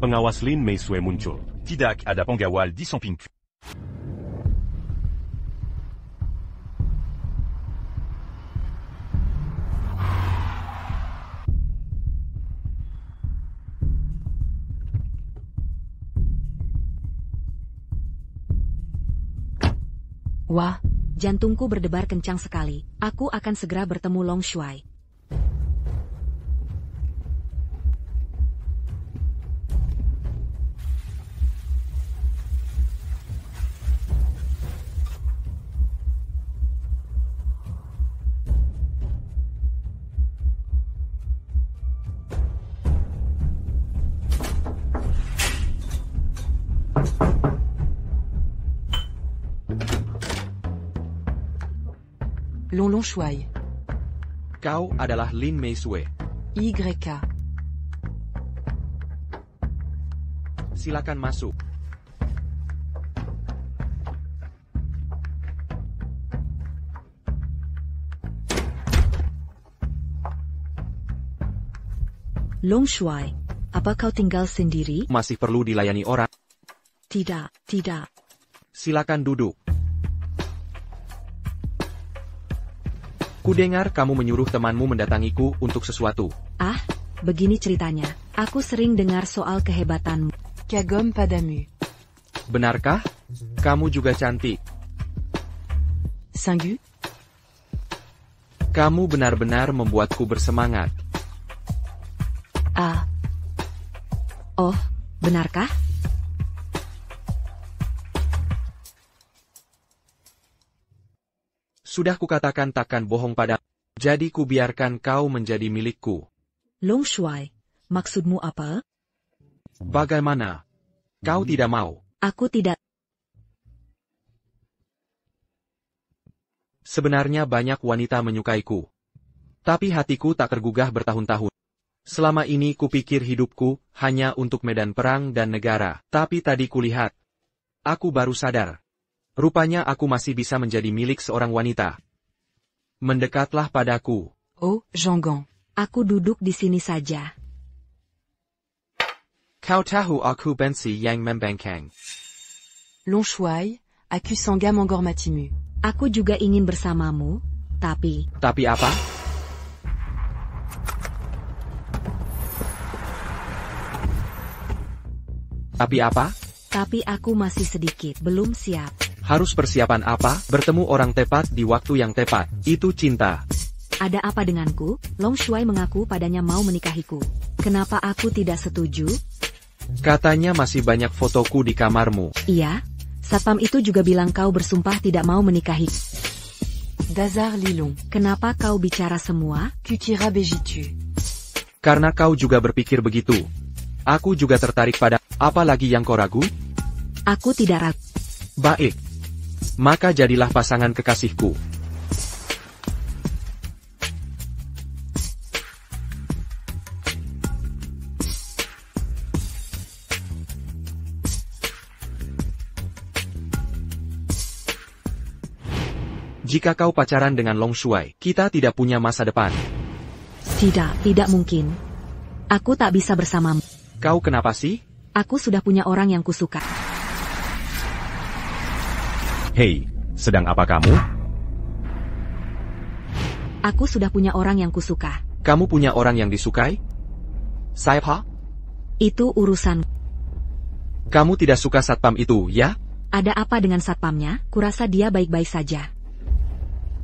[SPEAKER 3] Pengawas Lin Meisui muncul.
[SPEAKER 4] Tidak ada penggawal di sampingku.
[SPEAKER 1] Wah, jantungku berdebar kencang sekali. Aku akan segera bertemu Long Shuai.
[SPEAKER 7] Long Shuai.
[SPEAKER 5] Kau adalah Lin Meisui.
[SPEAKER 7] YK.
[SPEAKER 5] Silakan masuk.
[SPEAKER 1] Long Shuai, apa kau tinggal sendiri?
[SPEAKER 5] Masih perlu dilayani orang?
[SPEAKER 1] Tidak, tidak.
[SPEAKER 5] Silakan duduk. Kudengar kamu menyuruh temanmu mendatangiku untuk sesuatu.
[SPEAKER 1] Ah, begini ceritanya. Aku sering dengar soal kehebatanmu.
[SPEAKER 7] Kagom padamu.
[SPEAKER 5] Benarkah? Kamu juga cantik.
[SPEAKER 7] Singu.
[SPEAKER 5] Kamu benar-benar membuatku bersemangat.
[SPEAKER 1] Ah. Oh, benarkah?
[SPEAKER 5] Sudah kukatakan takkan bohong padamu. Jadi kubiarkan kau menjadi milikku.
[SPEAKER 1] Long Shuai, maksudmu apa?
[SPEAKER 5] Bagaimana? Kau tidak mau?
[SPEAKER 1] Aku tidak.
[SPEAKER 5] Sebenarnya banyak wanita menyukaiku. Tapi hatiku tak tergugah bertahun-tahun. Selama ini kupikir hidupku hanya untuk medan perang dan negara. Tapi tadi kulihat. Aku baru sadar. Rupanya aku masih bisa menjadi milik seorang wanita. Mendekatlah padaku.
[SPEAKER 7] Oh, Zhonggang.
[SPEAKER 1] Aku duduk di sini saja.
[SPEAKER 5] Kau tahu aku benci yang membangkang.
[SPEAKER 7] Long Shuai, aku sangga menghormatimu.
[SPEAKER 1] Aku juga ingin bersamamu, tapi...
[SPEAKER 5] Tapi apa? Tapi apa?
[SPEAKER 1] Tapi aku masih sedikit, belum siap.
[SPEAKER 5] Harus persiapan apa? Bertemu orang tepat di waktu yang tepat. Itu cinta.
[SPEAKER 1] Ada apa denganku? Long Shuai mengaku padanya mau menikahiku. Kenapa aku tidak setuju?
[SPEAKER 5] Katanya masih banyak fotoku di kamarmu.
[SPEAKER 1] Iya, satpam itu juga bilang kau bersumpah tidak mau menikahi.
[SPEAKER 7] Dazar Lilong.
[SPEAKER 1] Kenapa kau bicara semua?
[SPEAKER 7] Kukira begitu.
[SPEAKER 5] Karena kau juga berpikir begitu. Aku juga tertarik pada... Apa lagi yang kau ragu?
[SPEAKER 1] Aku tidak ragu.
[SPEAKER 5] Baik. Maka jadilah pasangan kekasihku. Jika kau pacaran dengan Long Shuai, kita tidak punya masa depan.
[SPEAKER 1] Tidak mungkin. Aku tak bisa bersamamu.
[SPEAKER 5] Kau kenapa sih?
[SPEAKER 1] Aku sudah punya orang yang kusuka.
[SPEAKER 3] Hei, sedang apa kamu?
[SPEAKER 1] Aku sudah punya orang yang kusuka.
[SPEAKER 5] Kamu punya orang yang disukai? Siapa?
[SPEAKER 1] Itu urusan.
[SPEAKER 5] Kamu tidak suka satpam itu, ya?
[SPEAKER 1] Ada apa dengan satpamnya? Kurasa dia baik-baik saja.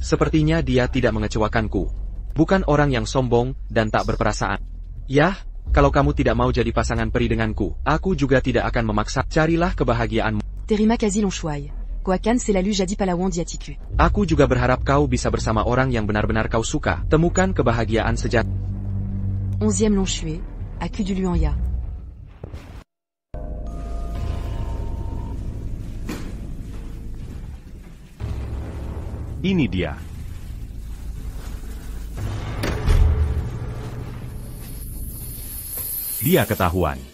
[SPEAKER 5] Sepertinya dia tidak mengecewakanku. Bukan orang yang sombong dan tak berperasaan. Yah, kalau kamu tidak mau jadi pasangan peri denganku, aku juga tidak akan memaksa. Carilah kebahagiaanmu.
[SPEAKER 7] Terima kasih Long Shuai. Kuakan c'est la lu jadi palawan diatiku.
[SPEAKER 5] Aku juga berharap kau bisa bersama orang yang benar-benar kau suka. Temukan kebahagiaan sejati.
[SPEAKER 7] 11e Long Shuai, aku du Luanya.
[SPEAKER 3] Ini dia. Dia ketahuan.